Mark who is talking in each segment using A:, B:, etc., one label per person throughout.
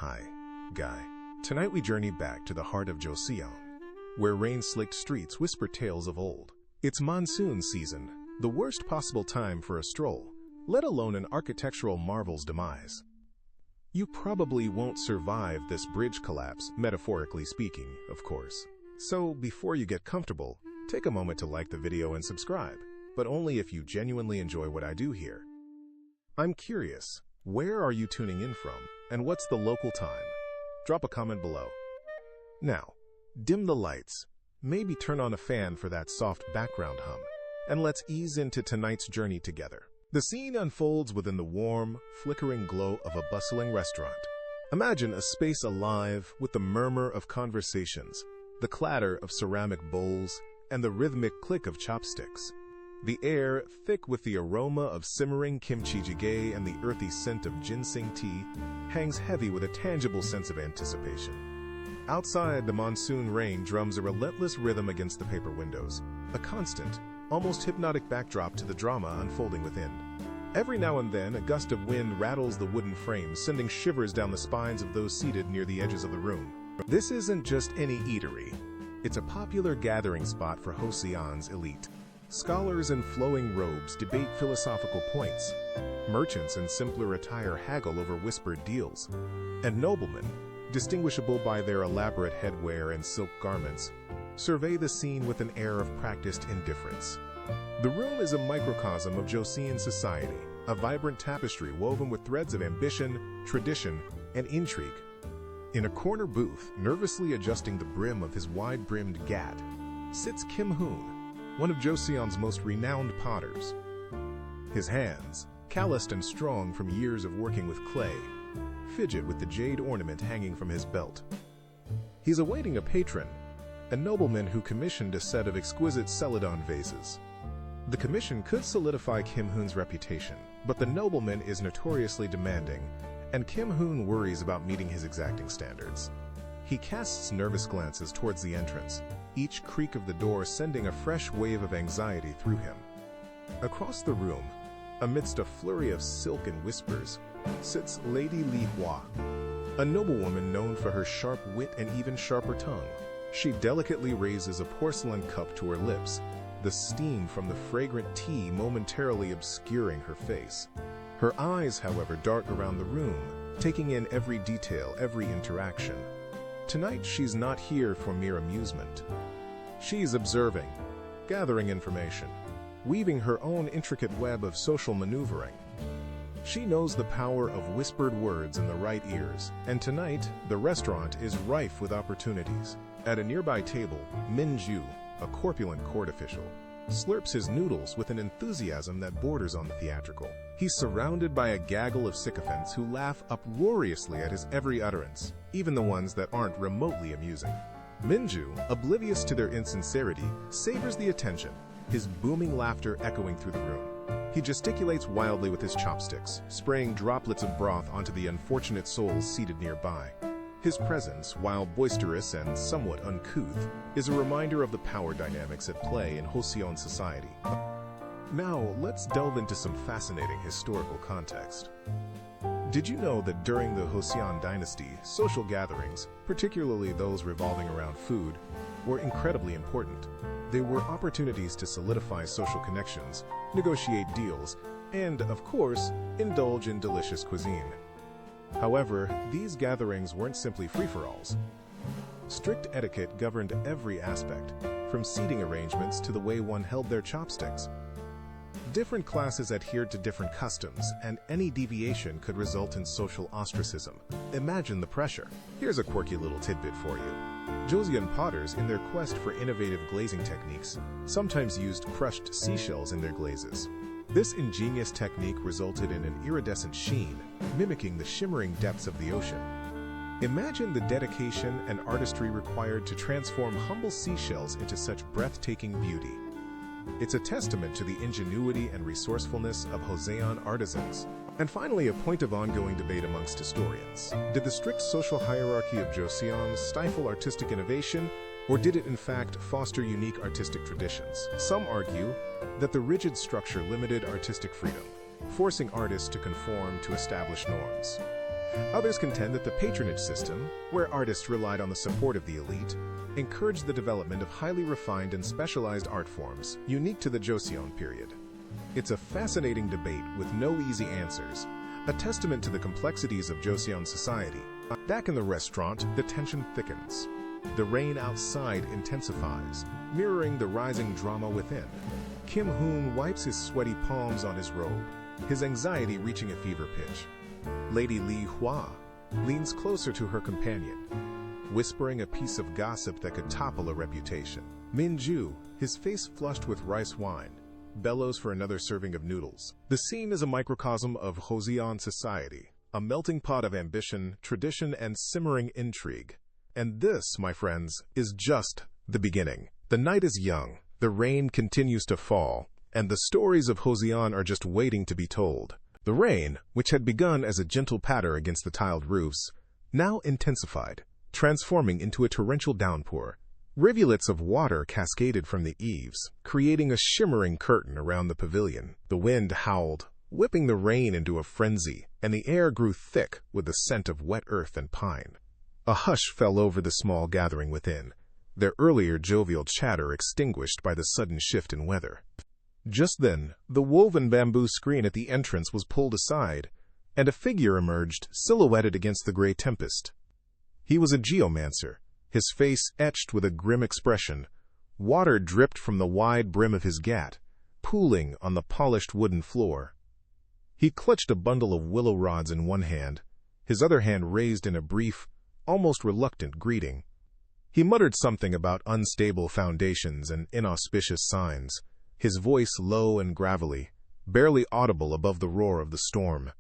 A: Hi, Guy. Tonight we journey back to the heart of Joseon, where rain-slicked streets whisper tales of old. It's monsoon season, the worst possible time for a stroll, let alone an architectural marvel's demise. You probably won't survive this bridge collapse, metaphorically speaking, of course. So before you get comfortable, take a moment to like the video and subscribe, but only if you genuinely enjoy what I do here. I'm curious, where are you tuning in from, and what's the local time? Drop a comment below. Now, dim the lights, maybe turn on a fan for that soft background hum, and let's ease into tonight's journey together. The scene unfolds within the warm, flickering glow of a bustling restaurant. Imagine a space alive with the murmur of conversations, the clatter of ceramic bowls, and the rhythmic click of chopsticks. The air, thick with the aroma of simmering kimchi jjigae and the earthy scent of ginseng tea, hangs heavy with a tangible sense of anticipation. Outside, the monsoon rain drums a relentless rhythm against the paper windows, a constant, almost hypnotic backdrop to the drama unfolding within. Every now and then, a gust of wind rattles the wooden frames, sending shivers down the spines of those seated near the edges of the room. This isn't just any eatery. It's a popular gathering spot for Joseon's elite. Scholars in flowing robes debate philosophical points. Merchants in simpler attire haggle over whispered deals. And noblemen, distinguishable by their elaborate headwear and silk garments, survey the scene with an air of practiced indifference. The room is a microcosm of Joseon society, a vibrant tapestry woven with threads of ambition, tradition, and intrigue. In a corner booth, nervously adjusting the brim of his wide-brimmed gat, sits Kim Hoon, one of Joseon's most renowned potters. His hands, calloused and strong from years of working with clay, fidget with the jade ornament hanging from his belt. He's awaiting a patron, a nobleman who commissioned a set of exquisite celadon vases. The commission could solidify Kim Hoon's reputation, but the nobleman is notoriously demanding, and Kim Hoon worries about meeting his exacting standards. He casts nervous glances towards the entrance, each creak of the door sending a fresh wave of anxiety through him. Across the room, amidst a flurry of silk and whispers, sits Lady Li Hua, a noblewoman known for her sharp wit and even sharper tongue. She delicately raises a porcelain cup to her lips, the steam from the fragrant tea momentarily obscuring her face. Her eyes, however, dart around the room, taking in every detail, every interaction. Tonight, she's not here for mere amusement. She's observing, gathering information, weaving her own intricate web of social maneuvering. She knows the power of whispered words in the right ears, and tonight, the restaurant is rife with opportunities. At a nearby table, Min-ju, a corpulent court official, slurps his noodles with an enthusiasm that borders on the theatrical. He's surrounded by a gaggle of sycophants who laugh uproariously at his every utterance, even the ones that aren't remotely amusing. Min-ju, oblivious to their insincerity, savors the attention, his booming laughter echoing through the room. He gesticulates wildly with his chopsticks, spraying droplets of broth onto the unfortunate souls seated nearby. His presence, while boisterous and somewhat uncouth, is a reminder of the power dynamics at play in Joseon society. Now, let's delve into some fascinating historical context. Did you know that during the Joseon dynasty, social gatherings, particularly those revolving around food, were incredibly important? They were opportunities to solidify social connections, negotiate deals, and, of course, indulge in delicious cuisine. However, these gatherings weren't simply free-for-alls. Strict etiquette governed every aspect, from seating arrangements to the way one held their chopsticks. Different classes adhered to different customs, and any deviation could result in social ostracism. Imagine the pressure. Here's a quirky little tidbit for you. Joseon potters, in their quest for innovative glazing techniques, sometimes used crushed seashells in their glazes. This ingenious technique resulted in an iridescent sheen, mimicking the shimmering depths of the ocean. Imagine the dedication and artistry required to transform humble seashells into such breathtaking beauty. It's a testament to the ingenuity and resourcefulness of Joseon artisans. And finally, a point of ongoing debate amongst historians. Did the strict social hierarchy of Joseon stifle artistic innovation, or did it in fact foster unique artistic traditions? Some argue that the rigid structure limited artistic freedom, forcing artists to conform to established norms. Others contend that the patronage system, where artists relied on the support of the elite, encouraged the development of highly refined and specialized art forms unique to the Joseon period. It's a fascinating debate with no easy answers, a testament to the complexities of Joseon society. Back in the restaurant, the tension thickens. The rain outside intensifies, mirroring the rising drama within. Kim Hoon wipes his sweaty palms on his robe, his anxiety reaching a fever pitch. Lady Li Hua leans closer to her companion, whispering a piece of gossip that could topple a reputation. Min Ju, his face flushed with rice wine, bellows for another serving of noodles. The scene is a microcosm of Joseon society, a melting pot of ambition, tradition, and simmering intrigue. And this, my friends, is just the beginning. The night is young, the rain continues to fall, and the stories of Joseon are just waiting to be told. The rain, which had begun as a gentle patter against the tiled roofs, now intensified, transforming into a torrential downpour. Rivulets of water cascaded from the eaves, creating a shimmering curtain around the pavilion. The wind howled, whipping the rain into a frenzy, and the air grew thick with the scent of wet earth and pine. A hush fell over the small gathering within, their earlier jovial chatter extinguished by the sudden shift in weather. Just then, the woven bamboo screen at the entrance was pulled aside, and a figure emerged, silhouetted against the gray tempest. He was a geomancer, his face etched with a grim expression. Water dripped from the wide brim of his gat, pooling on the polished wooden floor. He clutched a bundle of willow rods in one hand, his other hand raised in a brief, almost reluctant greeting. He muttered something about unstable foundations and inauspicious signs, his voice low and gravelly, barely audible above the roar of the storm.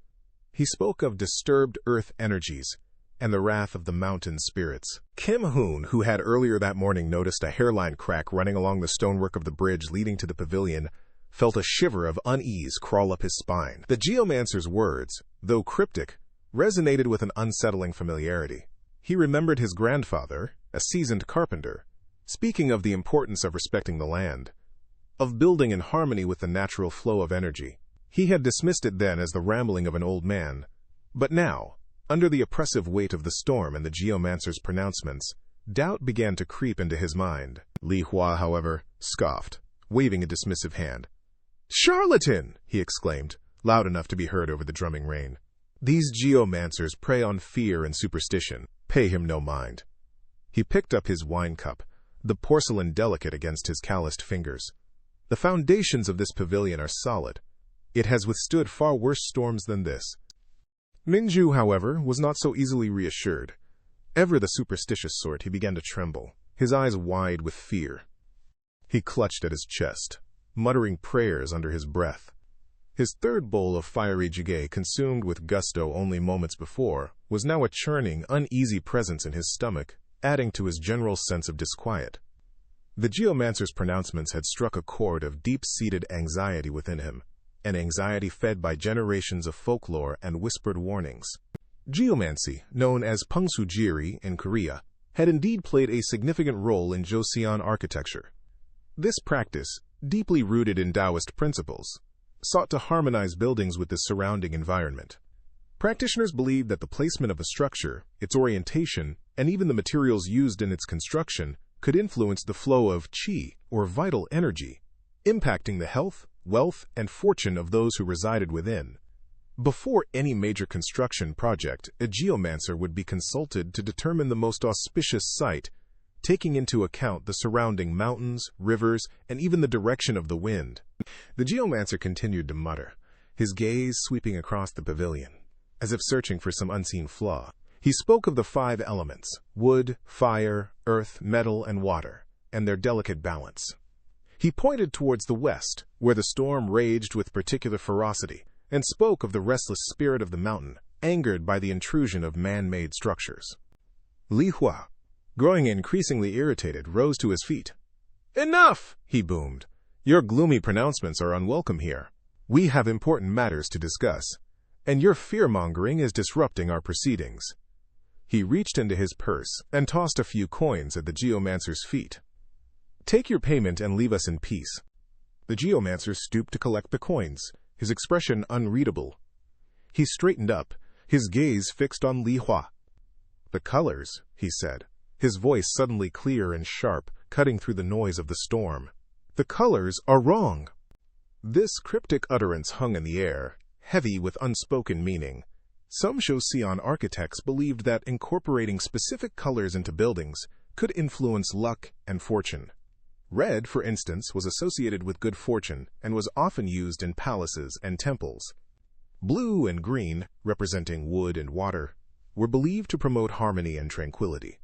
A: He spoke of disturbed earth energies and the wrath of the mountain spirits. Kim Hoon, who had earlier that morning noticed a hairline crack running along the stonework of the bridge leading to the pavilion, felt a shiver of unease crawl up his spine. The geomancer's words, though cryptic, resonated with an unsettling familiarity. He remembered his grandfather, a seasoned carpenter, speaking of the importance of respecting the land, of building in harmony with the natural flow of energy. He had dismissed it then as the rambling of an old man, but now, under the oppressive weight of the storm and the geomancer's pronouncements, doubt began to creep into his mind. Li Hua, however, scoffed, waving a dismissive hand. "Charlatan!" he exclaimed, loud enough to be heard over the drumming rain. "These geomancers prey on fear and superstition. Pay him no mind." He picked up his wine cup, the porcelain delicate against his calloused fingers. "The foundations of this pavilion are solid. It has withstood far worse storms than this." Minju, however, was not so easily reassured. Ever the superstitious sort, he began to tremble, his eyes wide with fear. He clutched at his chest, muttering prayers under his breath. His third bowl of fiery jjigae, consumed with gusto only moments before, was now a churning, uneasy presence in his stomach, adding to his general sense of disquiet. The geomancer's pronouncements had struck a chord of deep-seated anxiety within him, an anxiety fed by generations of folklore and whispered warnings. Geomancy, known as Pungsujiri in Korea, had indeed played a significant role in Joseon architecture. This practice, deeply rooted in Taoist principles, sought to harmonize buildings with the surrounding environment. Practitioners believed that the placement of a structure, its orientation, and even the materials used in its construction could influence the flow of qi, or vital energy, impacting the health, wealth, and fortune of those who resided within. Before any major construction project, a geomancer would be consulted to determine the most auspicious site, taking into account the surrounding mountains, rivers, and even the direction of the wind. The geomancer continued to mutter, his gaze sweeping across the pavilion, as if searching for some unseen flaw. He spoke of the 5 elements: wood, fire, earth, metal, and water, and their delicate balance. He pointed towards the west, where the storm raged with particular ferocity, and spoke of the restless spirit of the mountain, angered by the intrusion of man-made structures. Li Hua, growing increasingly irritated, rose to his feet. "Enough!" he boomed. "Your gloomy pronouncements are unwelcome here. We have important matters to discuss, and your fear-mongering is disrupting our proceedings." He reached into his purse and tossed a few coins at the geomancer's feet. "Take your payment and leave us in peace." The geomancer stooped to collect the coins, his expression unreadable. He straightened up, his gaze fixed on Li Hua. "The colors," he said, his voice suddenly clear and sharp, cutting through the noise of the storm. "The colors are wrong." This cryptic utterance hung in the air, heavy with unspoken meaning. Some Joseon architects believed that incorporating specific colors into buildings could influence luck and fortune. Red, for instance, was associated with good fortune and was often used in palaces and temples. Blue and green, representing wood and water, were believed to promote harmony and tranquility.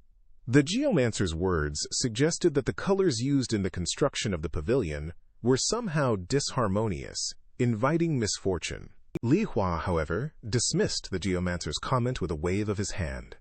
A: The geomancer's words suggested that the colors used in the construction of the pavilion were somehow disharmonious, inviting misfortune. Li Hua, however, dismissed the geomancer's comment with a wave of his hand.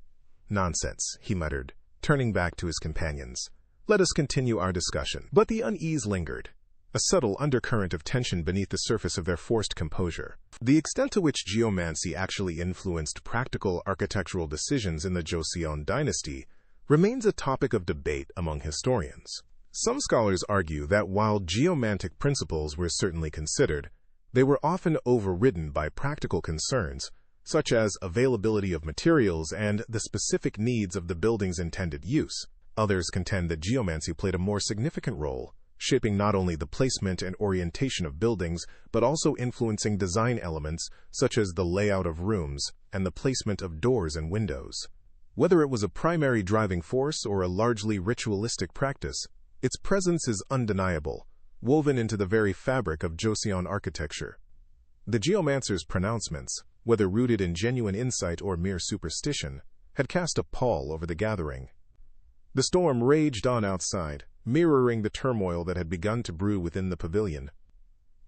A: "Nonsense," he muttered, turning back to his companions. "Let us continue our discussion." But the unease lingered, a subtle undercurrent of tension beneath the surface of their forced composure. The extent to which geomancy actually influenced practical architectural decisions in the Joseon dynasty remains a topic of debate among historians. Some scholars argue that while geomantic principles were certainly considered, they were often overridden by practical concerns, such as availability of materials and the specific needs of the building's intended use. Others contend that geomancy played a more significant role, shaping not only the placement and orientation of buildings, but also influencing design elements such as the layout of rooms and the placement of doors and windows. Whether it was a primary driving force or a largely ritualistic practice, its presence is undeniable, woven into the very fabric of Joseon architecture. The geomancer's pronouncements, whether rooted in genuine insight or mere superstition, had cast a pall over the gathering. The storm raged on outside, mirroring the turmoil that had begun to brew within the pavilion.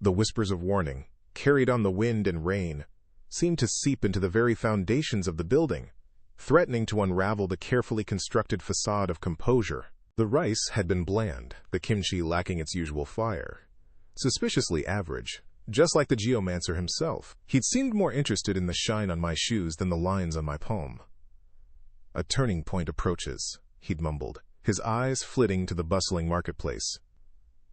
A: The whispers of warning, carried on the wind and rain, seemed to seep into the very foundations of the building, threatening to unravel the carefully constructed facade of composure. The rice had been bland, the kimchi lacking its usual fire. Suspiciously average, just like the geomancer himself. He'd seemed more interested in the shine on my shoes than the lines on my palm. "A turning point approaches," he'd mumbled, his eyes flitting to the bustling marketplace.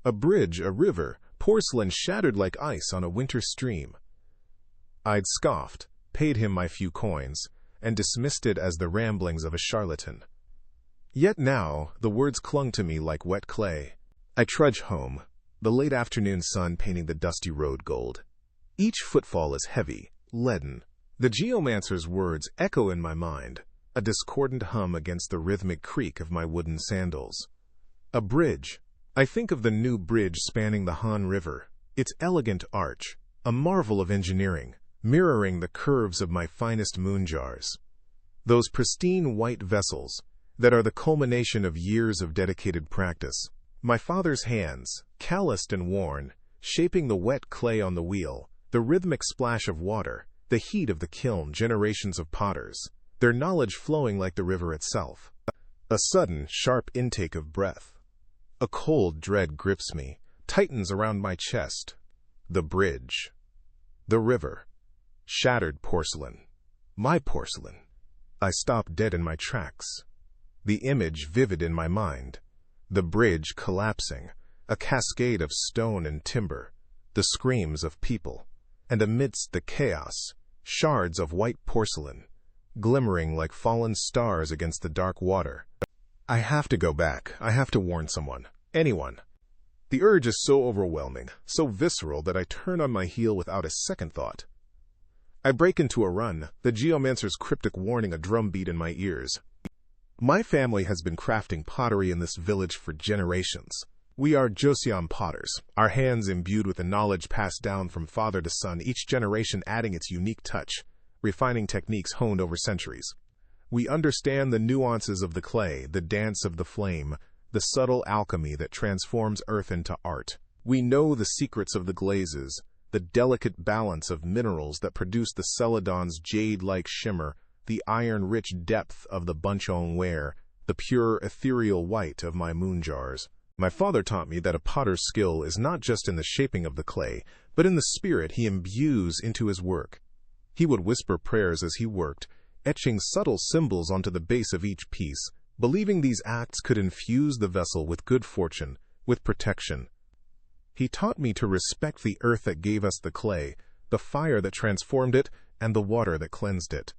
A: A bridge, a river, porcelain shattered like ice on a winter stream. I'd scoffed, paid him my few coins, and dismissed it as the ramblings of a charlatan. Yet now, the words clung to me like wet clay. I trudge home, the late afternoon sun painting the dusty road gold. Each footfall is heavy, leaden. The geomancer's words echo in my mind, a discordant hum against the rhythmic creak of my wooden sandals. A bridge. I think of the new bridge spanning the Han River, its elegant arch, a marvel of engineering, mirroring the curves of my finest moon jars. Those pristine white vessels that are the culmination of years of dedicated practice. My father's hands, calloused and worn, shaping the wet clay on the wheel, the rhythmic splash of water, the heat of the kiln, generations of potters, their knowledge flowing like the river itself. A sudden, sharp intake of breath. A cold dread grips me, tightens around my chest. The bridge. The river. Shattered porcelain. My porcelain. I stop dead in my tracks. The image vivid in my mind. The bridge collapsing, a cascade of stone and timber, the screams of people, and amidst the chaos, shards of white porcelain, glimmering like fallen stars against the dark water. I have to go back. I have to warn someone. Anyone. The urge is so overwhelming, so visceral that I turn on my heel without a second thought. I break into a run, the geomancer's cryptic warning a drumbeat in my ears. My family has been crafting pottery in this village for generations. We are Joseon potters, our hands imbued with the knowledge passed down from father to son, each generation adding its unique touch, refining techniques honed over centuries. We understand the nuances of the clay, the dance of the flame, the subtle alchemy that transforms earth into art. We know the secrets of the glazes, the delicate balance of minerals that produce the celadon's jade-like shimmer, the iron-rich depth of the buncheong ware, the pure ethereal white of my moon jars. My father taught me that a potter's skill is not just in the shaping of the clay, but in the spirit he imbues into his work. He would whisper prayers as he worked, etching subtle symbols onto the base of each piece, believing these acts could infuse the vessel with good fortune, with protection. He taught me to respect the earth that gave us the clay, the fire that transformed it, and the water that cleansed it.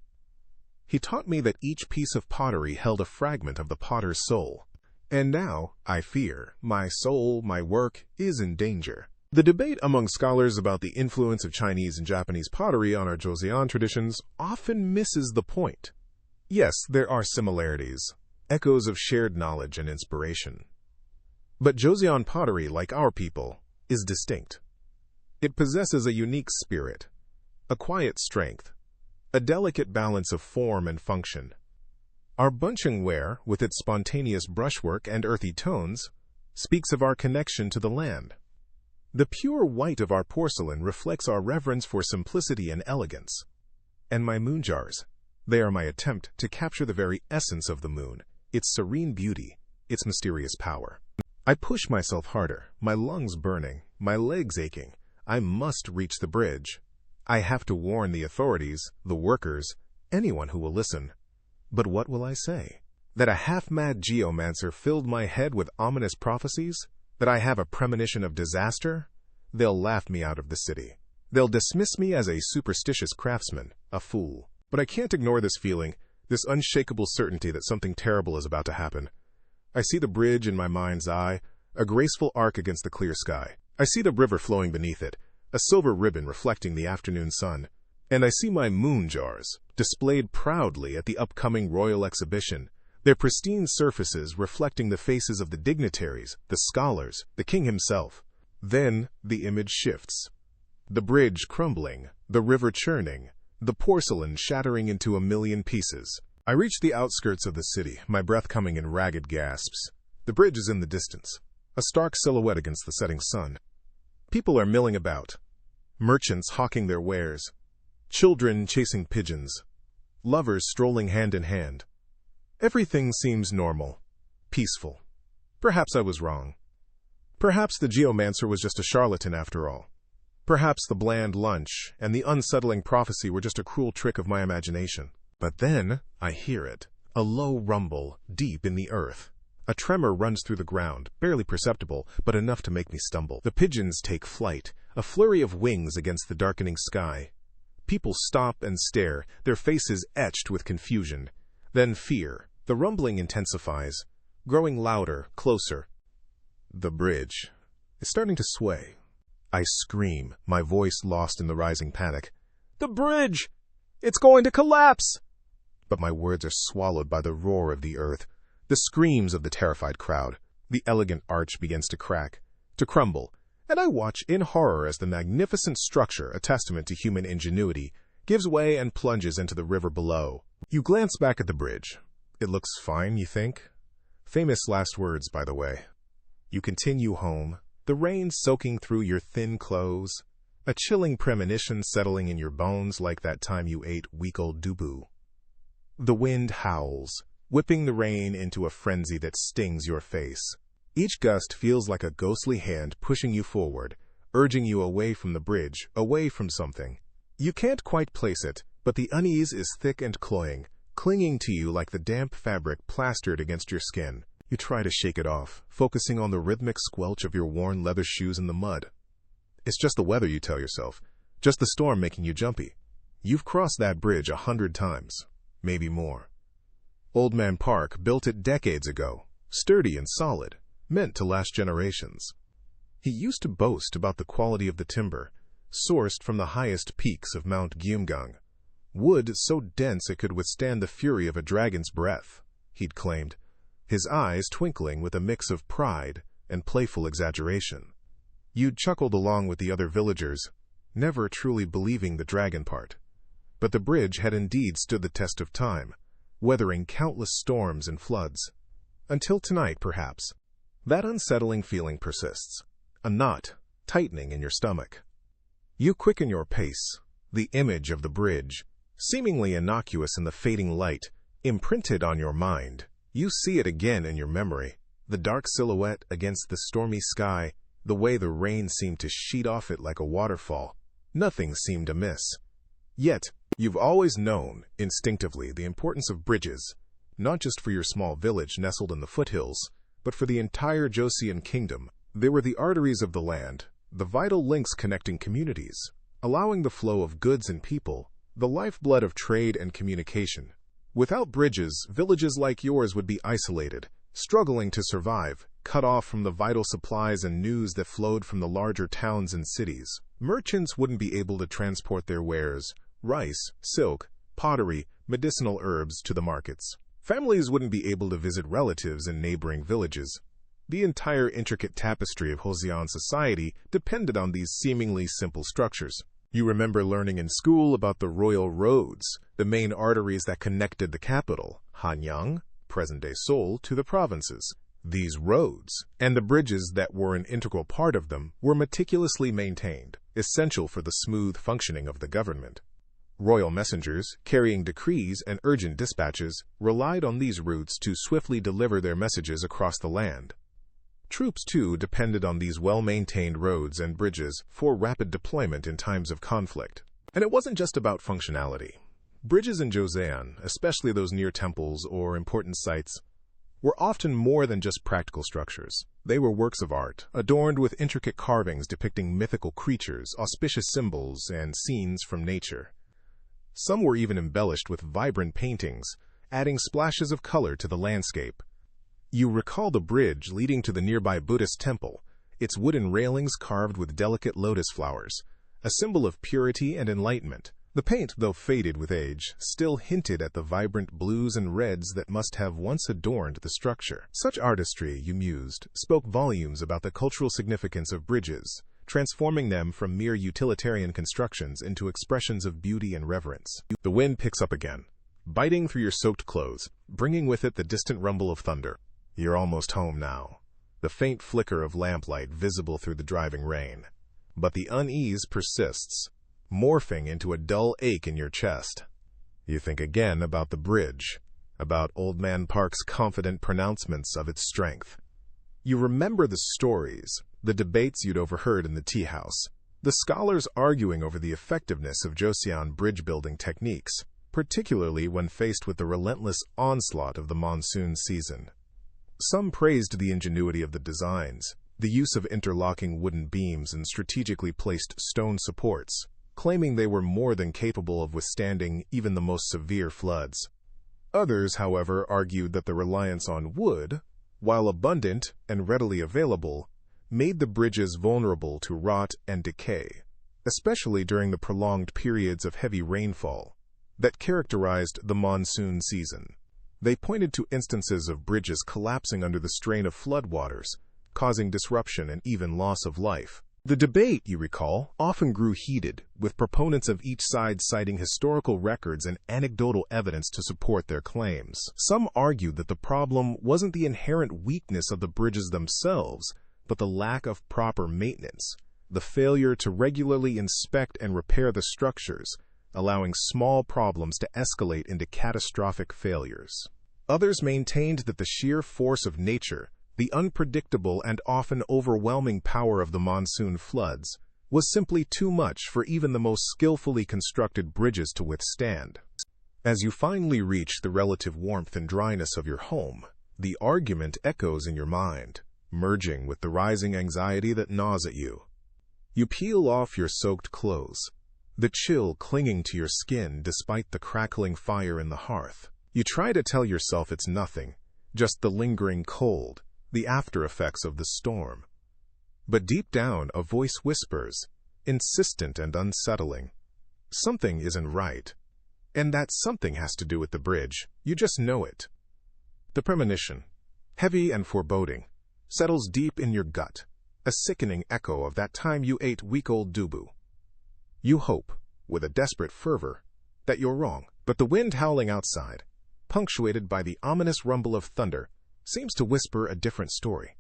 A: He taught me that each piece of pottery held a fragment of the potter's soul. And now, I fear, my soul, my work, is in danger. The debate among scholars about the influence of Chinese and Japanese pottery on our Joseon traditions often misses the point. Yes, there are similarities, echoes of shared knowledge and inspiration. But Joseon pottery, like our people, is distinct. It possesses a unique spirit, a quiet strength, a delicate balance of form and function. Our bunching ware, with its spontaneous brushwork and earthy tones, speaks of our connection to the land. The pure white of our porcelain reflects our reverence for simplicity and elegance. And my moon jars, they are my attempt to capture the very essence of the moon, its serene beauty, its mysterious power. I push myself harder, my lungs burning, my legs aching. I must reach the bridge. I have to warn the authorities, the workers, anyone who will listen. But what will I say? That a half-mad geomancer filled my head with ominous prophecies? That I have a premonition of disaster? They'll laugh me out of the city. They'll dismiss me as a superstitious craftsman, a fool. But I can't ignore this feeling, this unshakable certainty that something terrible is about to happen. I see the bridge in my mind's eye, a graceful arc against the clear sky. I see the river flowing beneath it, a silver ribbon reflecting the afternoon sun. And I see my moon jars, displayed proudly at the upcoming royal exhibition, their pristine surfaces reflecting the faces of the dignitaries, the scholars, the king himself. Then the image shifts. The bridge crumbling, the river churning, the porcelain shattering into a million pieces. I reach the outskirts of the city, my breath coming in ragged gasps. The bridge is in the distance, a stark silhouette against the setting sun. People are milling about, merchants hawking their wares, children chasing pigeons, lovers strolling hand in hand. Everything seems normal, peaceful. Perhaps I was wrong. Perhaps the geomancer was just a charlatan after all. Perhaps the bland lunch and the unsettling prophecy were just a cruel trick of my imagination. But then I hear it, a low rumble deep in the earth. A tremor runs through the ground, barely perceptible, but enough to make me stumble. The pigeons take flight, a flurry of wings against the darkening sky. People stop and stare, their faces etched with confusion. Then fear. The rumbling intensifies, growing louder, closer. The bridge is starting to sway. I scream, my voice lost in the rising panic. The bridge! It's going to collapse! But my words are swallowed by the roar of the earth, the screams of the terrified crowd. The elegant arch begins to crack, to crumble, and I watch in horror as the magnificent structure, a testament to human ingenuity, gives way and plunges into the river below. You glance back at the bridge. It looks fine, you think? Famous last words, by the way. You continue home, the rain soaking through your thin clothes, a chilling premonition settling in your bones like that time you ate week-old dubu. The wind howls, whipping the rain into a frenzy that stings your face. Each gust feels like a ghostly hand pushing you forward, urging you away from the bridge, away from something. You can't quite place it, but the unease is thick and cloying, clinging to you like the damp fabric plastered against your skin. You try to shake it off, focusing on the rhythmic squelch of your worn leather shoes in the mud. It's just the weather, you tell yourself. Just the storm making you jumpy. You've crossed that bridge 100 times, maybe more. Old Man Park built it decades ago, sturdy and solid, meant to last generations. He used to boast about the quality of the timber, sourced from the highest peaks of Mount Gyumgang. Wood so dense it could withstand the fury of a dragon's breath, he'd claimed, his eyes twinkling with a mix of pride and playful exaggeration. You'd chuckled along with the other villagers, never truly believing the dragon part. But the bridge had indeed stood the test of time, weathering countless storms and floods. Until tonight, perhaps. That unsettling feeling persists, a knot tightening in your stomach. You quicken your pace, the image of the bridge, seemingly innocuous in the fading light, imprinted on your mind. You see it again in your memory, the dark silhouette against the stormy sky, the way the rain seemed to sheet off it like a waterfall. Nothing seemed amiss. Yet, you've always known, instinctively, the importance of bridges, not just for your small village nestled in the foothills, but for the entire Joseon kingdom. They were the arteries of the land, the vital links connecting communities, allowing the flow of goods and people, the lifeblood of trade and communication. Without bridges, villages like yours would be isolated, struggling to survive, cut off from the vital supplies and news that flowed from the larger towns and cities. Merchants wouldn't be able to transport their wares, rice, silk, pottery, medicinal herbs to the markets. Families wouldn't be able to visit relatives in neighboring villages. The entire intricate tapestry of Joseon society depended on these seemingly simple structures. You remember learning in school about the royal roads, the main arteries that connected the capital, Hanyang, present-day Seoul, to the provinces. These roads, and the bridges that were an integral part of them, were meticulously maintained, essential for the smooth functioning of the government. Royal messengers, carrying decrees and urgent dispatches, relied on these routes to swiftly deliver their messages across the land. Troops, too, depended on these well-maintained roads and bridges for rapid deployment in times of conflict. And it wasn't just about functionality. Bridges in Joseon, especially those near temples or important sites, were often more than just practical structures. They were works of art, adorned with intricate carvings depicting mythical creatures, auspicious symbols, and scenes from nature. Some were even embellished with vibrant paintings, adding splashes of color to the landscape. You recall the bridge leading to the nearby Buddhist temple, its wooden railings carved with delicate lotus flowers, a symbol of purity and enlightenment. The paint, though faded with age, still hinted at the vibrant blues and reds that must have once adorned the structure. Such artistry, you mused, spoke volumes about the cultural significance of bridges, transforming them from mere utilitarian constructions into expressions of beauty and reverence. The wind picks up again, biting through your soaked clothes, bringing with it the distant rumble of thunder. You're almost home now, the faint flicker of lamplight visible through the driving rain. But the unease persists, morphing into a dull ache in your chest. You think again about the bridge, about Old Man Park's confident pronouncements of its strength. You remember the stories, the debates you'd overheard in the tea house, the scholars arguing over the effectiveness of Joseon bridge-building techniques, particularly when faced with the relentless onslaught of the monsoon season. Some praised the ingenuity of the designs, the use of interlocking wooden beams and strategically placed stone supports, claiming they were more than capable of withstanding even the most severe floods. Others, however, argued that the reliance on wood, while abundant and readily available, made the bridges vulnerable to rot and decay, especially during the prolonged periods of heavy rainfall that characterized the monsoon season. They pointed to instances of bridges collapsing under the strain of floodwaters, causing disruption and even loss of life. The debate, you recall, often grew heated, with proponents of each side citing historical records and anecdotal evidence to support their claims. Some argued that the problem wasn't the inherent weakness of the bridges themselves, but the lack of proper maintenance, the failure to regularly inspect and repair the structures, allowing small problems to escalate into catastrophic failures. Others maintained that the sheer force of nature, the unpredictable and often overwhelming power of the monsoon floods, was simply too much for even the most skillfully constructed bridges to withstand. As you finally reach the relative warmth and dryness of your home, the argument echoes in your mind, merging with the rising anxiety that gnaws at you. You peel off your soaked clothes, the chill clinging to your skin despite the crackling fire in the hearth. You try to tell yourself it's nothing, just the lingering cold, the after-effects of the storm. But deep down, a voice whispers, insistent and unsettling, something isn't right. And that something has to do with the bridge. You just know it. The premonition, heavy and foreboding, settles deep in your gut, a sickening echo of that time you ate week-old dubu. You hope, with a desperate fervor, that you're wrong, but the wind howling outside, punctuated by the ominous rumble of thunder, seems to whisper a different story.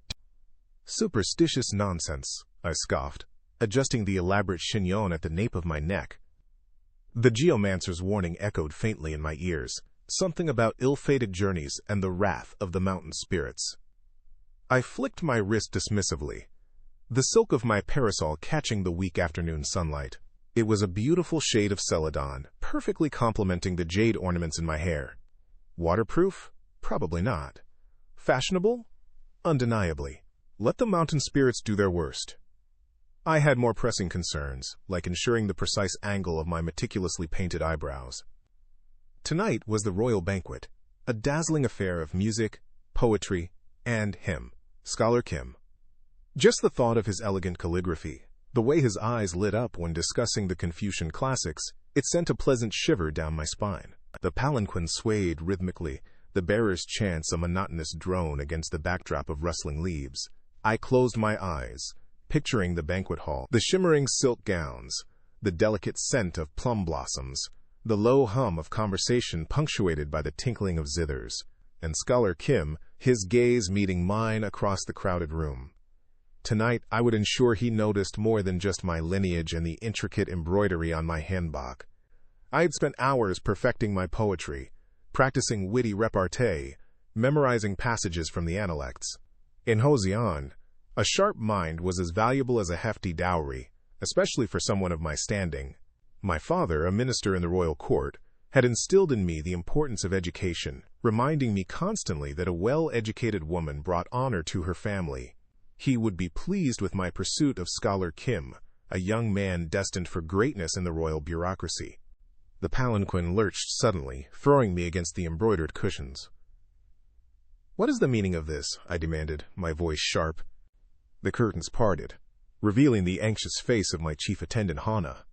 A: Superstitious nonsense, I scoffed, adjusting the elaborate chignon at the nape of my neck. The geomancer's warning echoed faintly in my ears, something about ill-fated journeys and the wrath of the mountain spirits. I flicked my wrist dismissively, the silk of my parasol catching the weak afternoon sunlight. It was a beautiful shade of celadon, perfectly complementing the jade ornaments in my hair. Waterproof? Probably not. Fashionable? Undeniably. Let the mountain spirits do their worst. I had more pressing concerns, like ensuring the precise angle of my meticulously painted eyebrows. Tonight was the royal banquet, a dazzling affair of music, poetry, and him, Scholar Kim. Just the thought of his elegant calligraphy, the way his eyes lit up when discussing the Confucian classics, it sent a pleasant shiver down my spine. The palanquin swayed rhythmically, the bearer's chants a monotonous drone against the backdrop of rustling leaves. I closed my eyes, picturing the banquet hall, the shimmering silk gowns, the delicate scent of plum blossoms, the low hum of conversation punctuated by the tinkling of zithers, and Scholar Kim, his gaze meeting mine across the crowded room. Tonight, I would ensure he noticed more than just my lineage and the intricate embroidery on my handbag. I had spent hours perfecting my poetry, practicing witty repartee, memorizing passages from the Analects. In Joseon, a sharp mind was as valuable as a hefty dowry, especially for someone of my standing. My father, a minister in the royal court, had instilled in me the importance of education, reminding me constantly that a well-educated woman brought honor to her family. He would be pleased with my pursuit of Scholar Kim, a young man destined for greatness in the royal bureaucracy. The palanquin lurched suddenly, throwing me against the embroidered cushions. "What is the meaning of this?" I demanded, my voice sharp. The curtains parted, revealing the anxious face of my chief attendant Hana.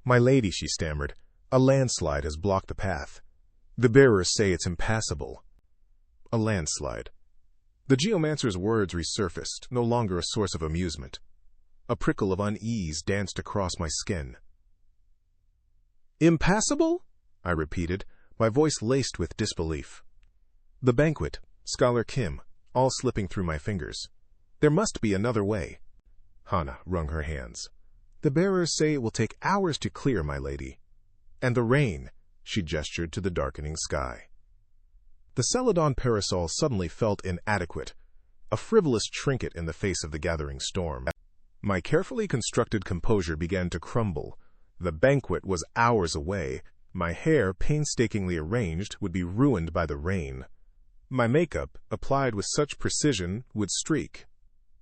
A: "My lady," she stammered, "a landslide has blocked the path. The bearers say it's impassable." A landslide. The geomancer's words resurfaced, no longer a source of amusement. A prickle of unease danced across my skin. "Impassable?" I repeated, my voice laced with disbelief. The banquet, Scholar Kim, all slipping through my fingers. There must be another way. Hana wrung her hands. "The bearers say it will take hours to clear, my lady. And the rain," she gestured to the darkening sky. The celadon parasol suddenly felt inadequate, a frivolous trinket in the face of the gathering storm. My carefully constructed composure began to crumble. The banquet was hours away. My hair, painstakingly arranged, would be ruined by the rain. My makeup, applied with such precision, would streak.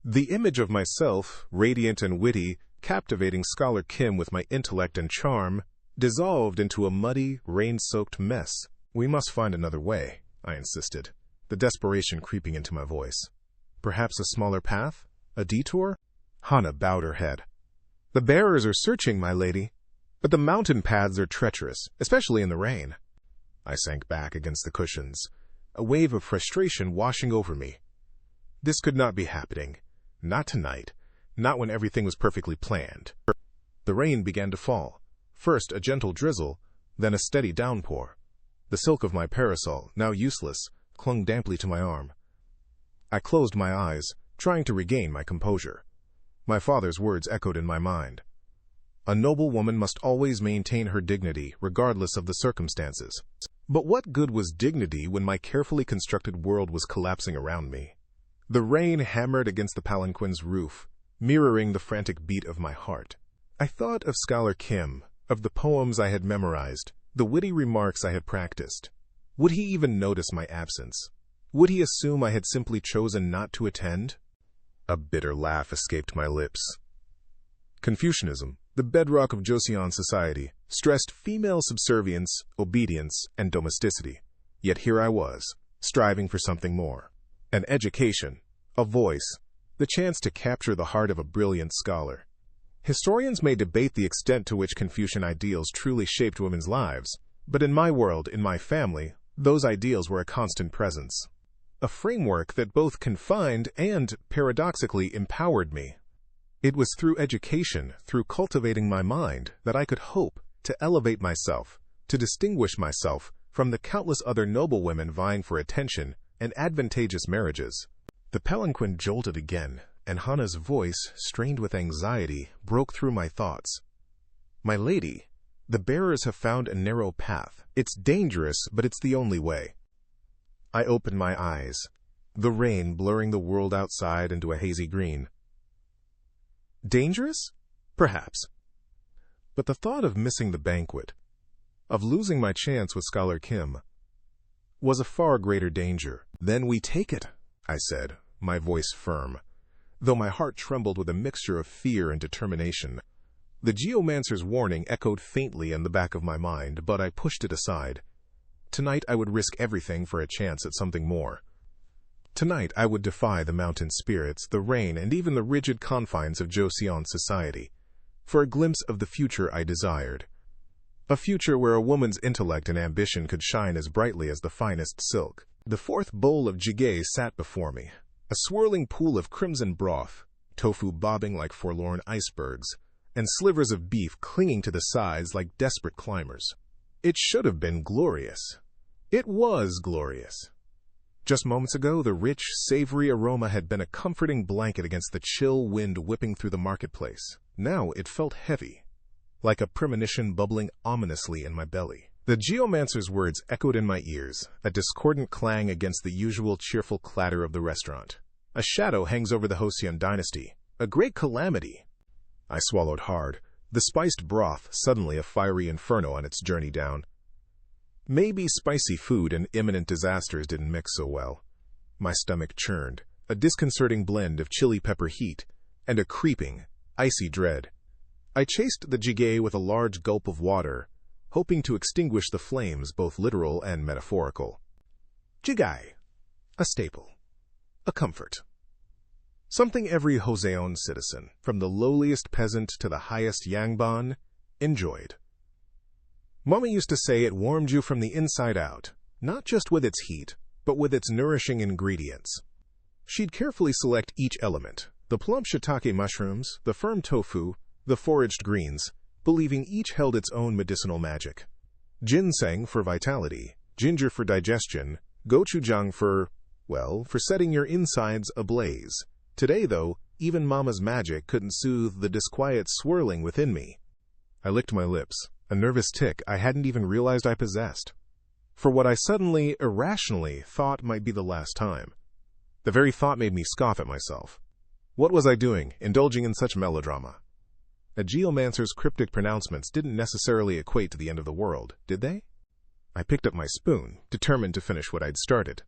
A: The image of myself, radiant and witty, captivating Scholar Kim with my intellect and charm, dissolved into a muddy, rain-soaked mess. "We must find another way," I insisted, the desperation creeping into my voice. "Perhaps a smaller path? A detour?" Hana bowed her head. "The bearers are searching, my lady, but the mountain paths are treacherous, especially in the rain." I sank back against the cushions, a wave of frustration washing over me. This could not be happening. Not tonight. Not when everything was perfectly planned. The rain began to fall. First a gentle drizzle, then a steady downpour. The silk of my parasol, now useless, clung damply to my arm. I closed my eyes, trying to regain my composure. My father's words echoed in my mind. A noble woman must always maintain her dignity, regardless of the circumstances. But what good was dignity when my carefully constructed world was collapsing around me? The rain hammered against the palanquin's roof, mirroring the frantic beat of my heart. I thought of Scholar Kim, of the poems I had memorized, the witty remarks I had practiced. Would he even notice my absence? Would he assume I had simply chosen not to attend? A bitter laugh escaped my lips. Confucianism, the bedrock of Joseon society, stressed female subservience, obedience, and domesticity. Yet here I was, striving for something more. An education, a voice, the chance to capture the heart of a brilliant scholar. Historians may debate the extent to which Confucian ideals truly shaped women's lives, but in my world, in my family, those ideals were a constant presence. A framework that both confined and, paradoxically, empowered me. It was through education, through cultivating my mind, that I could hope to elevate myself, to distinguish myself from the countless other noble women vying for attention and advantageous marriages. The palanquin jolted again, and Hana's voice, strained with anxiety, broke through my thoughts. "My lady, the bearers have found a narrow path. It's dangerous, but it's the only way." I opened my eyes, the rain blurring the world outside into a hazy green. Dangerous? Perhaps. But the thought of missing the banquet, of losing my chance with Scholar Kim, was a far greater danger. "Then we take it," I said, my voice firm. though my heart trembled with a mixture of fear and determination. The geomancer's warning echoed faintly in the back of my mind, but I pushed it aside. Tonight I would risk everything for a chance at something more. Tonight I would defy the mountain spirits, the rain, and even the rigid confines of Joseon society, for a glimpse of the future I desired. A future where a woman's intellect and ambition could shine as brightly as the finest silk. The fourth bowl of jjigae sat before me, a swirling pool of crimson broth, tofu bobbing like forlorn icebergs, and slivers of beef clinging to the sides like desperate climbers. It should have been glorious. It was glorious. Just moments ago, the rich, savory aroma had been a comforting blanket against the chill wind whipping through the marketplace. Now it felt heavy, like a premonition bubbling ominously in my belly. The geomancer's words echoed in my ears, a discordant clang against the usual cheerful clatter of the restaurant. A shadow hangs over the Joseon dynasty, a great calamity. I swallowed hard, the spiced broth suddenly a fiery inferno on its journey down. Maybe spicy food and imminent disasters didn't mix so well. My stomach churned, a disconcerting blend of chili pepper heat and a creeping, icy dread. I chased the jjigae with a large gulp of water, hoping to extinguish the flames, both literal and metaphorical. Jjigae, a staple, a comfort. Something every Joseon citizen, from the lowliest peasant to the highest yangban, enjoyed. Mama used to say it warmed you from the inside out, not just with its heat, but with its nourishing ingredients. She'd carefully select each element, the plump shiitake mushrooms, the firm tofu, the foraged greens, believing each held its own medicinal magic. Ginseng for vitality, ginger for digestion, gochujang for setting your insides ablaze. Today, though, even Mama's magic couldn't soothe the disquiet swirling within me. I licked my lips, a nervous tic I hadn't even realized I possessed, for what I suddenly, irrationally, thought might be the last time. The very thought made me scoff at myself. What was I doing, indulging in such melodrama? A geomancer's cryptic pronouncements didn't necessarily equate to the end of the world, did they? I picked up my spoon, determined to finish what I'd started.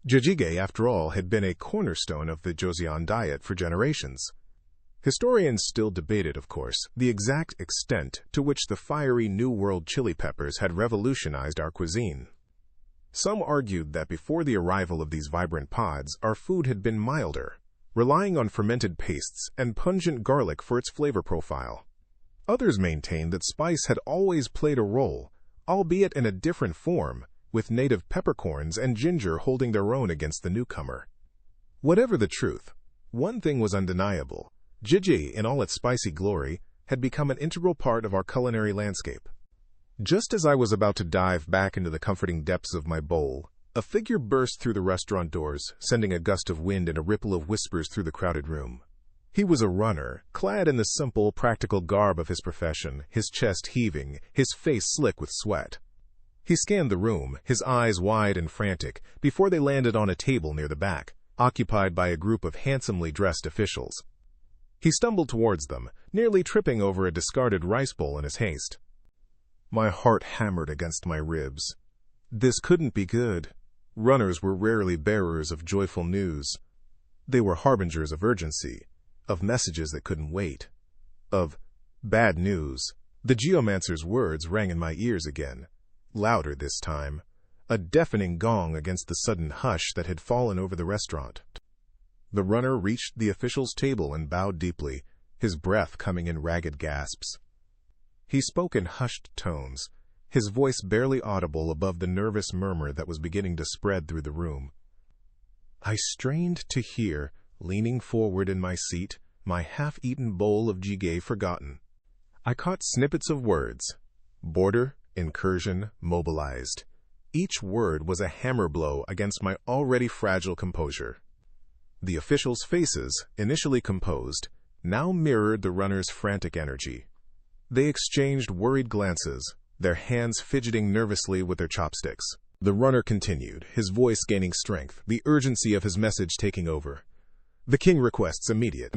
A: Jjigae, after all, had been a cornerstone of the Joseon diet for generations. Historians still debated, of course, the exact extent to which the fiery New World chili peppers had revolutionized our cuisine. Some argued that before the arrival of these vibrant pods, our food had been milder, relying on fermented pastes and pungent garlic for its flavor profile. Others maintained that spice had always played a role, albeit in a different form, with native peppercorns and ginger holding their own against the newcomer. Whatever the truth, one thing was undeniable. Jjigae, in all its spicy glory, had become an integral part of our culinary landscape. Just as I was about to dive back into the comforting depths of my bowl, a figure burst through the restaurant doors, sending a gust of wind and a ripple of whispers through the crowded room. He was a runner, clad in the simple, practical garb of his profession, his chest heaving, his face slick with sweat. He scanned the room, his eyes wide and frantic, before they landed on a table near the back, occupied by a group of handsomely dressed officials. He stumbled towards them, nearly tripping over a discarded rice bowl in his haste. My heart hammered against my ribs. This couldn't be good. Runners were rarely bearers of joyful news. They were harbingers of urgency, of messages that couldn't wait, of bad news. The geomancer's words rang in my ears again, louder this time, a deafening gong against the sudden hush that had fallen over the restaurant. The runner reached the official's table and bowed deeply, his breath coming in ragged gasps. He spoke in hushed tones, his voice barely audible above the nervous murmur that was beginning to spread through the room. I strained to hear, leaning forward in my seat, my half-eaten bowl of jjigae forgotten. I caught snippets of words: border, incursion, mobilized. Each word was a hammer blow against my already fragile composure. The officials' faces, initially composed, now mirrored the runner's frantic energy. They exchanged worried glances, their hands fidgeting nervously with their chopsticks. The runner continued, his voice gaining strength, the urgency of his message taking over. The king requests immediate.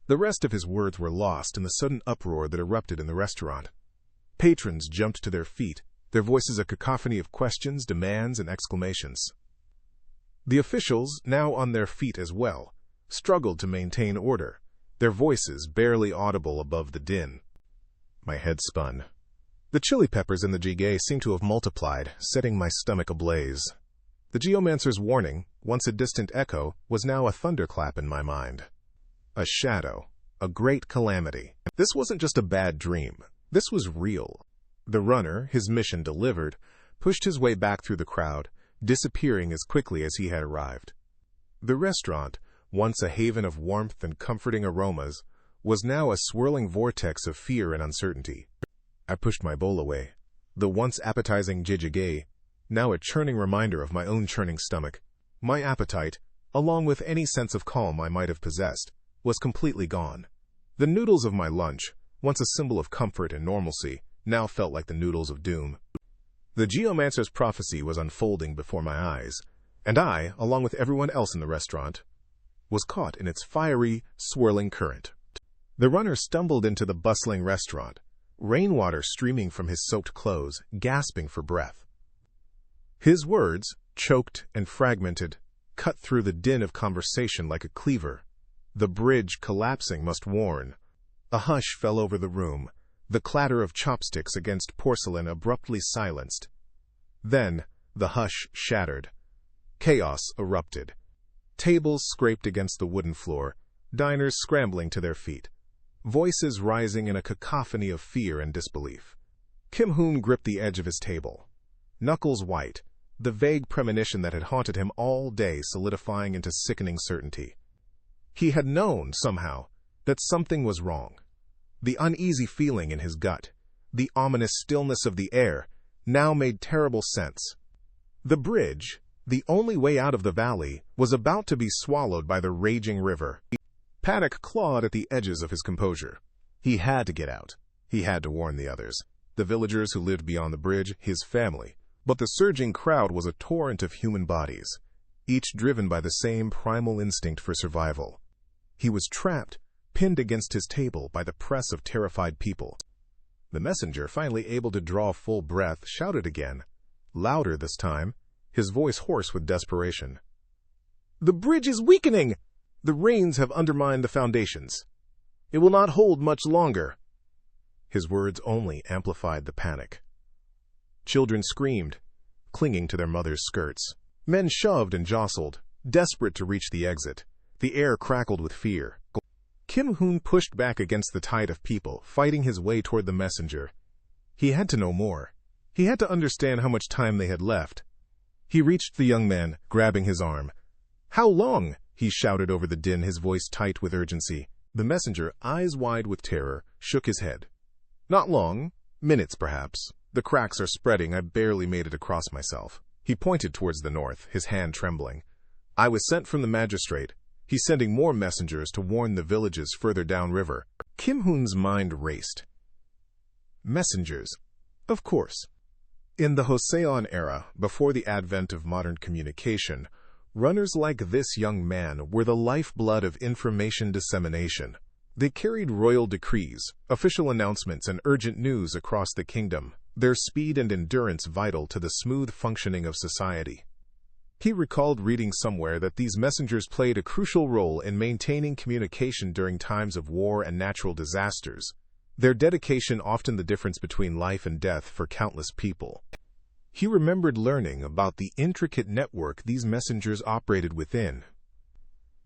A: The rest of his words were lost in the sudden uproar that erupted in the restaurant. Patrons jumped to their feet, their voices a cacophony of questions, demands, and exclamations. The officials, now on their feet as well, struggled to maintain order, their voices barely audible above the din. My head spun. The chili peppers in the jjigae seemed to have multiplied, setting my stomach ablaze. The geomancer's warning, once a distant echo, was now a thunderclap in my mind. A shadow, a great calamity. This wasn't just a bad dream. This was real. The runner, his mission delivered, pushed his way back through the crowd, disappearing as quickly as he had arrived. The restaurant, once a haven of warmth and comforting aromas, was now a swirling vortex of fear and uncertainty. I pushed my bowl away. The once appetizing jjigae, now a churning reminder of my own churning stomach. My appetite, along with any sense of calm I might have possessed, was completely gone. The noodles of my lunch, once a symbol of comfort and normalcy, now felt like the noodles of doom. The geomancer's prophecy was unfolding before my eyes, and I, along with everyone else in the restaurant, was caught in its fiery, swirling current. The runner stumbled into the bustling restaurant, rainwater streaming from his soaked clothes, gasping for breath. His words, choked and fragmented, cut through the din of conversation like a cleaver. The bridge collapsing must warn. A hush fell over the room, the clatter of chopsticks against porcelain abruptly silenced. Then, the hush shattered. Chaos erupted. Tables scraped against the wooden floor, diners scrambling to their feet, voices rising in a cacophony of fear and disbelief. Kim-hoon gripped the edge of his table, knuckles white, the vague premonition that had haunted him all day solidifying into sickening certainty. He had known, somehow, that something was wrong. The uneasy feeling in his gut, the ominous stillness of the air, now made terrible sense. The bridge, the only way out of the valley, was about to be swallowed by the raging river. Panic clawed at the edges of his composure. He had to get out. He had to warn the others, the villagers who lived beyond the bridge, his family. But the surging crowd was a torrent of human bodies, each driven by the same primal instinct for survival. He was trapped, pinned against his table by the press of terrified people. The messenger, finally able to draw full breath, shouted again, louder this time, his voice hoarse with desperation. "The bridge is weakening! The rains have undermined the foundations. It will not hold much longer." His words only amplified the panic. Children screamed, clinging to their mothers' skirts. Men shoved and jostled, desperate to reach the exit. The air crackled with fear. Kim-hoon pushed back against the tide of people, fighting his way toward the messenger. He had to know more. He had to understand how much time they had left. He reached the young man, grabbing his arm. "How long?" he shouted over the din, his voice tight with urgency. The messenger, eyes wide with terror, shook his head. "Not long. Minutes, perhaps. The cracks are spreading. I barely made it across myself." He pointed towards the north, his hand trembling. "I was sent from the magistrate. He's sending more messengers to warn the villages further downriver." Kim-hoon's mind raced. Messengers. Of course. In the Joseon era, before the advent of modern communication, runners like this young man were the lifeblood of information dissemination. They carried royal decrees, official announcements, and urgent news across the kingdom, their speed and endurance vital to the smooth functioning of society. He recalled reading somewhere that these messengers played a crucial role in maintaining communication during times of war and natural disasters, their dedication often the difference between life and death for countless people. He remembered learning about the intricate network these messengers operated within.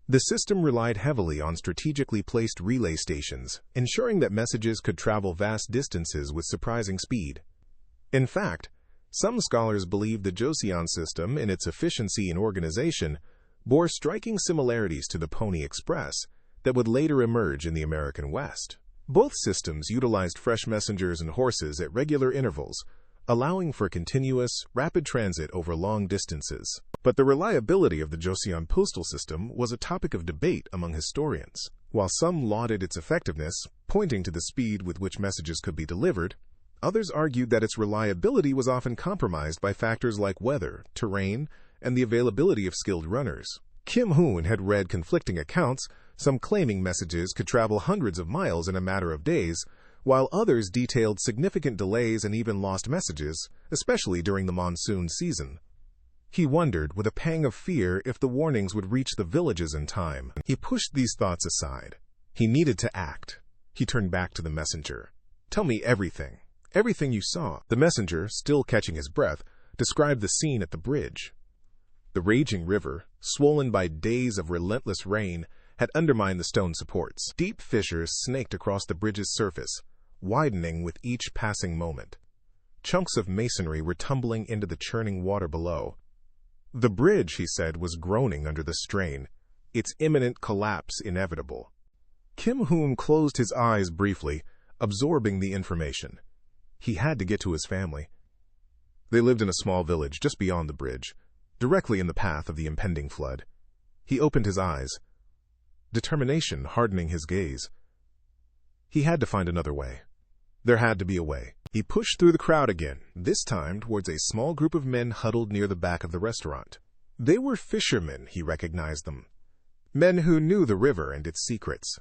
A: The system relied heavily on strategically placed relay stations, ensuring that messages could travel vast distances with surprising speed. In fact, some scholars believe the Joseon system, in its efficiency and organization, bore striking similarities to the Pony Express that would later emerge in the American West. Both systems utilized fresh messengers and horses at regular intervals, allowing for continuous, rapid transit over long distances. But the reliability of the Joseon postal system was a topic of debate among historians. While some lauded its effectiveness, pointing to the speed with which messages could be delivered, others argued that its reliability was often compromised by factors like weather, terrain, and the availability of skilled runners. Kim-hoon had read conflicting accounts, some claiming messages could travel hundreds of miles in a matter of days, while others detailed significant delays and even lost messages, especially during the monsoon season. He wondered, with a pang of fear, if the warnings would reach the villages in time. He pushed these thoughts aside. He needed to act. He turned back to the messenger. "Tell me everything. Everything you saw." The messenger, still catching his breath, described the scene at the bridge. The raging river, swollen by days of relentless rain, had undermined the stone supports. Deep fissures snaked across the bridge's surface, widening with each passing moment. Chunks of masonry were tumbling into the churning water below. The bridge, he said, was groaning under the strain, its imminent collapse inevitable. Kim Hoon closed his eyes briefly, absorbing the information. He had to get to his family. They lived in a small village just beyond the bridge, directly in the path of the impending flood. He opened his eyes, determination hardening his gaze. He had to find another way. There had to be a way. He pushed through the crowd again, this time towards a small group of men huddled near the back of the restaurant. They were fishermen, he recognized them. Men who knew the river and its secrets.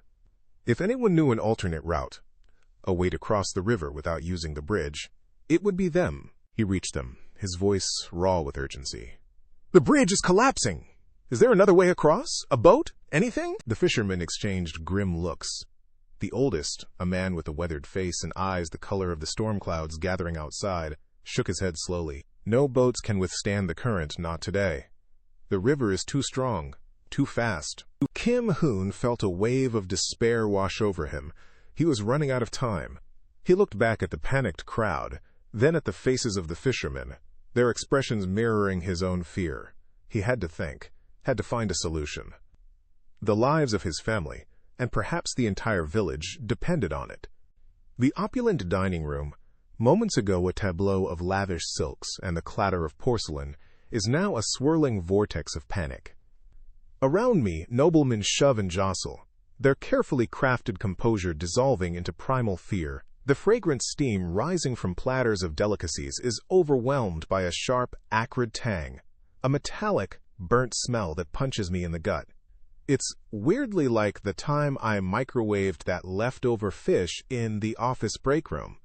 A: If anyone knew an alternate route, a way to cross the river without using the bridge, it would be them. He reached them, his voice raw with urgency. "The bridge is collapsing! Is there another way across? A boat? Anything?" The fishermen exchanged grim looks. The oldest, a man with a weathered face and eyes the color of the storm clouds gathering outside, shook his head slowly. "No boats can withstand the current, not today. The river is too strong, too fast." Kim Hoon felt a wave of despair wash over him. He was running out of time. He looked back at the panicked crowd, then at the faces of the fishermen, their expressions mirroring his own fear. He had to think, had to find a solution. The lives of his family, and perhaps the entire village, depended on it. The opulent dining room, moments ago a tableau of lavish silks and the clatter of porcelain, is now a swirling vortex of panic. Around me, noblemen shove and jostle, their carefully crafted composure dissolving into primal fear. The fragrant steam rising from platters of delicacies is overwhelmed by a sharp, acrid tang, a metallic, burnt smell that punches me in the gut. It's weirdly like the time I microwaved that leftover fish in the office break room.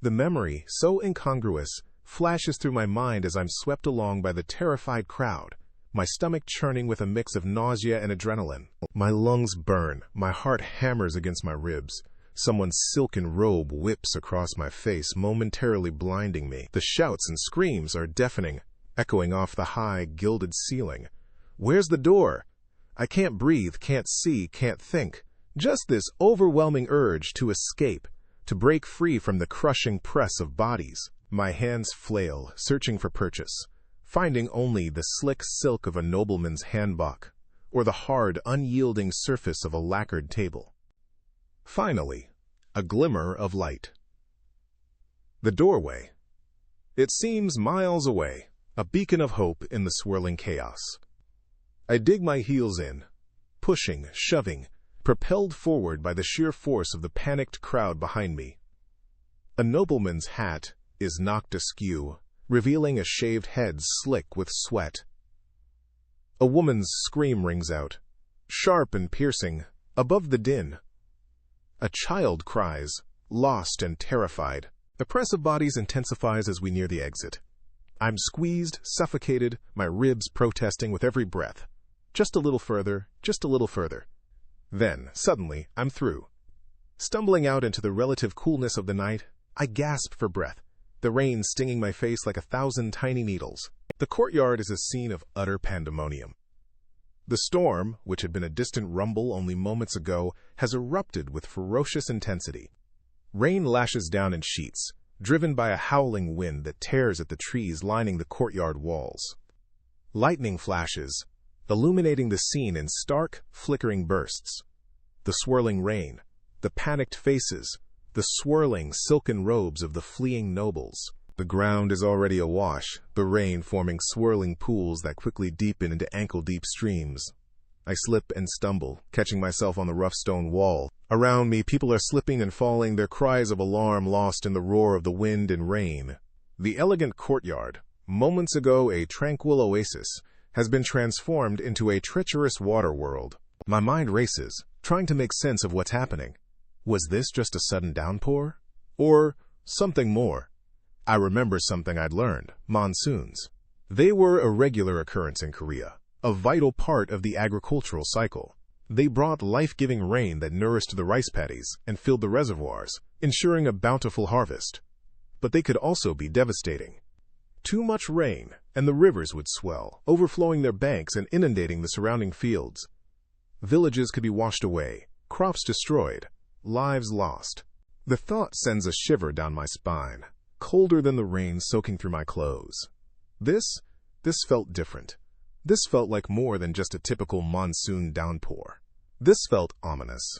A: The memory, so incongruous, flashes through my mind as I'm swept along by the terrified crowd, my stomach churning with a mix of nausea and adrenaline. My lungs burn, my heart hammers against my ribs. Someone's silken robe whips across my face, momentarily blinding me. The shouts and screams are deafening, echoing off the high, gilded ceiling. Where's the door? I can't breathe, can't see, can't think. Just this overwhelming urge to escape, to break free from the crushing press of bodies. My hands flail, searching for purchase, finding only the slick silk of a nobleman's hanbok, or the hard, unyielding surface of a lacquered table. Finally, a glimmer of light. The doorway. It seems miles away, a beacon of hope in the swirling chaos. I dig my heels in, pushing, shoving, propelled forward by the sheer force of the panicked crowd behind me. A nobleman's hat is knocked askew, revealing a shaved head slick with sweat. A woman's scream rings out, sharp and piercing, above the din. A child cries, lost and terrified. The press of bodies intensifies as we near the exit. I'm squeezed, suffocated, my ribs protesting with every breath. Just a little further, just a little further. Then, suddenly, I'm through. Stumbling out into the relative coolness of the night, I gasp for breath, the rain stinging my face like 1,000 tiny needles. The courtyard is a scene of utter pandemonium. The storm, which had been a distant rumble only moments ago, has erupted with ferocious intensity. Rain lashes down in sheets, driven by a howling wind that tears at the trees lining the courtyard walls. Lightning flashes, illuminating the scene in stark, flickering bursts. The swirling rain, the panicked faces, the swirling, silken robes of the fleeing nobles. The ground is already awash, the rain forming swirling pools that quickly deepen into ankle-deep streams. I slip and stumble, catching myself on the rough stone wall. Around me, people are slipping and falling, their cries of alarm lost in the roar of the wind and rain. The elegant courtyard, moments ago a tranquil oasis, has been transformed into a treacherous water world. My mind races, trying to make sense of what's happening. Was this just a sudden downpour? Or something more? I remember something I'd learned, monsoons. They were a regular occurrence in Korea, a vital part of the agricultural cycle. They brought life-giving rain that nourished the rice paddies and filled the reservoirs, ensuring a bountiful harvest. But they could also be devastating. Too much rain, and the rivers would swell, overflowing their banks and inundating the surrounding fields. Villages could be washed away, crops destroyed, lives lost. The thought sends a shiver down my spine, colder than the rain soaking through my clothes. This felt different. This felt like more than just a typical monsoon downpour. This felt ominous.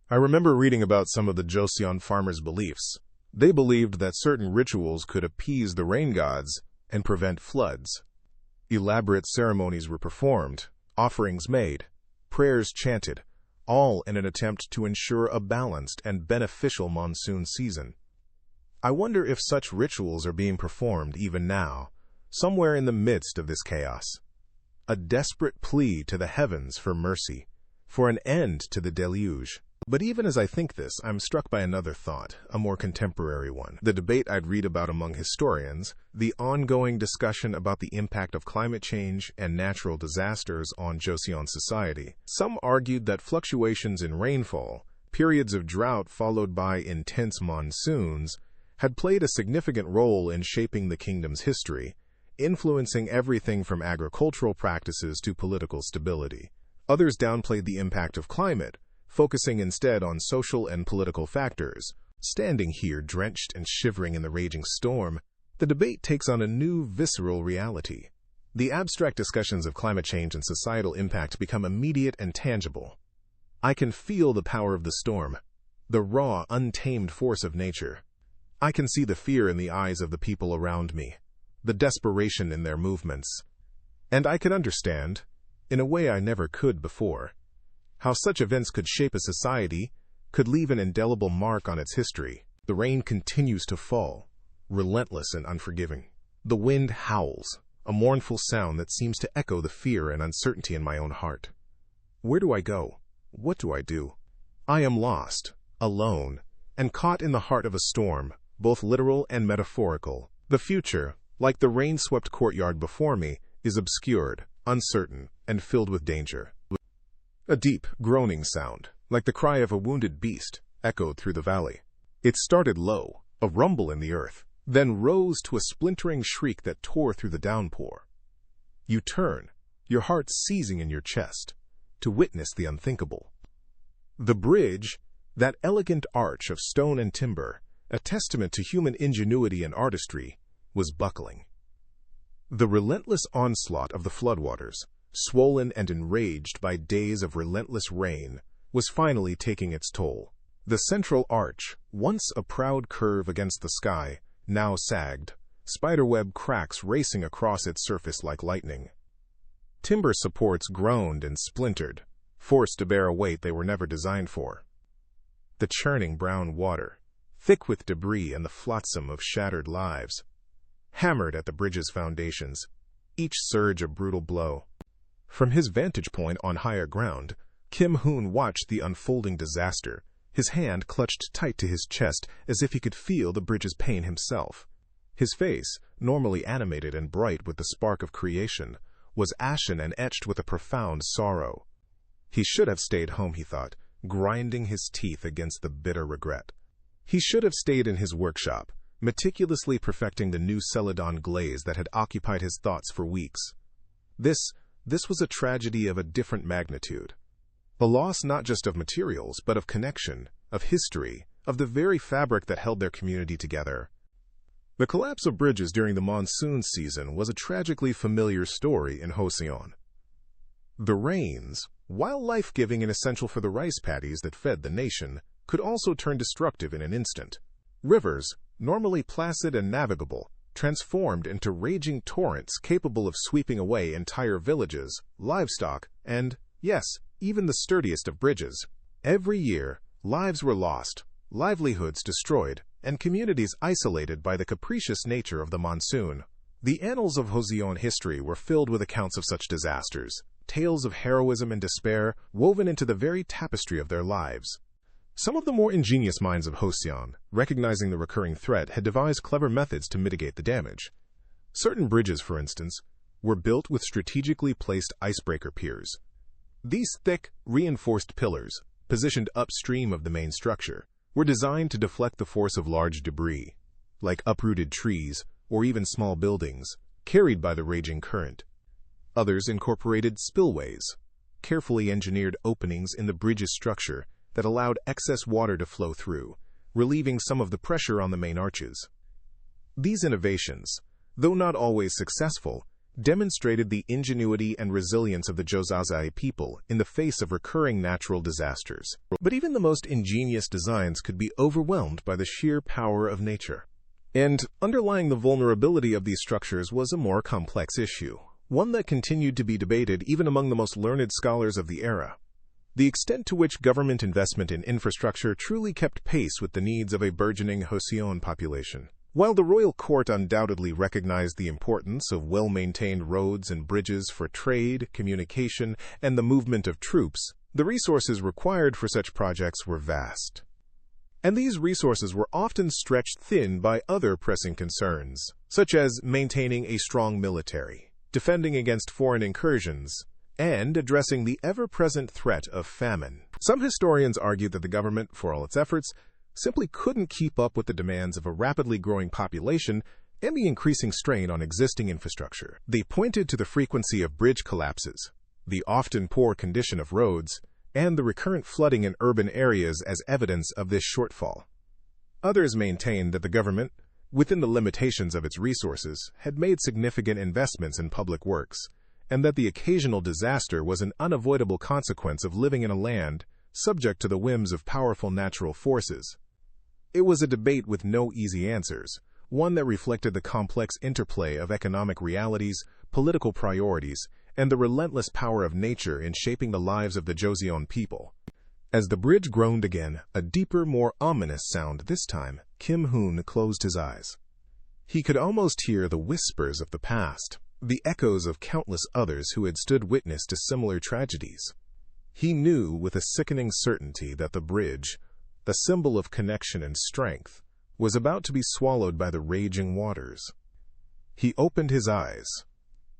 A: I remember reading about some of the Joseon farmers' beliefs. They believed that certain rituals could appease the rain gods and prevent floods. Elaborate ceremonies were performed, offerings made, prayers chanted, all in an attempt to ensure a balanced and beneficial monsoon season. I wonder if such rituals are being performed even now, somewhere in the midst of this chaos. A desperate plea to the heavens for mercy, for an end to the deluge. But even as I think this, I'm struck by another thought, a more contemporary one. The debate I'd read about among historians, the ongoing discussion about the impact of climate change and natural disasters on Joseon society. Some argued that fluctuations in rainfall, periods of drought followed by intense monsoons, had played a significant role in shaping the kingdom's history, influencing everything from agricultural practices to political stability. Others downplayed the impact of climate, focusing instead on social and political factors. Standing here drenched and shivering in the raging storm, the debate takes on a new visceral reality. The abstract discussions of climate change and societal impact become immediate and tangible. I can feel the power of the storm, the raw, untamed force of nature. I can see the fear in the eyes of the people around me, the desperation in their movements. And I can understand, in a way I never could before, how such events could shape a society, could leave an indelible mark on its history. The rain continues to fall, relentless and unforgiving. The wind howls, a mournful sound that seems to echo the fear and uncertainty in my own heart. Where do I go? What do I do? I am lost, alone, and caught in the heart of a storm, both literal and metaphorical. The future, like the rain-swept courtyard before me, is obscured, uncertain, and filled with danger. A deep, groaning sound, like the cry of a wounded beast, echoed through the valley. It started low, a rumble in the earth, then rose to a splintering shriek that tore through the downpour. You turn, your heart seizing in your chest, to witness the unthinkable. The bridge, that elegant arch of stone and timber, a testament to human ingenuity and artistry, was buckling. The relentless onslaught of the floodwaters, swollen and enraged by days of relentless rain, was finally taking its toll. The central arch, once a proud curve against the sky, now sagged, spiderweb cracks racing across its surface like lightning. Timber supports groaned and splintered, forced to bear a weight they were never designed for. The churning brown water, thick with debris and the flotsam of shattered lives, hammered at the bridge's foundations, each surge a brutal blow. From his vantage point on higher ground, Kim Hoon watched the unfolding disaster, his hand clutched tight to his chest as if he could feel the bridge's pain himself. His face, normally animated and bright with the spark of creation, was ashen and etched with a profound sorrow. He should have stayed home, he thought, grinding his teeth against the bitter regret. He should have stayed in his workshop, meticulously perfecting the new celadon glaze that had occupied his thoughts for weeks. This was a tragedy of a different magnitude. A loss not just of materials, but of connection, of history, of the very fabric that held their community together. The collapse of bridges during the monsoon season was a tragically familiar story in Joseon. The rains, while life-giving and essential for the rice paddies that fed the nation, could also turn destructive in an instant. Rivers, normally placid and navigable, transformed into raging torrents capable of sweeping away entire villages, livestock, and, yes, even the sturdiest of bridges. Every year, lives were lost, livelihoods destroyed, and communities isolated by the capricious nature of the monsoon. The annals of Joseon history were filled with accounts of such disasters, tales of heroism and despair woven into the very tapestry of their lives. Some of the more ingenious minds of Joseon, recognizing the recurring threat, had devised clever methods to mitigate the damage. Certain bridges, for instance, were built with strategically placed icebreaker piers. These thick, reinforced pillars, positioned upstream of the main structure, were designed to deflect the force of large debris, like uprooted trees or even small buildings, carried by the raging current. Others incorporated spillways, carefully engineered openings in the bridge's structure that allowed excess water to flow through, relieving some of the pressure on the main arches. These innovations, though not always successful, demonstrated the ingenuity and resilience of the Joseon people in the face of recurring natural disasters. But even the most ingenious designs could be overwhelmed by the sheer power of nature. And underlying the vulnerability of these structures was a more complex issue, one that continued to be debated even among the most learned scholars of the era: the extent to which government investment in infrastructure truly kept pace with the needs of a burgeoning Joseon population. While the royal court undoubtedly recognized the importance of well-maintained roads and bridges for trade, communication, and the movement of troops, the resources required for such projects were vast. And these resources were often stretched thin by other pressing concerns, such as maintaining a strong military, defending against foreign incursions, and addressing the ever-present threat of famine. Some historians argue that the government, for all its efforts, simply couldn't keep up with the demands of a rapidly growing population and the increasing strain on existing infrastructure. They pointed to the frequency of bridge collapses, the often poor condition of roads, and the recurrent flooding in urban areas as evidence of this shortfall. Others maintained that the government, within the limitations of its resources, had made significant investments in public works, and that the occasional disaster was an unavoidable consequence of living in a land subject to the whims of powerful natural forces. It was a debate with no easy answers, one that reflected the complex interplay of economic realities, political priorities, and the relentless power of nature in shaping the lives of the Joseon people. As the bridge groaned again, a deeper, more ominous sound this time, Kim Hoon closed his eyes. He could almost hear the whispers of the past, the echoes of countless others who had stood witness to similar tragedies. He knew with a sickening certainty that the bridge, a symbol of connection and strength, was about to be swallowed by the raging waters. He opened his eyes,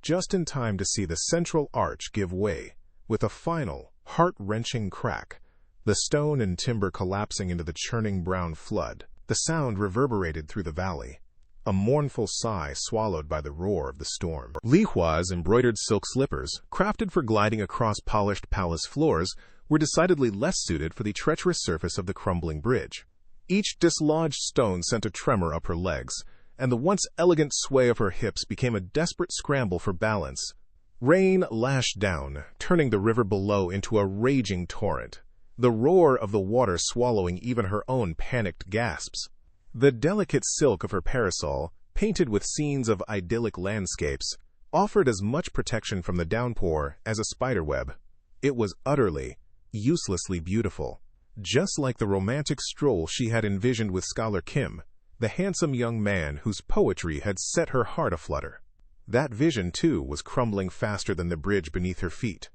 A: just in time to see the central arch give way, with a final, heart-wrenching crack, the stone and timber collapsing into the churning brown flood. The sound reverberated through the valley, a mournful sigh swallowed by the roar of the storm. Li Hua's embroidered silk slippers, crafted for gliding across polished palace floors, were decidedly less suited for the treacherous surface of the crumbling bridge. Each dislodged stone sent a tremor up her legs, and the once elegant sway of her hips became a desperate scramble for balance. Rain lashed down, turning the river below into a raging torrent, the roar of the water swallowing even her own panicked gasps. The delicate silk of her parasol, painted with scenes of idyllic landscapes, offered as much protection from the downpour as a spiderweb. It was utterly, uselessly beautiful, just like the romantic stroll she had envisioned with Scholar Kim, the handsome young man whose poetry had set her heart aflutter. That vision, too, was crumbling faster than the bridge beneath her feet.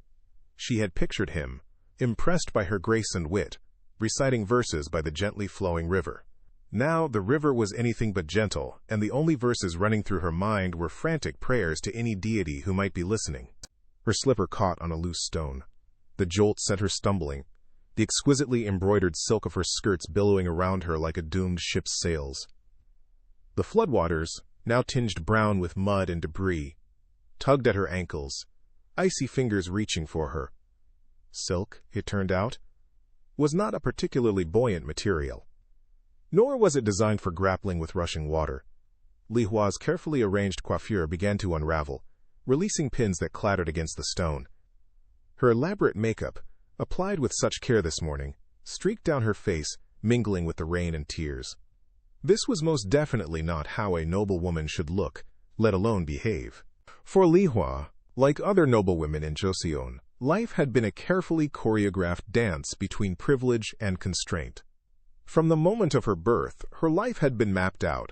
A: She had pictured him, impressed by her grace and wit, reciting verses by the gently flowing river. Now the river was anything but gentle, and the only verses running through her mind were frantic prayers to any deity who might be listening. Her slipper caught on a loose stone. The jolt sent her stumbling, the exquisitely embroidered silk of her skirts billowing around her like a doomed ship's sails. The floodwaters, now tinged brown with mud and debris, tugged at her ankles, icy fingers reaching for her. Silk, it turned out, was not a particularly buoyant material. Nor was it designed for grappling with rushing water. Li Hua's carefully arranged coiffure began to unravel, releasing pins that clattered against the stone. Her elaborate makeup, applied with such care this morning, streaked down her face, mingling with the rain and tears. This was most definitely not how a noblewoman should look, let alone behave. For Li Hua, like other noblewomen in Joseon, life had been a carefully choreographed dance between privilege and constraint. From the moment of her birth, her life had been mapped out,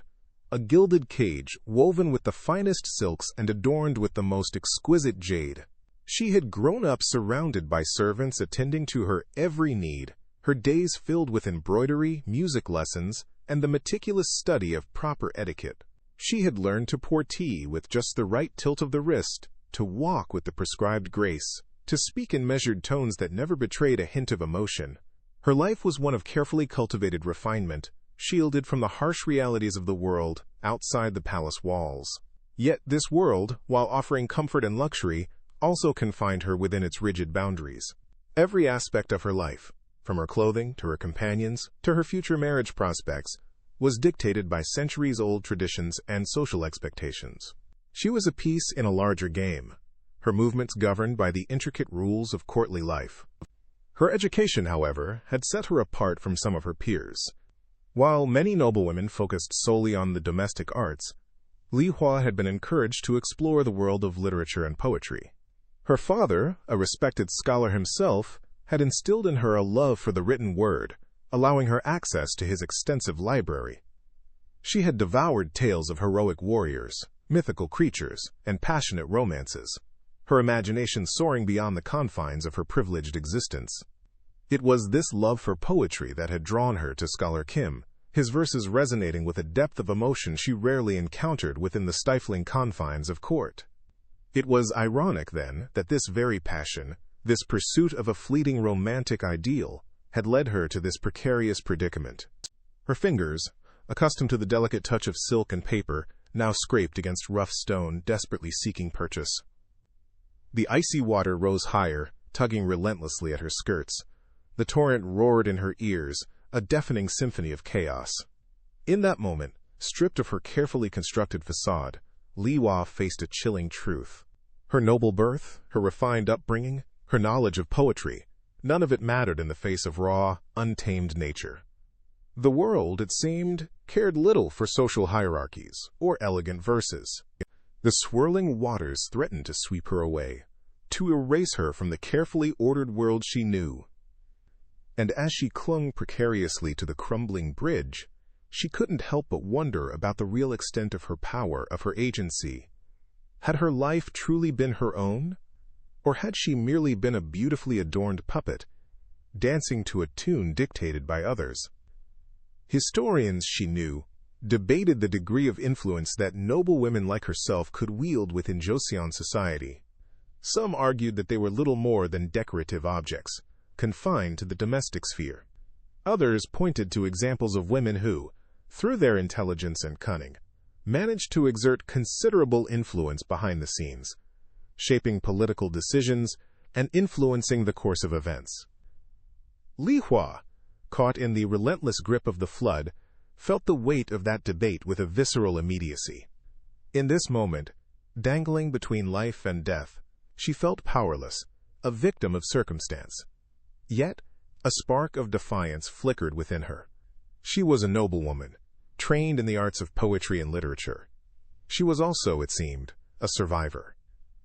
A: a gilded cage woven with the finest silks and adorned with the most exquisite jade. She had grown up surrounded by servants attending to her every need, her days filled with embroidery, music lessons, and the meticulous study of proper etiquette. She had learned to pour tea with just the right tilt of the wrist, to walk with the prescribed grace, to speak in measured tones that never betrayed a hint of emotion. Her life was one of carefully cultivated refinement, shielded from the harsh realities of the world outside the palace walls. Yet this world, while offering comfort and luxury, also confined her within its rigid boundaries. Every aspect of her life, from her clothing to her companions to her future marriage prospects, was dictated by centuries-old traditions and social expectations. She was a piece in a larger game, her movements governed by the intricate rules of courtly life. Her education, however, had set her apart from some of her peers. While many noblewomen focused solely on the domestic arts, Li Hua had been encouraged to explore the world of literature and poetry. Her father, a respected scholar himself, had instilled in her a love for the written word, allowing her access to his extensive library. She had devoured tales of heroic warriors, mythical creatures, and passionate romances, her imagination soaring beyond the confines of her privileged existence. It was this love for poetry that had drawn her to Scholar Kim, his verses resonating with a depth of emotion she rarely encountered within the stifling confines of court. It was ironic, then, that this very passion, this pursuit of a fleeting romantic ideal, had led her to this precarious predicament. Her fingers, accustomed to the delicate touch of silk and paper, now scraped against rough stone, desperately seeking purchase. The icy water rose higher, tugging relentlessly at her skirts. The torrent roared in her ears, a deafening symphony of chaos. In that moment, stripped of her carefully constructed facade, Li Hua faced a chilling truth. Her noble birth, her refined upbringing, her knowledge of poetry, none of it mattered in the face of raw, untamed nature. The world, it seemed, cared little for social hierarchies or elegant verses. The swirling waters threatened to sweep her away, to erase her from the carefully ordered world she knew. And as she clung precariously to the crumbling bridge, she couldn't help but wonder about the real extent of her power, of her agency. Had her life truly been her own? Or had she merely been a beautifully adorned puppet, dancing to a tune dictated by others? Historians, she knew, debated the degree of influence that noble women like herself could wield within Joseon society. Some argued that they were little more than decorative objects, confined to the domestic sphere. Others pointed to examples of women who, through their intelligence and cunning, managed to exert considerable influence behind the scenes, shaping political decisions and influencing the course of events. Li Hua, caught in the relentless grip of the flood, felt the weight of that debate with a visceral immediacy. In this moment, dangling between life and death, she felt powerless, a victim of circumstance. Yet, a spark of defiance flickered within her. She was a noblewoman, trained in the arts of poetry and literature. She was also, it seemed, a survivor.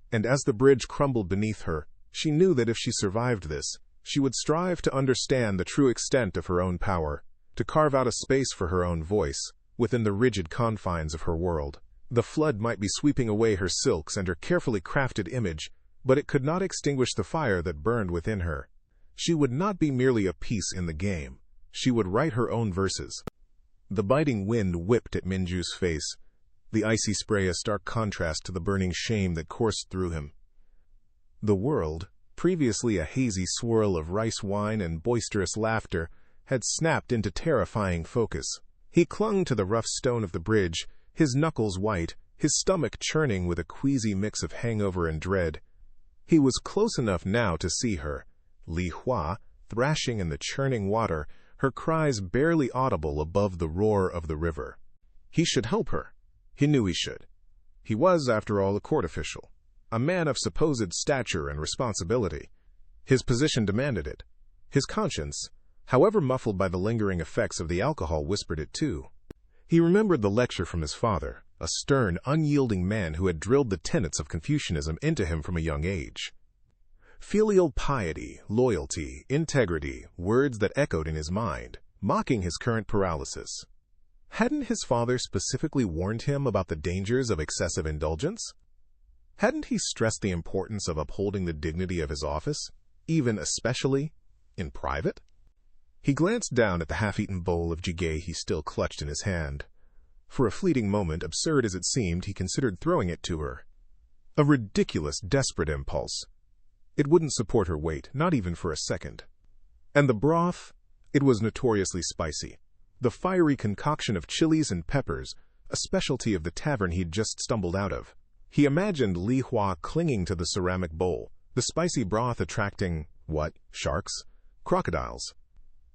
A: And as the bridge crumbled beneath her, she knew that if she survived this, she would strive to understand the true extent of her own power, to carve out a space for her own voice within the rigid confines of her world. The flood might be sweeping away her silks and her carefully crafted image, but it could not extinguish the fire that burned within her. She would not be merely a piece in the game. She would write her own verses. The biting wind whipped at Minju's face, the icy spray a stark contrast to the burning shame that coursed through him. The world, previously a hazy swirl of rice wine and boisterous laughter, had snapped into terrifying focus. He clung to the rough stone of the bridge, his knuckles white, his stomach churning with a queasy mix of hangover and dread. He was close enough now to see her, Li Hua, thrashing in the churning water, her cries barely audible above the roar of the river. He should help her. He knew he should. He was, after all, a court official, a man of supposed stature and responsibility. His position demanded it. His conscience, however muffled by the lingering effects of the alcohol, whispered it too. He remembered the lecture from his father, a stern, unyielding man who had drilled the tenets of Confucianism into him from a young age. Filial piety, loyalty, integrity, words that echoed in his mind, mocking his current paralysis. Hadn't his father specifically warned him about the dangers of excessive indulgence? Hadn't he stressed the importance of upholding the dignity of his office, even especially in private? He glanced down at the half-eaten bowl of jjigae he still clutched in his hand. For a fleeting moment, absurd as it seemed, he considered throwing it to her. A ridiculous, desperate impulse. It wouldn't support her weight, not even for a second. And the broth? It was notoriously spicy. The fiery concoction of chilies and peppers, a specialty of the tavern he'd just stumbled out of. He imagined Li Hua clinging to the ceramic bowl, the spicy broth attracting, what, sharks? Crocodiles.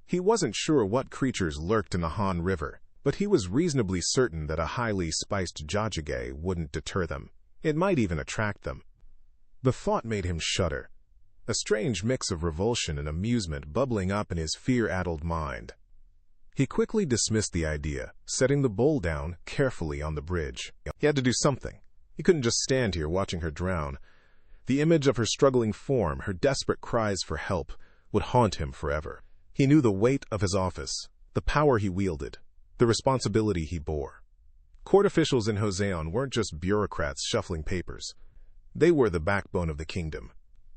A: He wasn't sure what creatures lurked in the Han River, but he was reasonably certain that a highly spiced jajage wouldn't deter them. It might even attract them. The thought made him shudder, a strange mix of revulsion and amusement bubbling up in his fear-addled mind. He quickly dismissed the idea, setting the bowl down carefully on the bridge. He had to do something. He couldn't just stand here watching her drown. The image of her struggling form, her desperate cries for help, would haunt him forever. He knew the weight of his office, the power he wielded, the responsibility he bore. Court officials in Joseon weren't just bureaucrats shuffling papers. They were the backbone of the kingdom,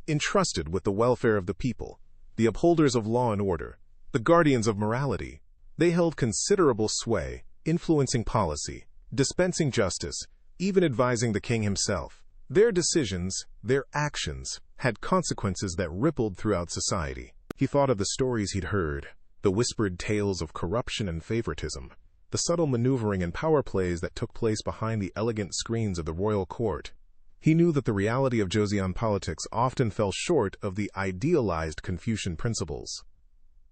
A: entrusted with the welfare of the people, the upholders of law and order, the guardians of morality. They held considerable sway, influencing policy, dispensing justice, even advising the king himself. Their decisions, their actions, had consequences that rippled throughout society. He thought of the stories he'd heard, the whispered tales of corruption and favoritism, the subtle maneuvering and power plays that took place behind the elegant screens of the royal court. He knew that the reality of Joseon politics often fell short of the idealized Confucian principles.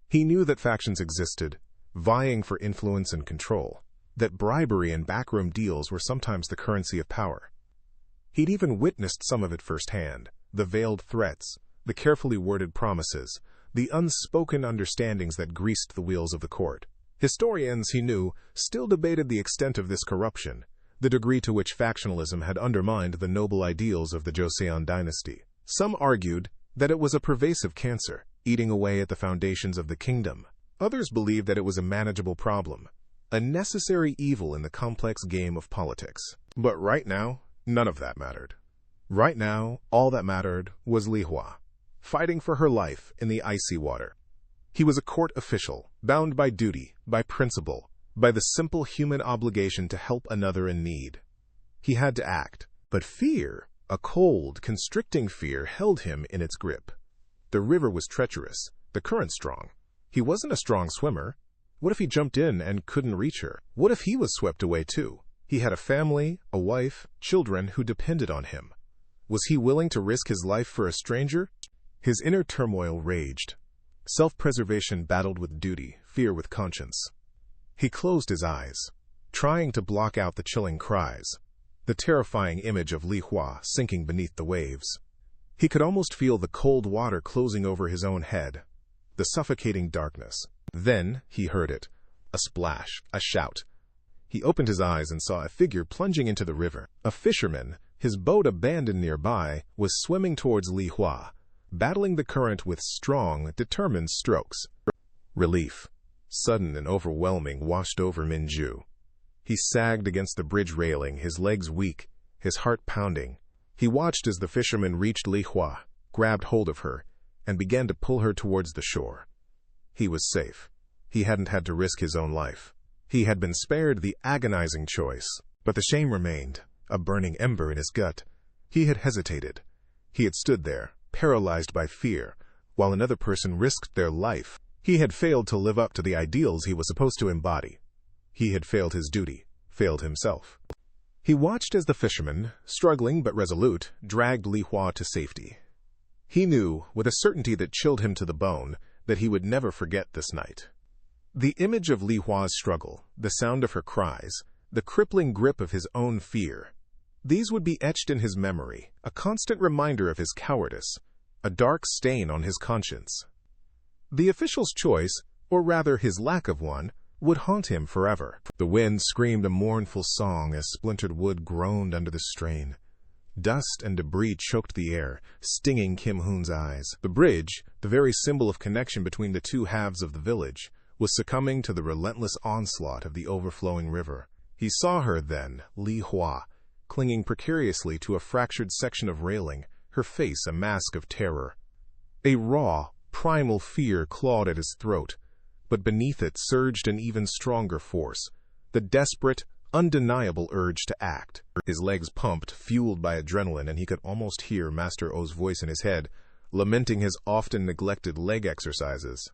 A: He knew that factions existed, vying for influence and control, that bribery and backroom deals were sometimes the currency of power. He'd even witnessed some of it firsthand, the veiled threats, the carefully worded promises, the unspoken understandings that greased the wheels of the court. Historians, he knew, still debated the extent of this corruption, the degree to which factionalism had undermined the noble ideals of the Joseon dynasty. Some argued that it was a pervasive cancer, eating away at the foundations of the kingdom. Others believed that it was a manageable problem, a necessary evil in the complex game of politics. But right now, none of that mattered. Right now, all that mattered was Li Hua, fighting for her life in the icy water. He was a court official, bound by duty, by principle, by the simple human obligation to help another in need. He had to act, but fear, a cold, constricting fear, held him in its grip. The river was treacherous, the current strong. He wasn't a strong swimmer. What if he jumped in and couldn't reach her? What if he was swept away too? He had a family, a wife, children who depended on him. Was he willing to risk his life for a stranger? His inner turmoil raged. Self-preservation battled with duty, fear with conscience. He closed his eyes, trying to block out the chilling cries, the terrifying image of Li Hua sinking beneath the waves. He could almost feel the cold water closing over his own head, the suffocating darkness. Then he heard it, a splash, a shout. He opened his eyes and saw a figure plunging into the river. A fisherman, his boat abandoned nearby, was swimming towards Li Hua, battling the current with strong, determined strokes. Relief, sudden and overwhelming, washed over Minju. He sagged against the bridge railing, his legs weak, his heart pounding. He watched as the fisherman reached Li Hua, grabbed hold of her, and began to pull her towards the shore. He was safe. He hadn't had to risk his own life. He had been spared the agonizing choice, but the shame remained, a burning ember in his gut. He had hesitated. He had stood there, paralyzed by fear, while another person risked their life. He had failed to live up to the ideals he was supposed to embody. He had failed his duty, failed himself. He watched as the fisherman, struggling but resolute, dragged Li Hua to safety. He knew, with a certainty that chilled him to the bone, that he would never forget this night. The image of Li Hua's struggle, the sound of her cries, the crippling grip of his own fear, these would be etched in his memory, a constant reminder of his cowardice, a dark stain on his conscience. The official's choice, or rather his lack of one, would haunt him forever. The wind screamed a mournful song as splintered wood groaned under the strain. Dust and debris choked the air, stinging Kim Hoon's eyes. The bridge, the very symbol of connection between the two halves of the village, was succumbing to the relentless onslaught of the overflowing river. He saw her then, Li Hua, clinging precariously to a fractured section of railing, her face a mask of terror. A raw, primal fear clawed at his throat, but beneath it surged an even stronger force, the desperate, undeniable urge to act. His legs pumped, fueled by adrenaline, and he could almost hear Master O's voice in his head, lamenting his often neglected leg exercises.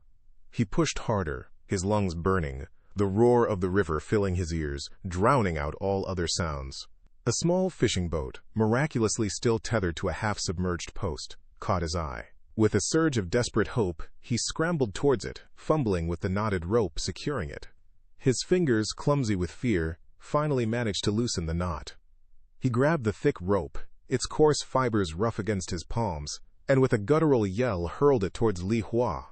A: He pushed harder, his lungs burning, the roar of the river filling his ears, drowning out all other sounds. A small fishing boat, miraculously still tethered to a half-submerged post, caught his eye. With a surge of desperate hope, he scrambled towards it, fumbling with the knotted rope securing it. His fingers, clumsy with fear, finally managed to loosen the knot. He grabbed the thick rope, its coarse fibers rough against his palms, and with a guttural yell hurled it towards Li Hua.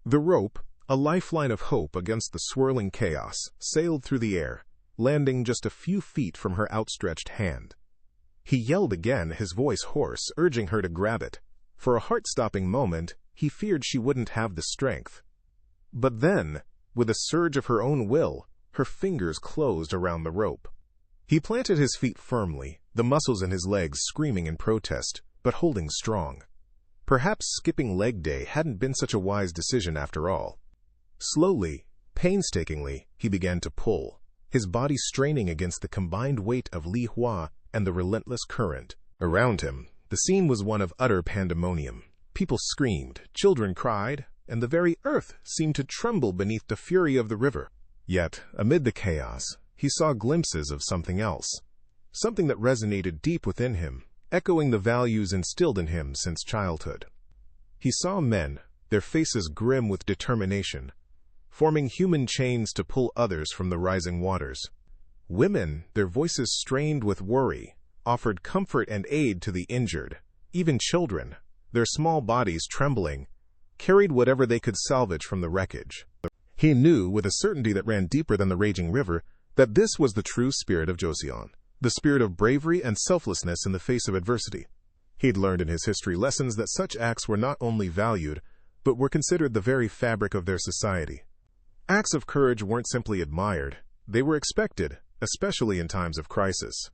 A: The rope, a lifeline of hope against the swirling chaos, sailed through the air, landing just a few feet from her outstretched hand. He yelled again, his voice hoarse, urging her to grab it. For a heart-stopping moment, he feared she wouldn't have the strength. But then, with a surge of her own will, her fingers closed around the rope. He planted his feet firmly, the muscles in his legs screaming in protest, but holding strong. Perhaps skipping leg day hadn't been such a wise decision after all. Slowly, painstakingly, he began to pull, his body straining against the combined weight of Li Hua and the relentless current. Around him, the scene was one of utter pandemonium. People screamed, children cried, and the very earth seemed to tremble beneath the fury of the river. Yet, amid the chaos, he saw glimpses of something else, something that resonated deep within him, echoing the values instilled in him since childhood. He saw men, their faces grim with determination, forming human chains to pull others from the rising waters. Women, their voices strained with worry, offered comfort and aid to the injured. Even children, their small bodies trembling, carried whatever they could salvage from the wreckage. He knew, with a certainty that ran deeper than the raging river, that this was the true spirit of Joseon, the spirit of bravery and selflessness in the face of adversity. He'd learned in his history lessons that such acts were not only valued, but were considered the very fabric of their society. Acts of courage weren't simply admired, they were expected, especially in times of crisis.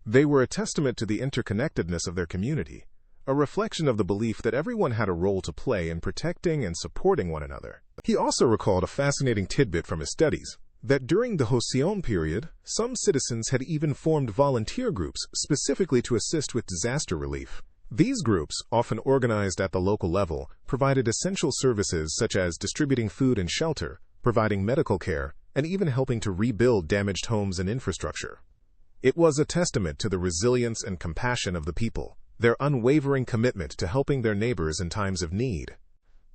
A: They were a testament to the interconnectedness of their community, a reflection of the belief that everyone had a role to play in protecting and supporting one another. He also recalled a fascinating tidbit from his studies, that during the Joseon period, some citizens had even formed volunteer groups specifically to assist with disaster relief. These groups, often organized at the local level, provided essential services such as distributing food and shelter, providing medical care, and even helping to rebuild damaged homes and infrastructure. It was a testament to the resilience and compassion of the people, their unwavering commitment to helping their neighbors in times of need.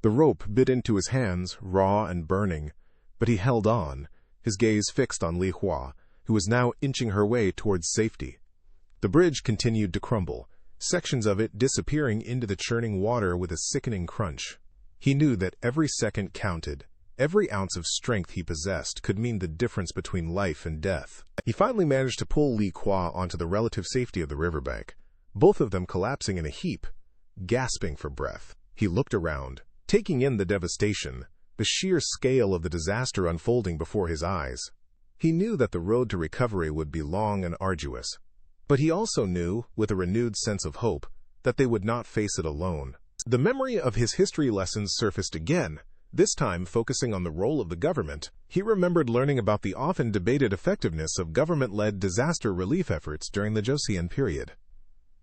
A: The rope bit into his hands, raw and burning, but he held on, his gaze fixed on Li Hua, who was now inching her way towards safety. The bridge continued to crumble, sections of it disappearing into the churning water with a sickening crunch. He knew that every second counted. Every ounce of strength he possessed could mean the difference between life and death. He finally managed to pull Li Hua onto the relative safety of the riverbank, both of them collapsing in a heap, gasping for breath. He looked around, taking in the devastation, the sheer scale of the disaster unfolding before his eyes. He knew that the road to recovery would be long and arduous, but he also knew, with a renewed sense of hope, that they would not face it alone. The memory of his history lessons surfaced again, this time focusing on the role of the government. He remembered learning about the often debated effectiveness of government-led disaster relief efforts during the Joseon period.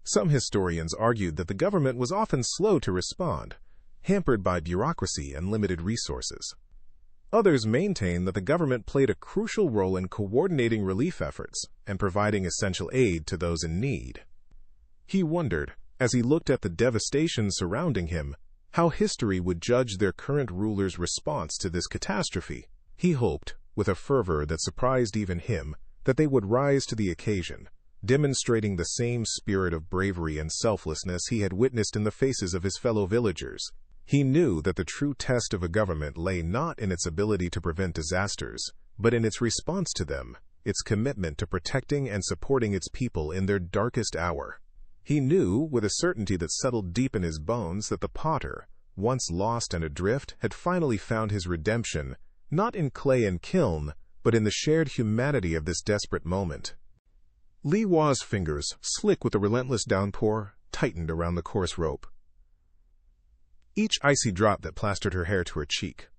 A: Some historians argued that the government was often slow to respond, hampered by bureaucracy and limited resources. Others maintained that the government played a crucial role in coordinating relief efforts and providing essential aid to those in need. He wondered, as he looked at the devastation surrounding him, how history would judge their current rulers' response to this catastrophe. He hoped, with a fervor that surprised even him, that they would rise to the occasion, demonstrating the same spirit of bravery and selflessness he had witnessed in the faces of his fellow villagers. He knew that the true test of a government lay not in its ability to prevent disasters, but in its response to them, its commitment to protecting and supporting its people in their darkest hour. He knew, with a certainty that settled deep in his bones, that the potter, once lost and adrift, had finally found his redemption, not in clay and kiln, but in the shared humanity of this desperate moment. Li Hua's fingers, slick with the relentless downpour, tightened around the coarse rope. Each icy drop that plastered her hair to her cheek,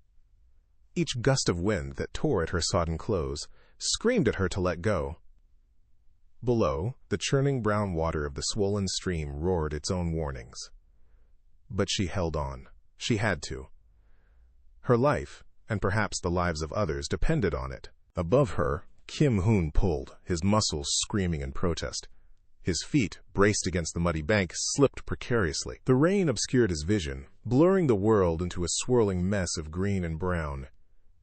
A: each gust of wind that tore at her sodden clothes, screamed at her to let go. Below, the churning brown water of the swollen stream roared its own warnings. But she held on. She had to. Her life, and perhaps the lives of others, depended on it. Above her, Kim Hoon pulled, his muscles screaming in protest. His feet, braced against the muddy bank, slipped precariously. The rain obscured his vision, blurring the world into a swirling mess of green and brown.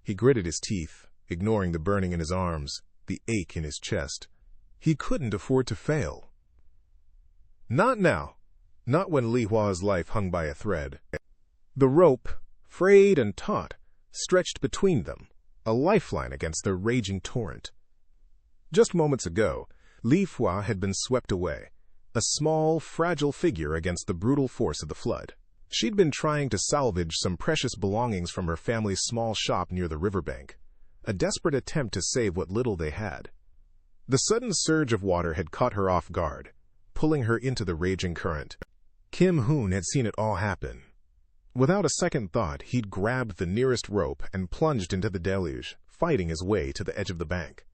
A: He gritted his teeth, ignoring the burning in his arms, the ache in his chest. He couldn't afford to fail. Not now. Not when Li Hua's life hung by a thread. The rope, frayed and taut, stretched between them, a lifeline against the raging torrent. Just moments ago, Li Hua had been swept away, a small, fragile figure against the brutal force of the flood. She'd been trying to salvage some precious belongings from her family's small shop near the riverbank, a desperate attempt to save what little they had. The sudden surge of water had caught her off guard, pulling her into the raging current. Kim Hoon had seen it all happen. Without a second thought, he'd grabbed the nearest rope and plunged into the deluge, fighting his way to the edge of the bank.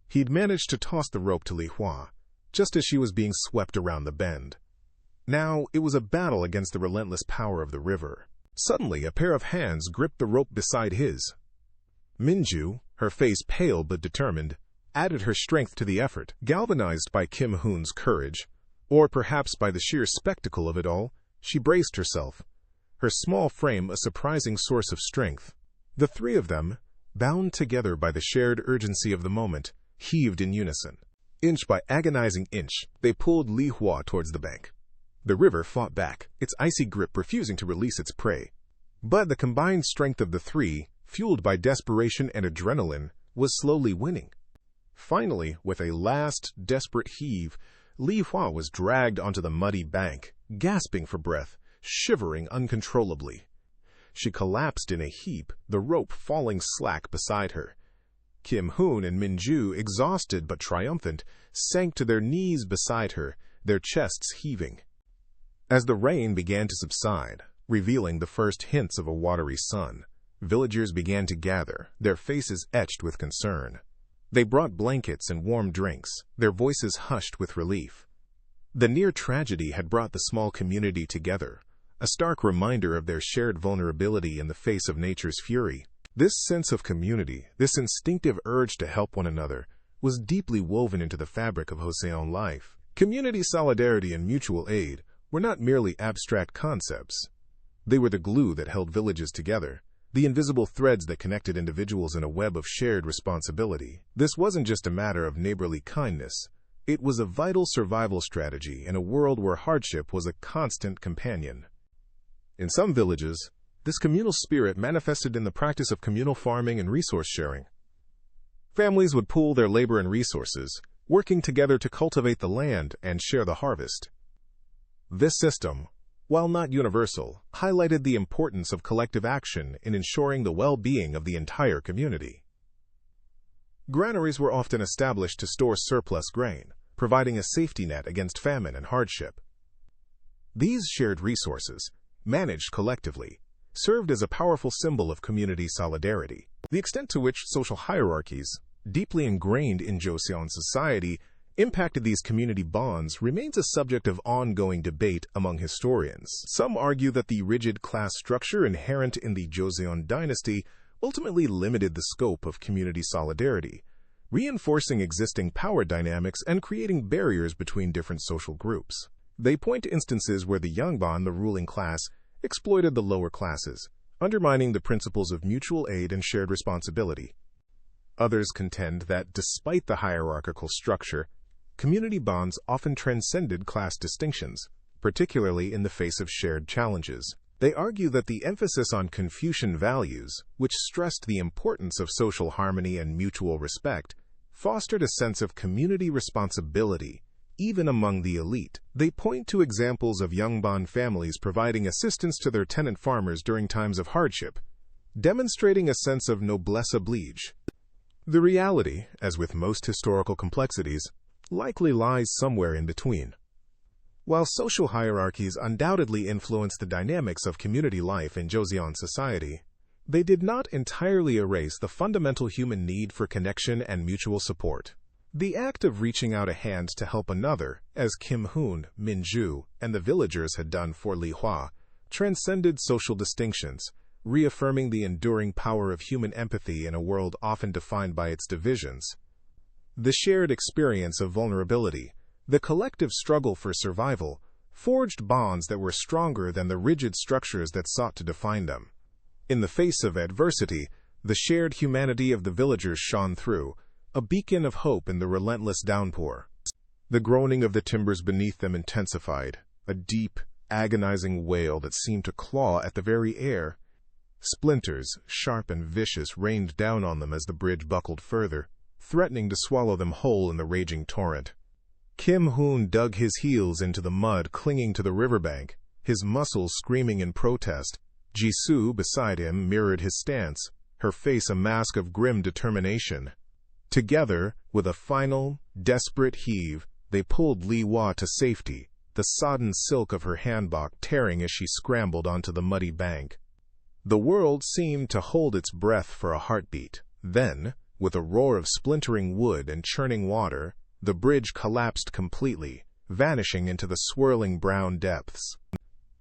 A: He'd managed to toss the rope to Li Hua, just as she was being swept around the bend. Now, it was a battle against the relentless power of the river. Suddenly, a pair of hands gripped the rope beside his. Minju, her face pale but determined, added her strength to the effort. Galvanized by Kim Hoon's courage, or perhaps by the sheer spectacle of it all, she braced herself, her small frame a surprising source of strength. The three of them, bound together by the shared urgency of the moment, heaved in unison. Inch by agonizing inch, they pulled Li Hua towards the bank. The river fought back, its icy grip refusing to release its prey. But the combined strength of the three, fueled by desperation and adrenaline, was slowly winning. Finally, with a last, desperate heave, Li Hua was dragged onto the muddy bank, gasping for breath, shivering uncontrollably. She collapsed in a heap, the rope falling slack beside her. Kim Hoon and Minju, exhausted but triumphant, sank to their knees beside her, their chests heaving. As the rain began to subside, revealing the first hints of a watery sun, villagers began to gather, their faces etched with concern. They brought blankets and warm drinks, their voices hushed with relief. The near tragedy had brought the small community together, a stark reminder of their shared vulnerability in the face of nature's fury. This sense of community, this instinctive urge to help one another, was deeply woven into the fabric of Joseon life. Community solidarity and mutual aid were not merely abstract concepts. They were the glue that held villages together, the invisible threads that connected individuals in a web of shared responsibility. This wasn't just a matter of neighborly kindness. It was a vital survival strategy in a world where hardship was a constant companion. In some villages, this communal spirit manifested in the practice of communal farming and resource sharing. Families would pool their labor and resources, working together to cultivate the land and share the harvest. This system, while not universal, highlighted the importance of collective action in ensuring the well-being of the entire community. Granaries were often established to store surplus grain, providing a safety net against famine and hardship. These shared resources, managed collectively, served as a powerful symbol of community solidarity. The extent to which social hierarchies, deeply ingrained in Joseon society, impacted these community bonds remains a subject of ongoing debate among historians. Some argue that the rigid class structure inherent in the Joseon dynasty ultimately limited the scope of community solidarity, reinforcing existing power dynamics and creating barriers between different social groups. They point to instances where the Yangban, the ruling class, exploited the lower classes, undermining the principles of mutual aid and shared responsibility. Others contend that, despite the hierarchical structure, community bonds often transcended class distinctions, particularly in the face of shared challenges. They argue that the emphasis on Confucian values, which stressed the importance of social harmony and mutual respect, fostered a sense of community responsibility, even among the elite. They point to examples of Yangban families providing assistance to their tenant farmers during times of hardship, demonstrating a sense of noblesse oblige. The reality, as with most historical complexities, likely lies somewhere in between. While social hierarchies undoubtedly influence the dynamics of community life in Joseon society, they did not entirely erase the fundamental human need for connection and mutual support. The act of reaching out a hand to help another, as Kim Hoon, Min Ju, and the villagers had done for Li Hua, transcended social distinctions, reaffirming the enduring power of human empathy in a world often defined by its divisions. The shared experience of vulnerability, the collective struggle for survival, forged bonds that were stronger than the rigid structures that sought to define them. In the face of adversity, the shared humanity of the villagers shone through, a beacon of hope in the relentless downpour. The groaning of the timbers beneath them intensified, a deep, agonizing wail that seemed to claw at the very air. Splinters, sharp and vicious, rained down on them as the bridge buckled further, threatening to swallow them whole in the raging torrent. Kim Hoon dug his heels into the mud clinging to the riverbank, his muscles screaming in protest. Jisoo, beside him, mirrored his stance, her face a mask of grim determination. Together, with a final, desperate heave, they pulled Li Hua to safety, the sodden silk of her hanbok tearing as she scrambled onto the muddy bank. The world seemed to hold its breath for a heartbeat. Then, with a roar of splintering wood and churning water, the bridge collapsed completely, vanishing into the swirling brown depths.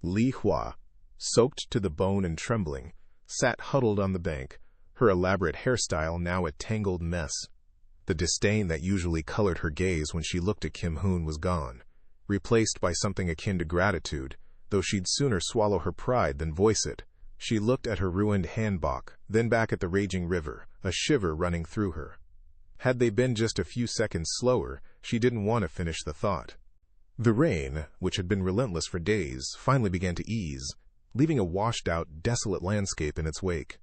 A: Li Hua, soaked to the bone and trembling, sat huddled on the bank, her elaborate hairstyle now a tangled mess. The disdain that usually colored her gaze when she looked at Kim Hoon was gone, replaced by something akin to gratitude, though she'd sooner swallow her pride than voice it. She looked at her ruined hanbok, then back at the raging river, a shiver running through her. Had they been just a few seconds slower, she didn't want to finish the thought. The rain, which had been relentless for days, finally began to ease, leaving a washed-out, desolate landscape in its wake.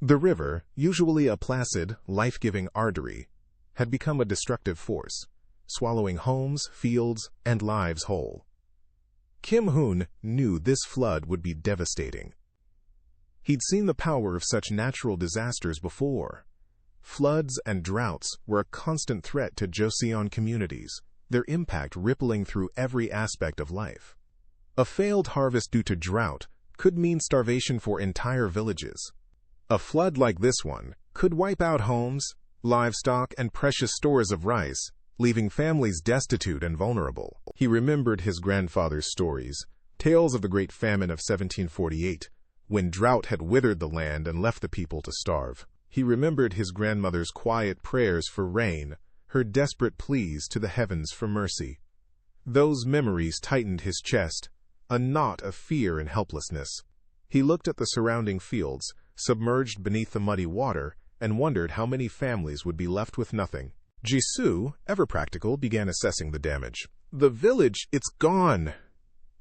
A: The river, usually a placid, life-giving artery, had become a destructive force, swallowing homes, fields, and lives whole. Kim Hoon knew this flood would be devastating. He'd seen the power of such natural disasters before. Floods and droughts were a constant threat to Joseon communities, their impact rippling through every aspect of life. A failed harvest due to drought could mean starvation for entire villages. A flood like this one could wipe out homes, livestock, and precious stores of rice, leaving families destitute and vulnerable. He remembered his grandfather's stories, tales of the Great Famine of 1748, when drought had withered the land and left the people to starve. He remembered his grandmother's quiet prayers for rain, her desperate pleas to the heavens for mercy. Those memories tightened his chest, a knot of fear and helplessness. He looked at the surrounding fields, submerged beneath the muddy water, and wondered how many families would be left with nothing. Jisoo, ever practical, began assessing the damage. "The village, it's gone,"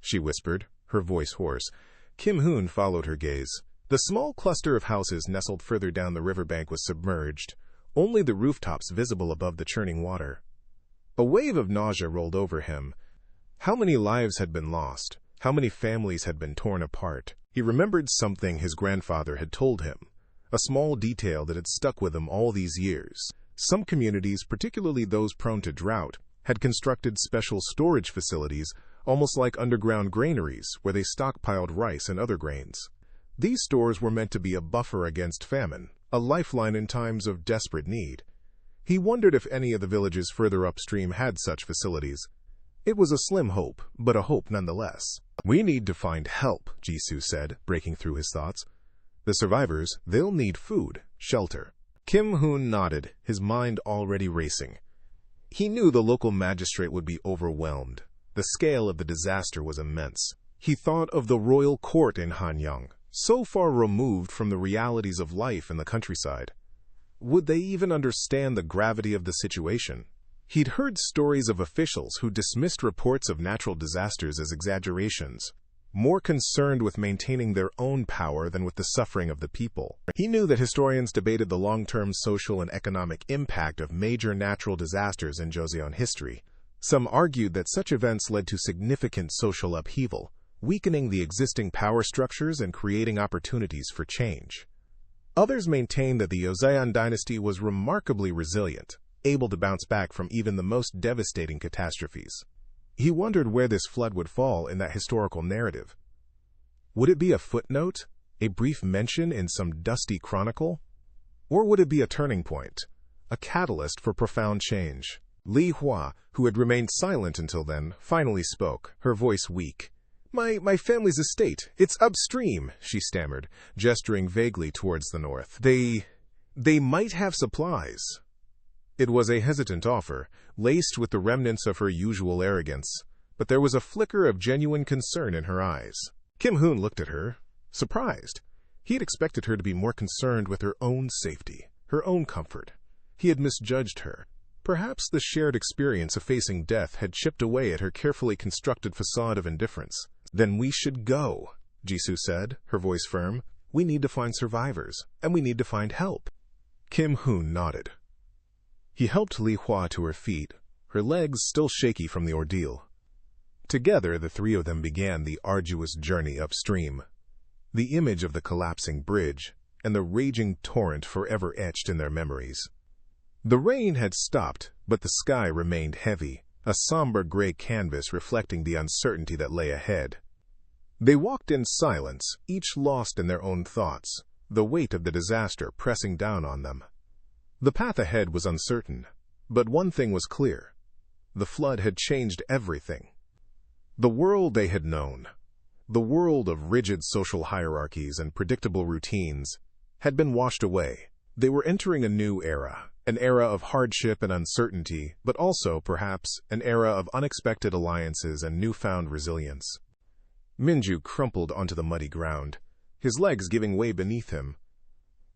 A: she whispered, her voice hoarse. Kim Hoon followed her gaze. The small cluster of houses nestled further down the riverbank was submerged, only the rooftops visible above the churning water. A wave of nausea rolled over him. How many lives had been lost? How many families had been torn apart? He remembered something his grandfather had told him, a small detail that had stuck with him all these years. Some communities, particularly those prone to drought, had constructed special storage facilities, almost like underground granaries, where they stockpiled rice and other grains. These stores were meant to be a buffer against famine, a lifeline in times of desperate need. He wondered if any of the villages further upstream had such facilities. It was a slim hope, but a hope nonetheless. "We need to find help," Jisoo said, breaking through his thoughts. "The survivors, they'll need food, shelter." Kim Hoon nodded, his mind already racing. He knew the local magistrate would be overwhelmed. The scale of the disaster was immense. He thought of the royal court in Hanyang, so far removed from the realities of life in the countryside. Would they even understand the gravity of the situation? He'd heard stories of officials who dismissed reports of natural disasters as exaggerations, more concerned with maintaining their own power than with the suffering of the people. He knew that historians debated the long-term social and economic impact of major natural disasters in Joseon history. Some argued that such events led to significant social upheaval, weakening the existing power structures and creating opportunities for change. Others maintained that the Joseon dynasty was remarkably resilient, able to bounce back from even the most devastating catastrophes. He wondered where this flood would fall in that historical narrative. Would it be a footnote, A brief mention in some dusty chronicle? Or would it be a turning point, a catalyst for profound change? Li Hua, who had remained silent until then, finally spoke, her voice weak. My family's estate. It's upstream," she stammered, gesturing vaguely towards the north. They might have supplies." It was a hesitant offer, laced with the remnants of her usual arrogance, but there was a flicker of genuine concern in her eyes. Kim Hoon looked at her, surprised. He had expected her to be more concerned with her own safety, her own comfort. He had misjudged her. Perhaps the shared experience of facing death had chipped away at her carefully constructed facade of indifference. "Then we should go," Jisoo said, her voice firm. "We need to find survivors, and we need to find help." Kim Hoon nodded. He helped Li Hua to her feet, her legs still shaky from the ordeal. Together, the three of them began the arduous journey upstream. The image of the collapsing bridge and the raging torrent forever etched in their memories. The rain had stopped, but the sky remained heavy, a somber gray canvas reflecting the uncertainty that lay ahead. They walked in silence, each lost in their own thoughts, the weight of the disaster pressing down on them. The path ahead was uncertain, but one thing was clear. The flood had changed everything. The world they had known, the world of rigid social hierarchies and predictable routines, had been washed away. They were entering a new era, an era of hardship and uncertainty, but also, perhaps, an era of unexpected alliances and newfound resilience. Minju crumpled onto the muddy ground, his legs giving way beneath him.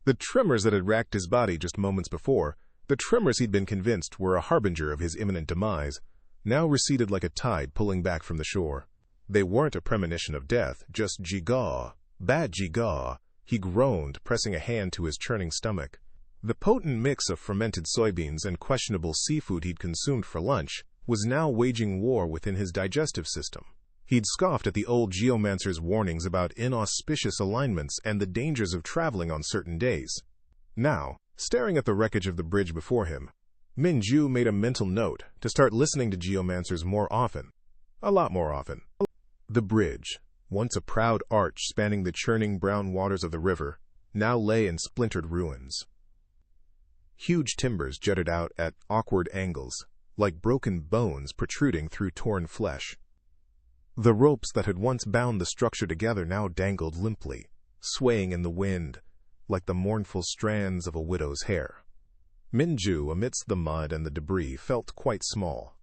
A: The tremors that had racked his body just moments before, the tremors he'd been convinced were a harbinger of his imminent demise, now receded like a tide pulling back from the shore. They weren't a premonition of death, just jigaw, bad jigaw. He groaned, pressing a hand to his churning stomach. The potent mix of fermented soybeans and questionable seafood he'd consumed for lunch was now waging war within his digestive system. He'd scoffed at the old geomancer's warnings about inauspicious alignments and the dangers of traveling on certain days. Now, staring at the wreckage of the bridge before him, Minju made a mental note to start listening to geomancers more often. A lot more often. The bridge, once a proud arch spanning the churning brown waters of the river, now lay in splintered ruins. Huge timbers jutted out at awkward angles, like broken bones protruding through torn flesh. The ropes that had once bound the structure together now dangled limply, swaying in the wind, like the mournful strands of a widow's hair. Minju, amidst the mud and the debris, felt quite small.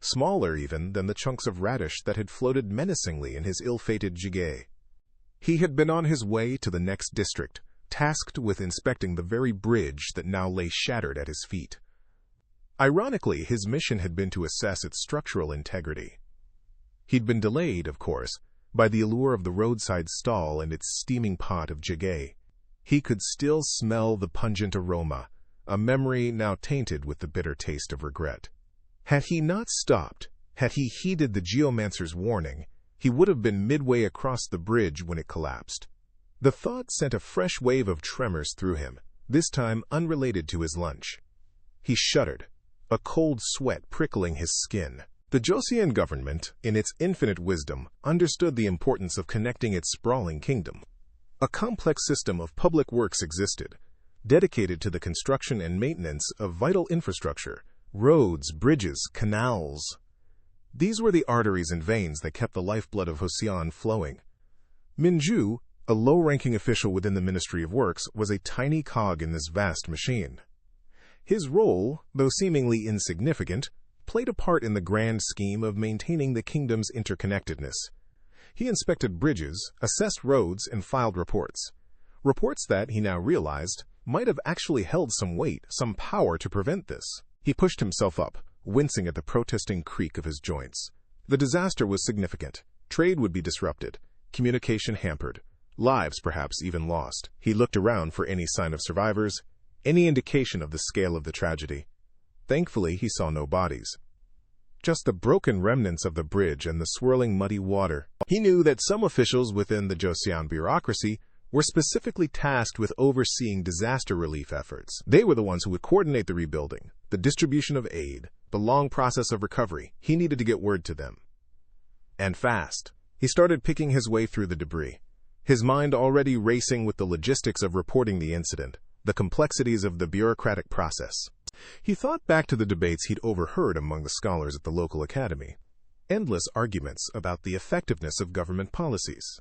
A: Smaller even than the chunks of radish that had floated menacingly in his ill-fated jjigae. He had been on his way to the next district, tasked with inspecting the very bridge that now lay shattered at his feet. Ironically, his mission had been to assess its structural integrity. He'd been delayed, of course, by the allure of the roadside stall and its steaming pot of jjigae. He could still smell the pungent aroma, a memory now tainted with the bitter taste of regret. Had he not stopped, had he heeded the geomancer's warning, he would have been midway across the bridge when it collapsed. The thought sent a fresh wave of tremors through him, this time unrelated to his lunch. He shuddered, a cold sweat prickling his skin. The Joseon government, in its infinite wisdom, understood the importance of connecting its sprawling kingdom. A complex system of public works existed, dedicated to the construction and maintenance of vital infrastructure, roads, bridges, canals. These were the arteries and veins that kept the lifeblood of Joseon flowing. Minju, a low-ranking official within the Ministry of Works, was a tiny cog in this vast machine. His role, though seemingly insignificant, played a part in the grand scheme of maintaining the kingdom's interconnectedness. He inspected bridges, assessed roads, and filed reports. Reports that, he now realized, might have actually held some weight, some power to prevent this. He pushed himself up, wincing at the protesting creak of his joints. The disaster was significant. Trade would be disrupted, communication hampered, lives perhaps even lost. He looked around for any sign of survivors, any indication of the scale of the tragedy. Thankfully, he saw no bodies. Just the broken remnants of the bridge and the swirling muddy water. He knew that some officials within the Joseon bureaucracy were specifically tasked with overseeing disaster relief efforts. They were the ones who would coordinate the rebuilding, the distribution of aid, the long process of recovery. He needed to get word to them. And fast. He started picking his way through the debris. his mind already racing with the logistics of reporting the incident, the complexities of the bureaucratic process. He thought back to the debates he'd overheard among the scholars at the local academy. Endless arguments about the effectiveness of government policies,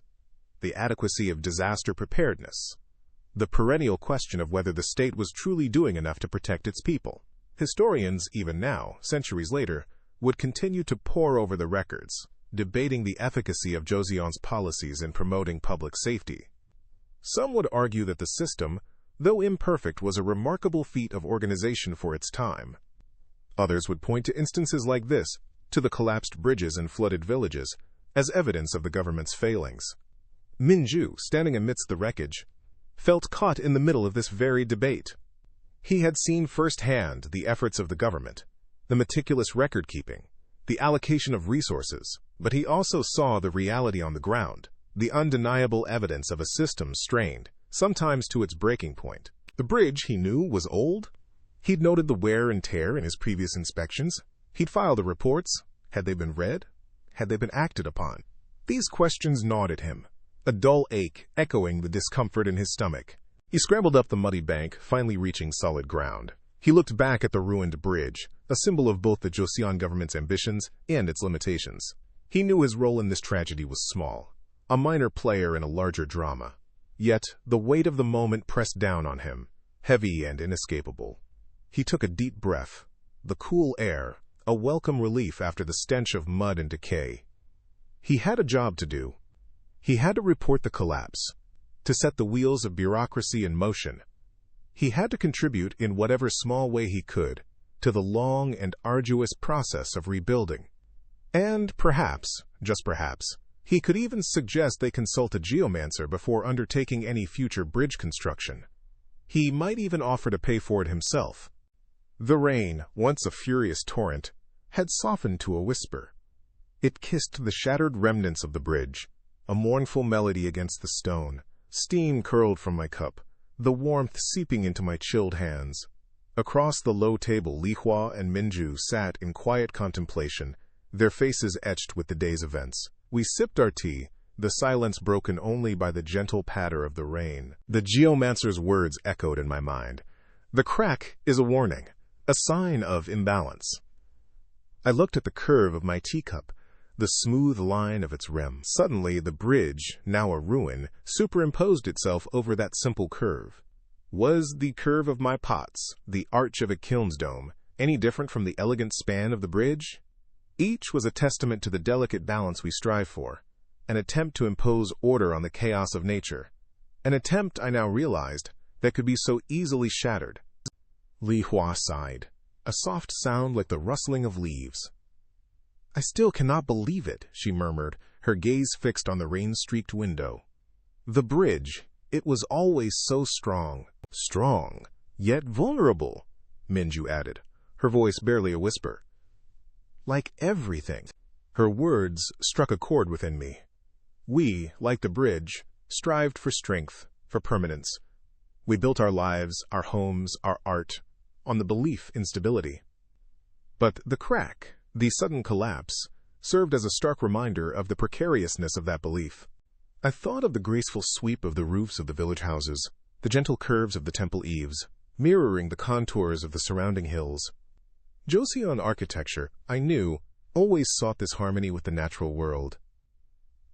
A: the adequacy of disaster preparedness, the perennial question of whether the state was truly doing enough to protect its people. Historians, even now, centuries later, would continue to pore over the records, debating the efficacy of Joseon's policies in promoting public safety. Some would argue that the system, though imperfect, was a remarkable feat of organization for its time. Others would point to instances like this, to the collapsed bridges and flooded villages, as evidence of the government's failings. Minju, standing amidst the wreckage, felt caught in the middle of this very debate. He had seen firsthand the efforts of the government, the meticulous record-keeping, the allocation of resources, but he also saw the reality on the ground, the undeniable evidence of a system strained, sometimes to its breaking point. The bridge, he knew, was old. He'd noted the wear and tear in his previous inspections. He'd filed the reports. Had they been read? Had they been acted upon? These questions gnawed at him, a dull ache echoing the discomfort in his stomach. He scrambled up the muddy bank, finally reaching solid ground. He looked back at the ruined bridge, a symbol of both the Joseon government's ambitions and its limitations. He knew his role in this tragedy was small, a minor player in a larger drama. Yet the weight of the moment pressed down on him, heavy and inescapable. He took a deep breath, the cool air, a welcome relief after the stench of mud and decay. He had a job to do. He had to report the collapse, to set the wheels of bureaucracy in motion. He had to contribute in whatever small way he could to the long and arduous process of rebuilding. And perhaps, just perhaps, he could even suggest they consult a geomancer before undertaking any future bridge construction. He might even offer to pay for it himself. The rain, once a furious torrent, had softened to a whisper. It kissed the shattered remnants of the bridge, a mournful melody against the stone. Steam curled from my cup, the warmth seeping into my chilled hands. Across the low table, Li Hua and Minju sat in quiet contemplation, their faces etched with the day's events. We sipped our tea, the silence broken only by the gentle patter of the rain. The geomancer's words echoed in my mind. The crack is a warning, a sign of imbalance. I looked at the curve of my teacup, the smooth line of its rim. Suddenly, the bridge, now a ruin, superimposed itself over that simple curve. Was the curve of my pots, the arch of a kiln's dome, any different from the elegant span of the bridge? Each was a testament to the delicate balance we strive for, an attempt to impose order on the chaos of nature, an attempt, I now realized, that could be so easily shattered. Li Hua sighed, a soft sound like the rustling of leaves. I still cannot believe it, she murmured, her gaze fixed on the rain-streaked window. The bridge, it was always so strong, yet vulnerable, Minju added, her voice barely a whisper. Like everything. Her words struck a chord within me. We, like the bridge, strived for strength, for permanence. We built our lives, our homes, our art, on the belief in stability. But the crack, the sudden collapse, served as a stark reminder of the precariousness of that belief. I thought of the graceful sweep of the roofs of the village houses, the gentle curves of the temple eaves, mirroring the contours of the surrounding hills. Joseon architecture, I knew, always sought this harmony with the natural world.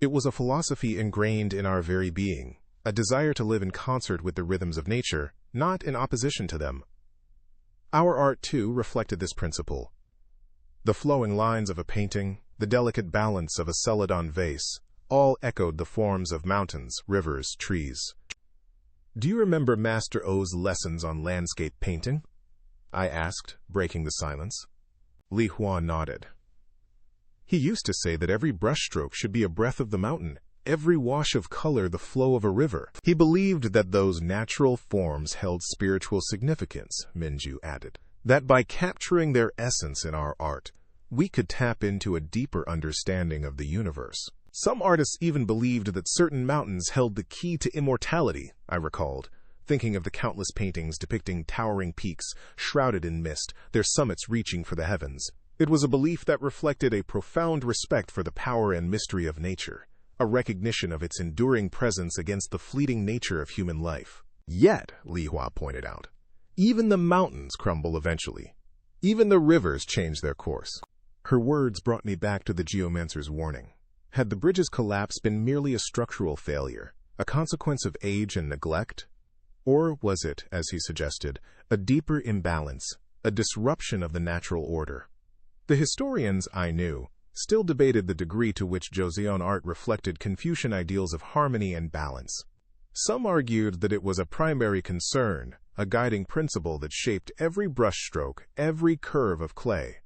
A: It was a philosophy ingrained in our very being, a desire to live in concert with the rhythms of nature, not in opposition to them. Our art, too, reflected this principle. The flowing lines of a painting, the delicate balance of a celadon vase, all echoed the forms of mountains, rivers, trees. Do you remember Master O's lessons on landscape painting? I asked, breaking the silence. Li Hua nodded. He used to say that every brushstroke should be a breath of the mountain, every wash of color the flow of a river. He believed that those natural forms held spiritual significance, Minju added, that by capturing their essence in our art, we could tap into a deeper understanding of the universe. Some artists even believed that certain mountains held the key to immortality, I recalled, thinking of the countless paintings depicting towering peaks shrouded in mist, their summits reaching for the heavens. It was a belief that reflected a profound respect for the power and mystery of nature, a recognition of its enduring presence against the fleeting nature of human life. Yet, Li Hua pointed out, even the mountains crumble eventually. Even the rivers change their course. Her words brought me back to the geomancer's warning. Had the bridge's collapse been merely a structural failure, a consequence of age and neglect? Or was it, as he suggested, a deeper imbalance, a disruption of the natural order? The historians I knew still debated the degree to which Joseon art reflected Confucian ideals of harmony and balance. Some argued that it was a primary concern, a guiding principle that shaped every brushstroke, every curve of clay.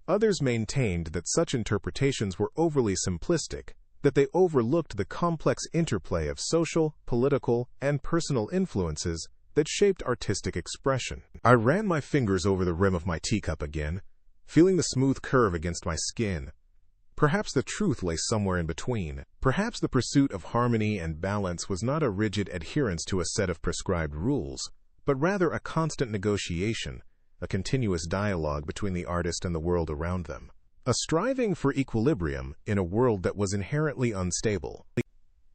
A: Others maintained that such interpretations were overly simplistic, that they overlooked the complex interplay of social, political, and personal influences that shaped artistic expression. I ran my fingers over the rim of my teacup again, feeling the smooth curve against my skin. Perhaps the truth lay somewhere in between. Perhaps the pursuit of harmony and balance was not a rigid adherence to a set of prescribed rules, but rather a constant negotiation, a continuous dialogue between the artist and the world around them. A striving for equilibrium in a world that was inherently unstable.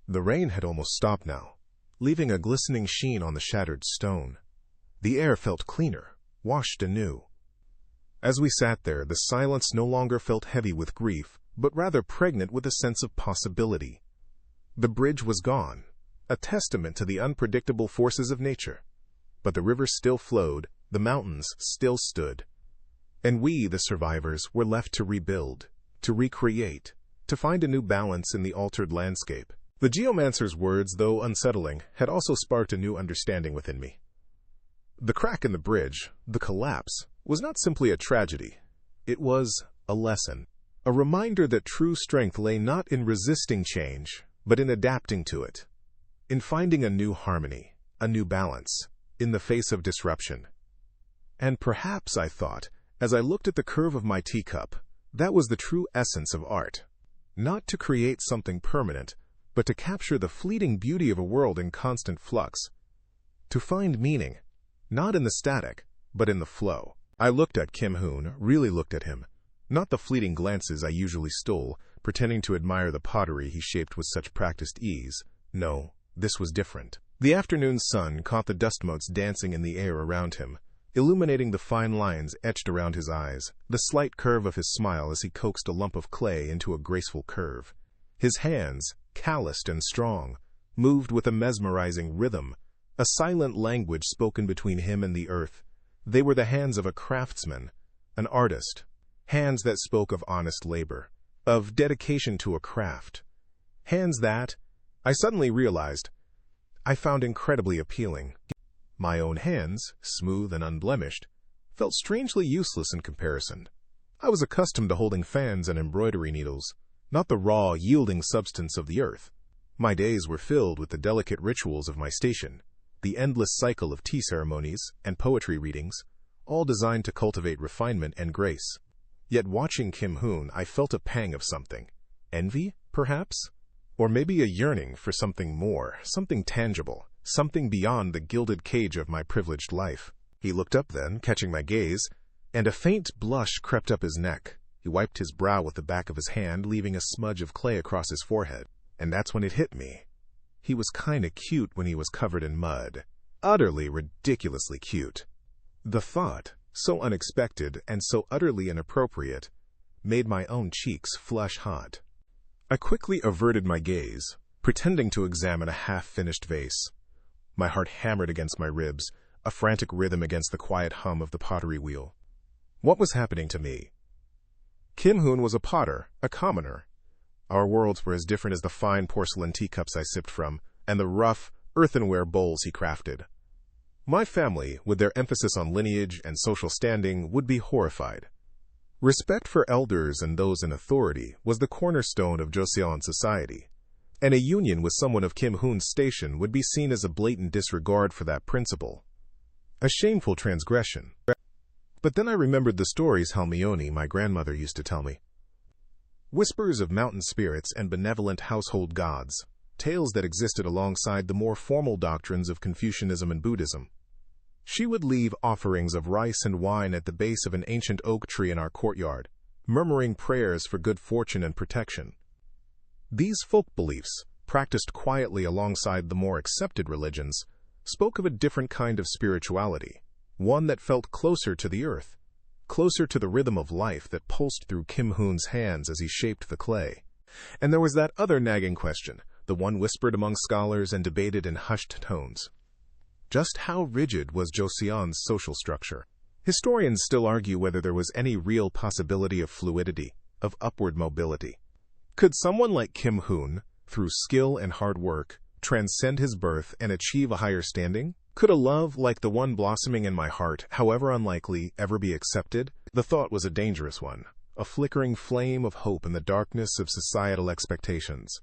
A: The rain had almost stopped now, leaving a glistening sheen on the shattered stone. The air felt cleaner, washed anew. As we sat there, the silence no longer felt heavy with grief, but rather pregnant with a sense of possibility. The bridge was gone, a testament to the unpredictable forces of nature. But the river still flowed, the mountains still stood. And we, the survivors, were left to rebuild, to recreate, to find a new balance in the altered landscape. The geomancer's words, though unsettling, had also sparked a new understanding within me. The crack in the bridge, the collapse, was not simply a tragedy. It was a lesson. A reminder that true strength lay not in resisting change, but in adapting to it. In finding a new harmony, a new balance, in the face of disruption. And perhaps, I thought, as I looked at the curve of my teacup, that was the true essence of art. Not to create something permanent, but to capture the fleeting beauty of a world in constant flux. To find meaning, not in the static, but in the flow. I looked at Kim Hoon, really looked at him. Not the fleeting glances I usually stole, pretending to admire the pottery he shaped with such practiced ease. No, this was different. The afternoon sun caught the dust motes dancing in the air around him, illuminating the fine lines etched around his eyes, the slight curve of his smile as he coaxed a lump of clay into a graceful curve. His hands, calloused and strong, moved with a mesmerizing rhythm, a silent language spoken between him and the earth. They were the hands of a craftsman, an artist. Hands that spoke of honest labor, of dedication to a craft. Hands that, I suddenly realized, I found incredibly appealing. My own hands, smooth and unblemished, felt strangely useless in comparison. I was accustomed to holding fans and embroidery needles, not the raw, yielding substance of the earth. My days were filled with the delicate rituals of my station, the endless cycle of tea ceremonies and poetry readings, all designed to cultivate refinement and grace. Yet watching Kim Hoon, I felt a pang of something. Envy, perhaps? Or maybe a yearning for something more, something tangible, something beyond the gilded cage of my privileged life. He looked up then, catching my gaze, and a faint blush crept up his neck. He wiped his brow with the back of his hand, leaving a smudge of clay across his forehead. And that's when it hit me. He was kinda cute when he was covered in mud. Utterly, ridiculously cute. The thought, so unexpected and so utterly inappropriate, made my own cheeks flush hot. I quickly averted my gaze, pretending to examine a half-finished vase. My heart hammered against my ribs, a frantic rhythm against the quiet hum of the pottery wheel. What was happening to me? Kim Hoon was a potter, a commoner. Our worlds were as different as the fine porcelain teacups I sipped from, and the rough, earthenware bowls he crafted. My family, with their emphasis on lineage and social standing, would be horrified. Respect for elders and those in authority was the cornerstone of Joseon society, and a union with someone of Kim Hoon's station would be seen as a blatant disregard for that principle. A shameful transgression. But then I remembered the stories Halmione, my grandmother, used to tell me. Whispers of mountain spirits and benevolent household gods, tales that existed alongside the more formal doctrines of Confucianism and Buddhism. She would leave offerings of rice and wine at the base of an ancient oak tree in our courtyard, murmuring prayers for good fortune and protection. These folk beliefs, practiced quietly alongside the more accepted religions, spoke of a different kind of spirituality, one that felt closer to the earth, closer to the rhythm of life that pulsed through Kim Hoon's hands as he shaped the clay. And there was that other nagging question, the one whispered among scholars and debated in hushed tones. Just how rigid was Joseon's social structure? Historians still argue whether there was any real possibility of fluidity, of upward mobility. Could someone like Kim Hoon, through skill and hard work, transcend his birth and achieve a higher standing? Could a love like the one blossoming in my heart, however unlikely, ever be accepted? The thought was a dangerous one, a flickering flame of hope in the darkness of societal expectations.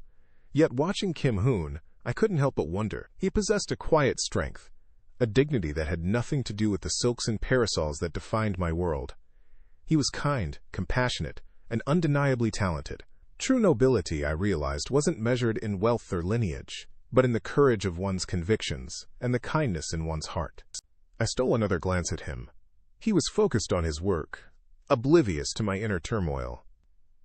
A: Yet watching Kim Hoon, I couldn't help but wonder. He possessed a quiet strength, a dignity that had nothing to do with the silks and parasols that defined my world. He was kind, compassionate, and undeniably talented. True nobility, I realized, wasn't measured in wealth or lineage, but in the courage of one's convictions and the kindness in one's heart. I stole another glance at him. He was focused on his work, oblivious to my inner turmoil.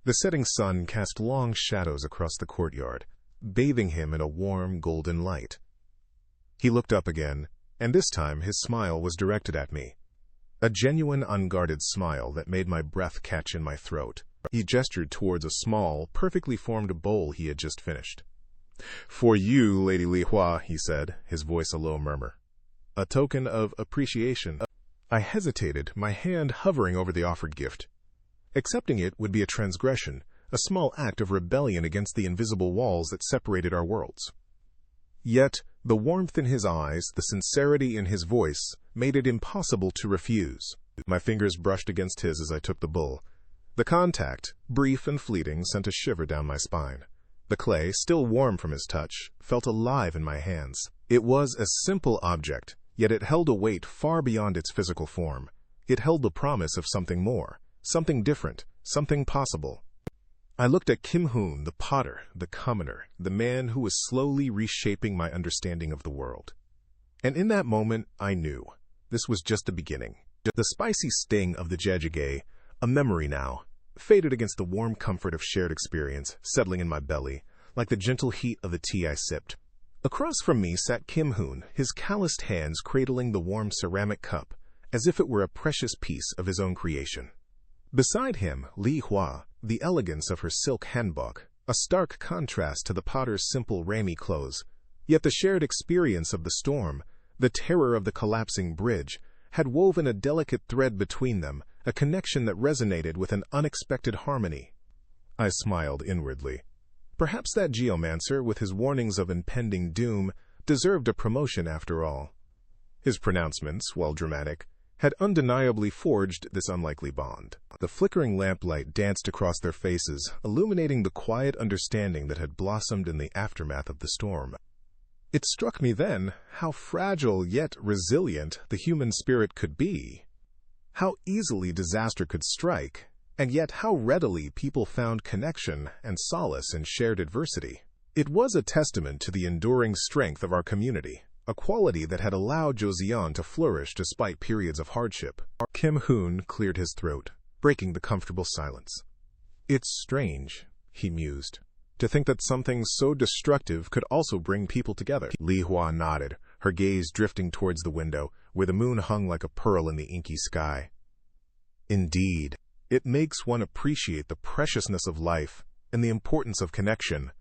A: The setting sun cast long shadows across the courtyard, bathing him in a warm, golden light. He looked up again, and this time his smile was directed at me. A genuine, unguarded smile that made my breath catch in my throat. He gestured towards a small, perfectly formed bowl he had just finished. "For you, Lady Li Hua," he said, his voice a low murmur. "A token of appreciation." I hesitated, my hand hovering over the offered gift. Accepting it would be a transgression, a small act of rebellion against the invisible walls that separated our worlds. Yet, the warmth in his eyes, the sincerity in his voice, made it impossible to refuse. My fingers brushed against his as I took the bowl. The contact, brief and fleeting, sent a shiver down my spine. The clay, still warm from his touch, felt alive in my hands. It was a simple object, yet it held a weight far beyond its physical form. It held the promise of something more, something different, something possible. I looked at Kim Hoon, the potter, the commoner, the man who was slowly reshaping my understanding of the world. And in that moment, I knew. This was just the beginning. The spicy sting of the jjajangmyeon, a memory now, faded against the warm comfort of shared experience, settling in my belly, like the gentle heat of the tea I sipped. Across from me sat Kim Hoon, his calloused hands cradling the warm ceramic cup, as if it were a precious piece of his own creation. Beside him, Li Hua, the elegance of her silk hanbok, a stark contrast to the potter's simple ramie clothes. Yet the shared experience of the storm, the terror of the collapsing bridge, had woven a delicate thread between them, a connection that resonated with an unexpected harmony. I smiled inwardly. Perhaps that geomancer, with his warnings of impending doom, deserved a promotion after all. His pronouncements, while dramatic, had undeniably forged this unlikely bond. The flickering lamplight danced across their faces, illuminating the quiet understanding that had blossomed in the aftermath of the storm. It struck me then how fragile yet resilient the human spirit could be, how easily disaster could strike, and yet how readily people found connection and solace in shared adversity. It was a testament to the enduring strength of our community, a quality that had allowed Joseon to flourish despite periods of hardship. Kim Hoon cleared his throat, breaking the comfortable silence. "It's strange," he mused, "to think that something so destructive could also bring people together." Li Hua nodded, her gaze drifting towards the window, where the moon hung like a pearl in the inky sky. "Indeed, it makes one appreciate the preciousness of life and the importance of connection."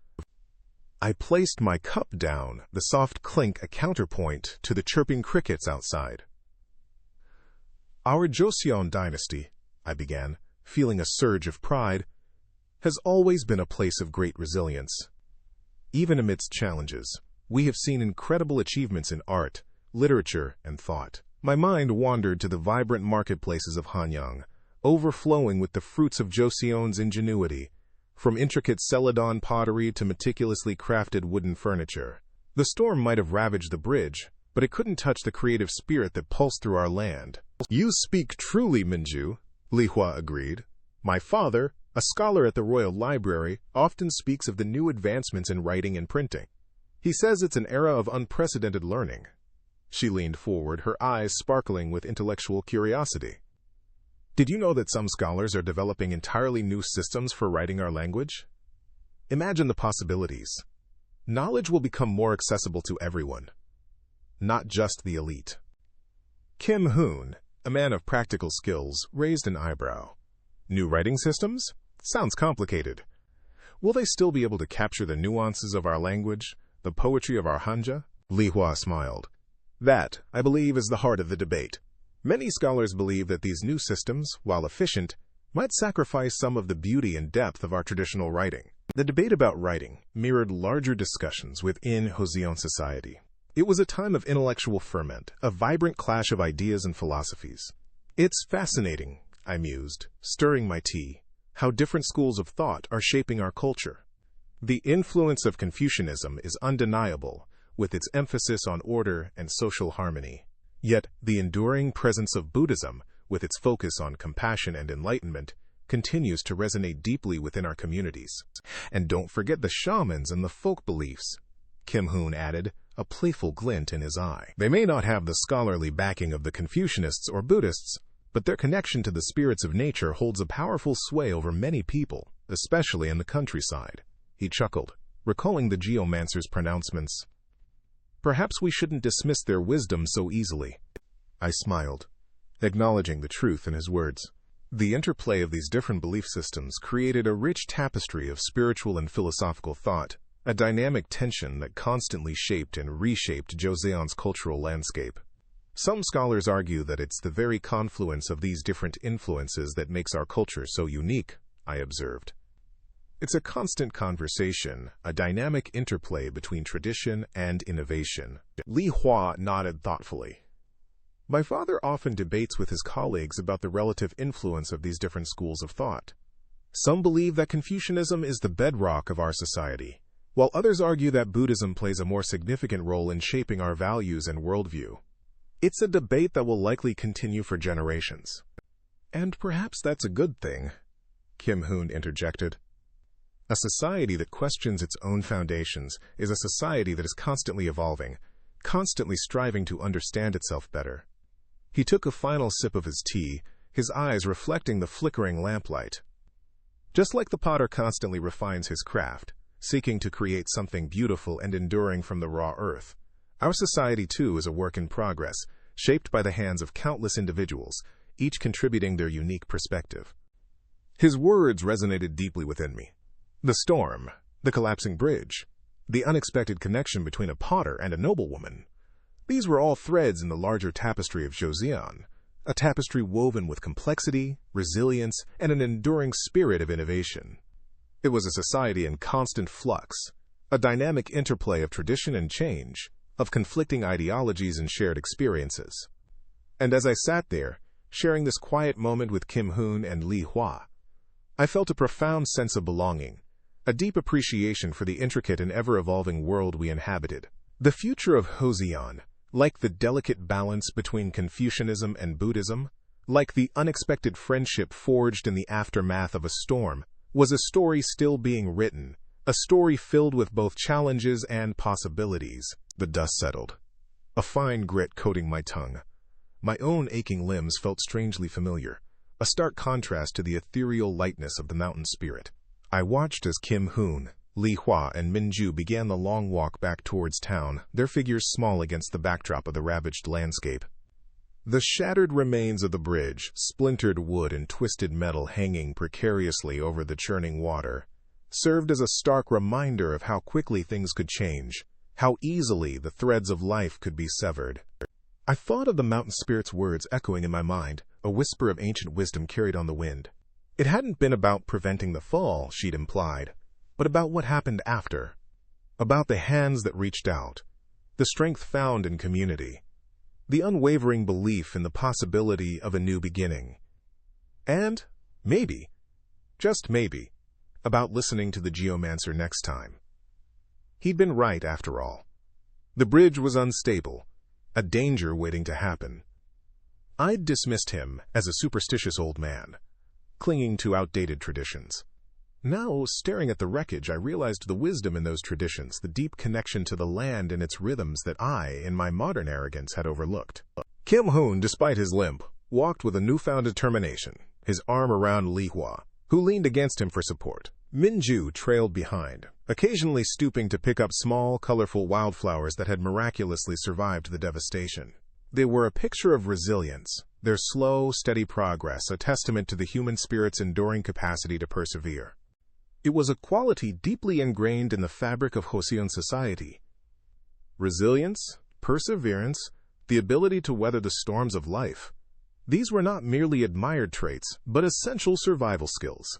A: I placed my cup down, the soft clink a counterpoint to the chirping crickets outside. "Our Joseon dynasty," I began, feeling a surge of pride, "has always been a place of great resilience. Even amidst challenges, we have seen incredible achievements in art, literature, and thought." My mind wandered to the vibrant marketplaces of Hanyang, overflowing with the fruits of Joseon's ingenuity, from intricate celadon pottery to meticulously crafted wooden furniture. The storm might have ravaged the bridge, but it couldn't touch the creative spirit that pulsed through our land. "You speak truly, Minju," Li Hua agreed. "My father, a scholar at the Royal Library, often speaks of the new advancements in writing and printing. He says it's an era of unprecedented learning." She leaned forward, her eyes sparkling with intellectual curiosity. "Did you know that some scholars are developing entirely new systems for writing our language?" Imagine the possibilities. Knowledge will become more accessible to everyone, not just the elite. Kim Hoon, a man of practical skills, raised an eyebrow. New writing systems? Sounds complicated. Will they still be able to capture the nuances of our language, the poetry of our hanja? Li Hua smiled. That, I believe, is the heart of the debate. Many scholars believe that these new systems, while efficient, might sacrifice some of the beauty and depth of our traditional writing. The debate about writing mirrored larger discussions within Joseon society. It was a time of intellectual ferment, a vibrant clash of ideas and philosophies. It's fascinating, I mused, stirring my tea, how different schools of thought are shaping our culture. The influence of Confucianism is undeniable, with its emphasis on order and social harmony. Yet, the enduring presence of Buddhism, with its focus on compassion and enlightenment, continues to resonate deeply within our communities. And don't forget the shamans and the folk beliefs, Kim Hoon added, a playful glint in his eye. They may not have the scholarly backing of the Confucianists or Buddhists, but their connection to the spirits of nature holds a powerful sway over many people, especially in the countryside. He chuckled, recalling the geomancer's pronouncements. Perhaps we shouldn't dismiss their wisdom so easily. I smiled, acknowledging the truth in his words. The interplay of these different belief systems created a rich tapestry of spiritual and philosophical thought, a dynamic tension that constantly shaped and reshaped Joseon's cultural landscape. Some scholars argue that it's the very confluence of these different influences that makes our culture so unique, I observed. It's a constant conversation, a dynamic interplay between tradition and innovation. Li Hua nodded thoughtfully. My father often debates with his colleagues about the relative influence of these different schools of thought. Some believe that Confucianism is the bedrock of our society, while others argue that Buddhism plays a more significant role in shaping our values and worldview. It's a debate that will likely continue for generations. And perhaps that's a good thing, Kim Hoon interjected. A society that questions its own foundations is a society that is constantly evolving, constantly striving to understand itself better. He took a final sip of his tea, his eyes reflecting the flickering lamplight. Just like the potter constantly refines his craft, seeking to create something beautiful and enduring from the raw earth, our society too is a work in progress, shaped by the hands of countless individuals, each contributing their unique perspective. His words resonated deeply within me. The storm, the collapsing bridge, the unexpected connection between a potter and a noblewoman. These were all threads in the larger tapestry of Joseon, a tapestry woven with complexity, resilience, and an enduring spirit of innovation. It was a society in constant flux, a dynamic interplay of tradition and change, of conflicting ideologies and shared experiences. And as I sat there, sharing this quiet moment with Kim Hoon and Li Hua, I felt a profound sense of belonging, a deep appreciation for the intricate and ever-evolving world we inhabited. The future of Joseon, like the delicate balance between Confucianism and Buddhism, like the unexpected friendship forged in the aftermath of a storm, was a story still being written, a story filled with both challenges and possibilities. The dust settled, a fine grit coating my tongue. My own aching limbs felt strangely familiar, a stark contrast to the ethereal lightness of the mountain spirit. I watched as Kim Hoon, Li Hua, and Minju began the long walk back towards town, their figures small against the backdrop of the ravaged landscape. The shattered remains of the bridge, splintered wood and twisted metal hanging precariously over the churning water, served as a stark reminder of how quickly things could change, how easily the threads of life could be severed. I thought of the mountain spirit's words echoing in my mind, a whisper of ancient wisdom carried on the wind. It hadn't been about preventing the fall, she'd implied, but about what happened after, about the hands that reached out, the strength found in community, the unwavering belief in the possibility of a new beginning, and maybe, just maybe, about listening to the geomancer next time. He'd been right after all. The bridge was unstable, a danger waiting to happen. I'd dismissed him as a superstitious old man, clinging to outdated traditions. Now, staring at the wreckage, I realized the wisdom in those traditions, the deep connection to the land and its rhythms that I, in my modern arrogance, had overlooked. Kim Hoon, despite his limp, walked with a newfound determination, his arm around Li Hua, who leaned against him for support. Minju trailed behind, occasionally stooping to pick up small, colorful wildflowers that had miraculously survived the devastation. They were a picture of resilience, their slow, steady progress a testament to the human spirit's enduring capacity to persevere. It was a quality deeply ingrained in the fabric of Joseon society. Resilience, perseverance, the ability to weather the storms of life. These were not merely admired traits, but essential survival skills.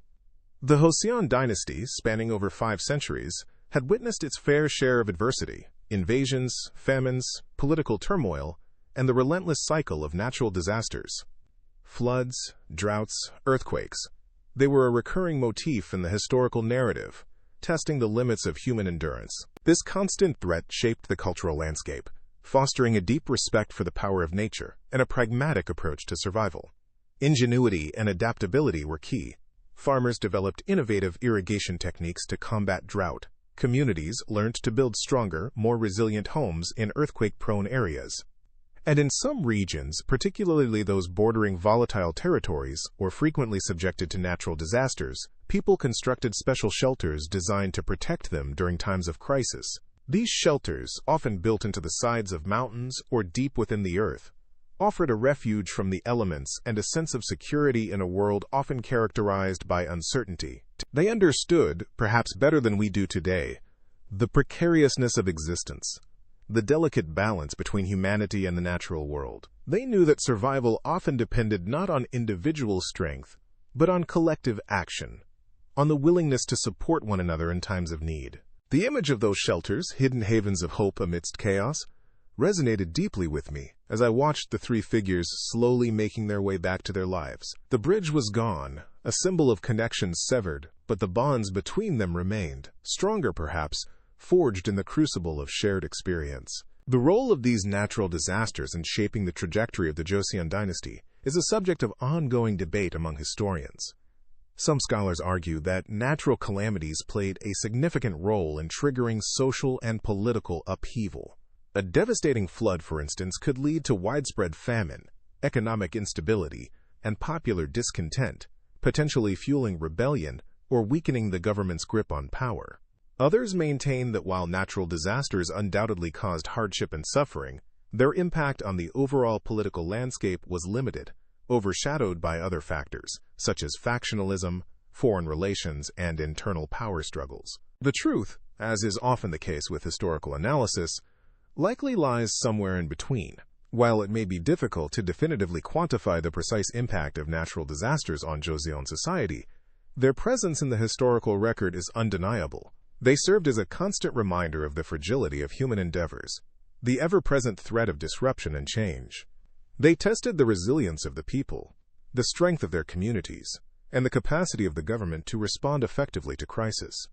A: The Joseon dynasty, spanning over 5 centuries, had witnessed its fair share of adversity, invasions, famines, political turmoil, and the relentless cycle of natural disasters. Floods, droughts, earthquakes. They were a recurring motif in the historical narrative, testing the limits of human endurance. This constant threat shaped the cultural landscape, fostering a deep respect for the power of nature and a pragmatic approach to survival. Ingenuity and adaptability were key. Farmers developed innovative irrigation techniques to combat drought. Communities learned to build stronger, more resilient homes in earthquake-prone areas. And in some regions, particularly those bordering volatile territories or frequently subjected to natural disasters, people constructed special shelters designed to protect them during times of crisis. These shelters, often built into the sides of mountains or deep within the earth, offered a refuge from the elements and a sense of security in a world often characterized by uncertainty. They understood, perhaps better than we do today, the precariousness of existence, the delicate balance between humanity and the natural world. They knew that survival often depended not on individual strength, but on collective action, on the willingness to support one another in times of need. The image of those shelters, hidden havens of hope amidst chaos, resonated deeply with me as I watched the 3 figures slowly making their way back to their lives. The bridge was gone, a symbol of connections severed, but the bonds between them remained, stronger perhaps, forged in the crucible of shared experience. The role of these natural disasters in shaping the trajectory of the Joseon dynasty is a subject of ongoing debate among historians. Some scholars argue that natural calamities played a significant role in triggering social and political upheaval. A devastating flood, for instance, could lead to widespread famine, economic instability, and popular discontent, potentially fueling rebellion or weakening the government's grip on power. Others maintain that while natural disasters undoubtedly caused hardship and suffering, their impact on the overall political landscape was limited, overshadowed by other factors, such as factionalism, foreign relations, and internal power struggles. The truth, as is often the case with historical analysis, likely lies somewhere in between. While it may be difficult to definitively quantify the precise impact of natural disasters on Joseon society, their presence in the historical record is undeniable. They served as a constant reminder of the fragility of human endeavors, the ever-present threat of disruption and change. They tested the resilience of the people, the strength of their communities, and the capacity of the government to respond effectively to crisis.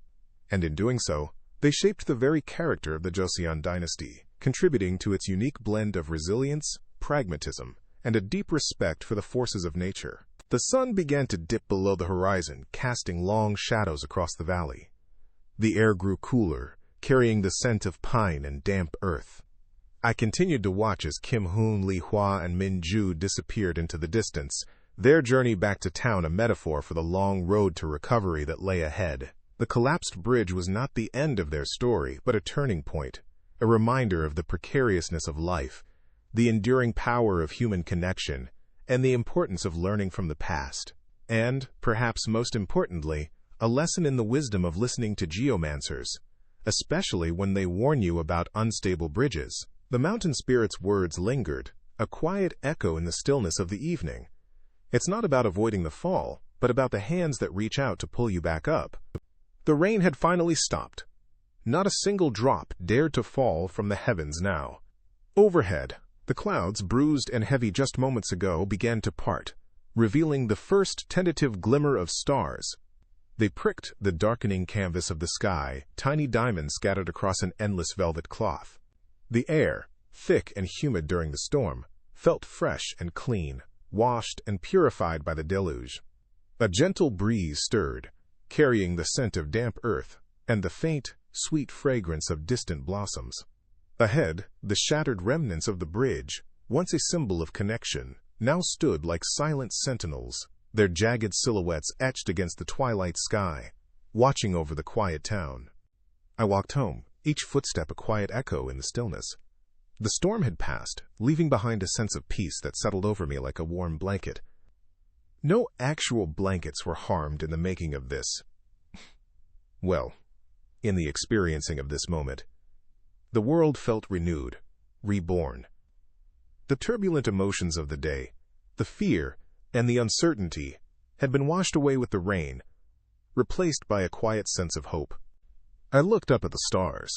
A: And in doing so, they shaped the very character of the Joseon dynasty, contributing to its unique blend of resilience, pragmatism, and a deep respect for the forces of nature. The sun began to dip below the horizon, casting long shadows across the valley. The air grew cooler, carrying the scent of pine and damp earth. I continued to watch as Kim Hoon, Lee Hwa, and Min Ju disappeared into the distance, their journey back to town a metaphor for the long road to recovery that lay ahead. The collapsed bridge was not the end of their story, but a turning point, a reminder of the precariousness of life, the enduring power of human connection, and the importance of learning from the past. And, perhaps most importantly, a lesson in the wisdom of listening to geomancers, especially when they warn you about unstable bridges. The mountain spirit's words lingered, a quiet echo in the stillness of the evening. It's not about avoiding the fall, but about the hands that reach out to pull you back up. The rain had finally stopped. Not a single drop dared to fall from the heavens now. Overhead, the clouds, bruised and heavy just moments ago, began to part, revealing the first tentative glimmer of stars. They pricked the darkening canvas of the sky, tiny diamonds scattered across an endless velvet cloth. The air, thick and humid during the storm, felt fresh and clean, washed and purified by the deluge. A gentle breeze stirred, carrying the scent of damp earth and the faint, sweet fragrance of distant blossoms. Ahead, the shattered remnants of the bridge, once a symbol of connection, now stood like silent sentinels, their jagged silhouettes etched against the twilight sky, watching over the quiet town. I walked home, each footstep a quiet echo in the stillness. The storm had passed, leaving behind a sense of peace that settled over me like a warm blanket. No actual blankets were harmed in the making of this. Well, in the experiencing of this moment. The world felt renewed, reborn. The turbulent emotions of the day, the fear, and the uncertainty had been washed away with the rain, replaced by a quiet sense of hope. I looked up at the stars,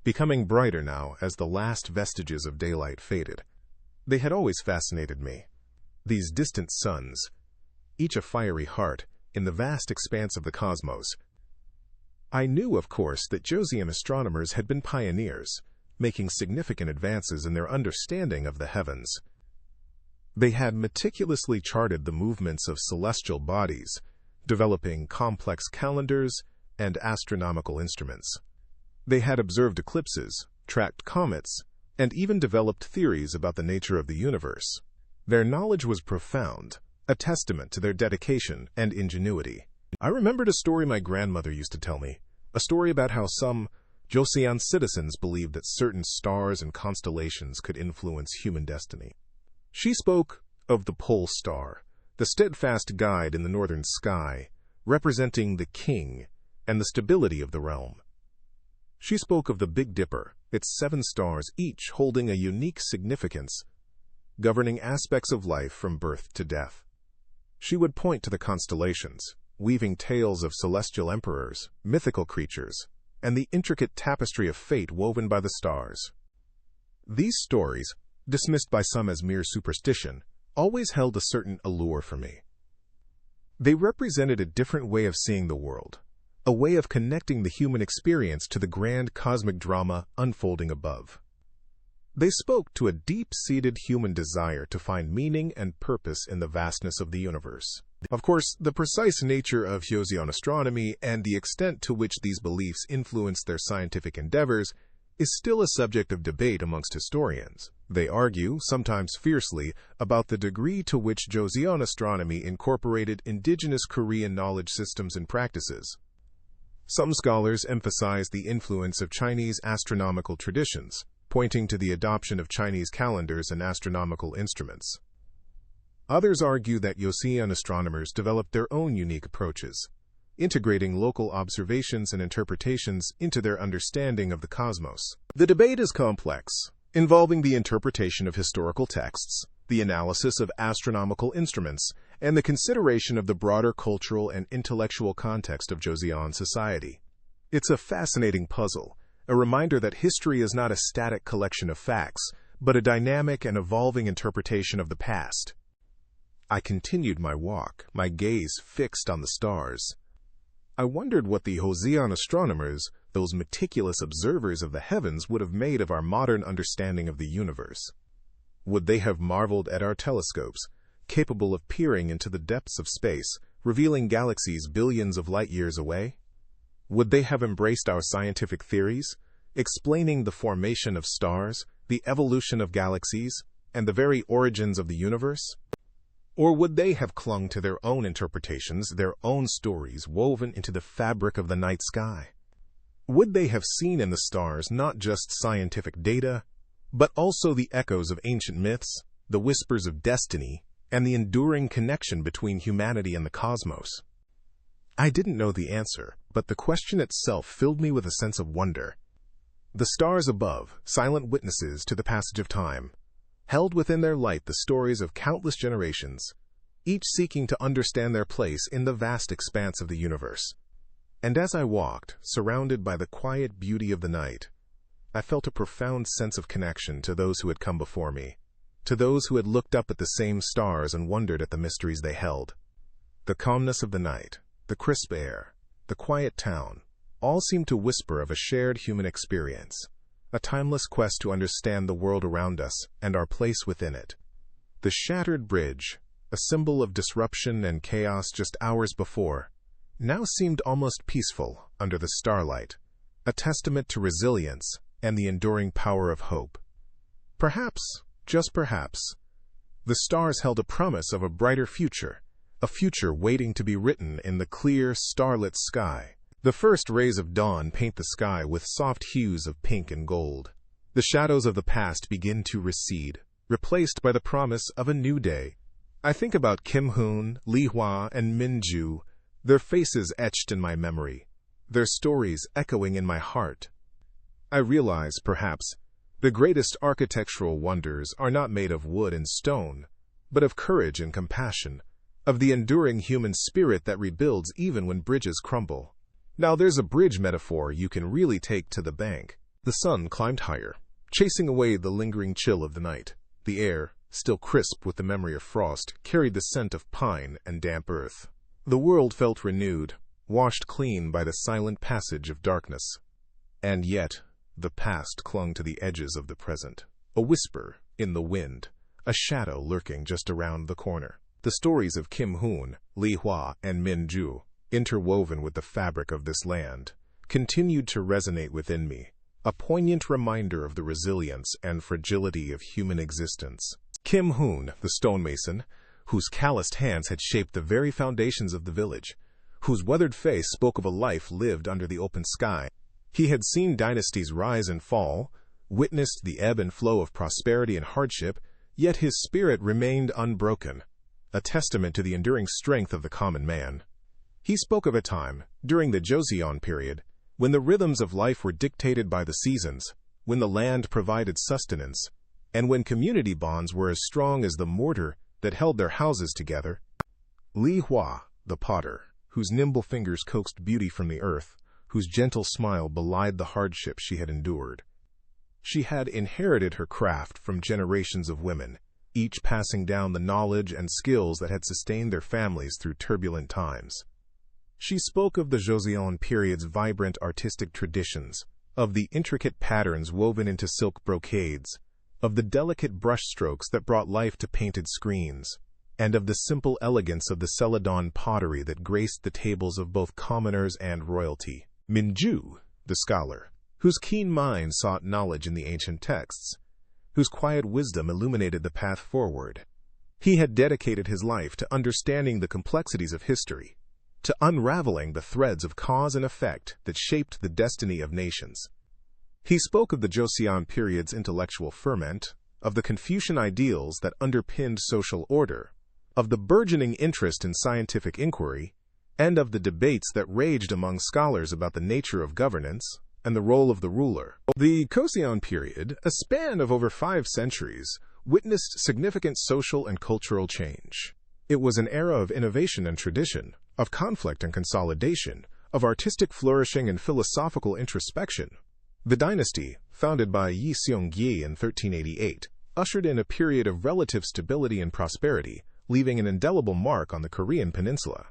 A: becoming brighter now as the last vestiges of daylight faded. They had always fascinated me. These distant suns, each a fiery heart in the vast expanse of the cosmos. I knew, of course, that Joseon astronomers had been pioneers, making significant advances in their understanding of the heavens. They had meticulously charted the movements of celestial bodies, developing complex calendars and astronomical instruments. They had observed eclipses, tracked comets, and even developed theories about the nature of the universe. Their knowledge was profound, a testament to their dedication and ingenuity. I remembered a story my grandmother used to tell me, a story about how some Joseon citizens believed that certain stars and constellations could influence human destiny. She spoke of the pole star, the steadfast guide in the northern sky, representing the king and the stability of the realm. She spoke of the Big Dipper, its 7 stars each holding a unique significance, governing aspects of life from birth to death. She would point to the constellations, weaving tales of celestial emperors, mythical creatures, and the intricate tapestry of fate woven by the stars. These stories, dismissed by some as mere superstition, always held a certain allure for me. They represented a different way of seeing the world, a way of connecting the human experience to the grand cosmic drama unfolding above. They spoke to a deep-seated human desire to find meaning and purpose in the vastness of the universe. Of course, the precise nature of Joseon astronomy and the extent to which these beliefs influenced their scientific endeavors is still a subject of debate amongst historians. They argue, sometimes fiercely, about the degree to which Joseon astronomy incorporated indigenous Korean knowledge systems and practices. Some scholars emphasize the influence of Chinese astronomical traditions, pointing to the adoption of Chinese calendars and astronomical instruments. Others argue that Joseon astronomers developed their own unique approaches, integrating local observations and interpretations into their understanding of the cosmos. The debate is complex, involving the interpretation of historical texts, the analysis of astronomical instruments, and the consideration of the broader cultural and intellectual context of Joseon society. It's a fascinating puzzle, a reminder that history is not a static collection of facts, but a dynamic and evolving interpretation of the past. I continued my walk, my gaze fixed on the stars. I wondered what the Joseon astronomers, those meticulous observers of the heavens, would have made of our modern understanding of the universe. Would they have marveled at our telescopes, capable of peering into the depths of space, revealing galaxies billions of light-years away? Would they have embraced our scientific theories, explaining the formation of stars, the evolution of galaxies, and the very origins of the universe? Or would they have clung to their own interpretations, their own stories woven into the fabric of the night sky? Would they have seen in the stars not just scientific data, but also the echoes of ancient myths, the whispers of destiny, and the enduring connection between humanity and the cosmos? I didn't know the answer, but the question itself filled me with a sense of wonder. The stars above, silent witnesses to the passage of time, held within their light the stories of countless generations, each seeking to understand their place in the vast expanse of the universe. And as I walked, surrounded by the quiet beauty of the night, I felt a profound sense of connection to those who had come before me, to those who had looked up at the same stars and wondered at the mysteries they held. The calmness of the night, the crisp air, the quiet town, all seemed to whisper of a shared human experience, a timeless quest to understand the world around us and our place within it. The shattered bridge, a symbol of disruption and chaos just hours before, now seemed almost peaceful under the starlight, a testament to resilience and the enduring power of hope. Perhaps, just perhaps, the stars held a promise of a brighter future, a future waiting to be written in the clear, starlit sky. The first rays of dawn paint the sky with soft hues of pink and gold. The shadows of the past begin to recede, replaced by the promise of a new day. I think about Kim Hoon, Lee Hwa, and Min Ju, their faces etched in my memory, their stories echoing in my heart. I realize, perhaps, the greatest architectural wonders are not made of wood and stone, but of courage and compassion, of the enduring human spirit that rebuilds even when bridges crumble. Now there's a bridge metaphor you can really take to the bank. The sun climbed higher, chasing away the lingering chill of the night. The air, still crisp with the memory of frost, carried the scent of pine and damp earth. The world felt renewed, washed clean by the silent passage of darkness. And yet, the past clung to the edges of the present, a whisper in the wind, a shadow lurking just around the corner. The stories of Kim Hoon, Lee Hwa, and Min Ju, interwoven with the fabric of this land, continued to resonate within me, a poignant reminder of the resilience and fragility of human existence. Kim Hoon, the stonemason, whose calloused hands had shaped the very foundations of the village, whose weathered face spoke of a life lived under the open sky. He had seen dynasties rise and fall, witnessed the ebb and flow of prosperity and hardship, yet his spirit remained unbroken, a testament to the enduring strength of the common man. He spoke of a time, during the Joseon period, when the rhythms of life were dictated by the seasons, when the land provided sustenance, and when community bonds were as strong as the mortar that held their houses together. Lee Hwa, the potter, whose nimble fingers coaxed beauty from the earth, whose gentle smile belied the hardship she had endured. She had inherited her craft from generations of women, each passing down the knowledge and skills that had sustained their families through turbulent times. She spoke of the Joseon period's vibrant artistic traditions, of the intricate patterns woven into silk brocades, of the delicate brushstrokes that brought life to painted screens, and of the simple elegance of the celadon pottery that graced the tables of both commoners and royalty. Min Ju, the scholar, whose keen mind sought knowledge in the ancient texts, whose quiet wisdom illuminated the path forward. He had dedicated his life to understanding the complexities of history, to unraveling the threads of cause and effect that shaped the destiny of nations. He spoke of the Joseon period's intellectual ferment, of the Confucian ideals that underpinned social order, of the burgeoning interest in scientific inquiry, and of the debates that raged among scholars about the nature of governance and the role of the ruler. The Joseon period, a span of over 5 centuries, witnessed significant social and cultural change. It was an era of innovation and tradition, of conflict and consolidation, of artistic flourishing and philosophical introspection. The dynasty, founded by Yi Seong-gi in 1388, ushered in a period of relative stability and prosperity, leaving an indelible mark on the Korean peninsula.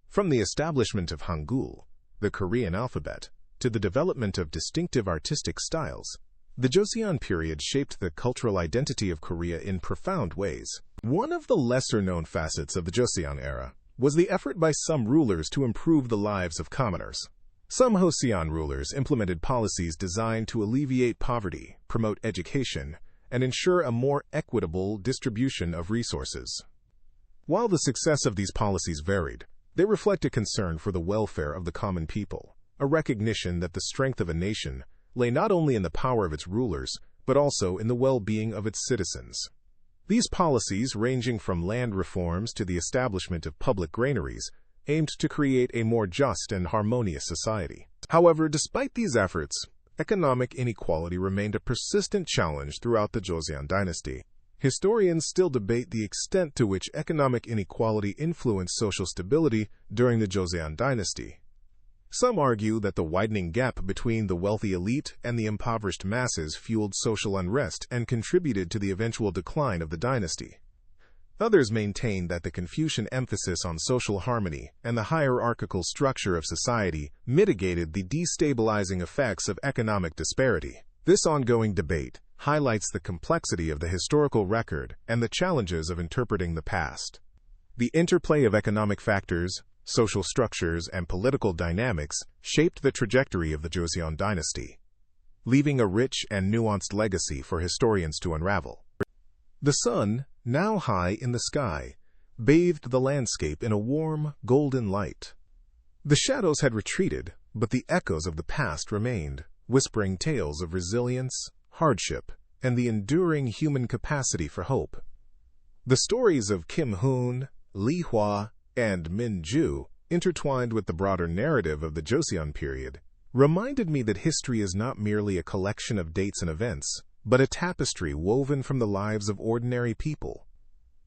A: From the establishment of Hangul, the Korean alphabet, to the development of distinctive artistic styles, the Joseon period shaped the cultural identity of Korea in profound ways. One of the lesser-known facets of the Joseon era was the effort by some rulers to improve the lives of commoners. Some Joseon rulers implemented policies designed to alleviate poverty, promote education, and ensure a more equitable distribution of resources. While the success of these policies varied, they reflect a concern for the welfare of the common people, a recognition that the strength of a nation lay not only in the power of its rulers, but also in the well-being of its citizens. These policies, ranging from land reforms to the establishment of public granaries, aimed to create a more just and harmonious society. However, despite these efforts, economic inequality remained a persistent challenge throughout the Joseon dynasty. Historians still debate the extent to which economic inequality influenced social stability during the Joseon dynasty. Some argue that the widening gap between the wealthy elite and the impoverished masses fueled social unrest and contributed to the eventual decline of the dynasty. Others maintain that the Confucian emphasis on social harmony and the hierarchical structure of society mitigated the destabilizing effects of economic disparity. This ongoing debate highlights the complexity of the historical record and the challenges of interpreting the past. The interplay of economic factors, social structures, and political dynamics shaped the trajectory of the Joseon dynasty, leaving a rich and nuanced legacy for historians to unravel. The sun, now high in the sky, bathed the landscape in a warm, golden light. The shadows had retreated, but the echoes of the past remained, whispering tales of resilience, hardship, and the enduring human capacity for hope. The stories of Kim Hoon, Lee Hwa, and Min Ju, intertwined with the broader narrative of the Joseon period, reminded me that history is not merely a collection of dates and events, but a tapestry woven from the lives of ordinary people.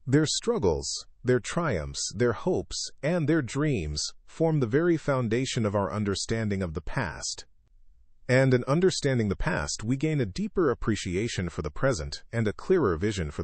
A: Their struggles, their triumphs, their hopes, and their dreams form the very foundation of our understanding of the past. And in understanding the past, we gain a deeper appreciation for the present and a clearer vision for the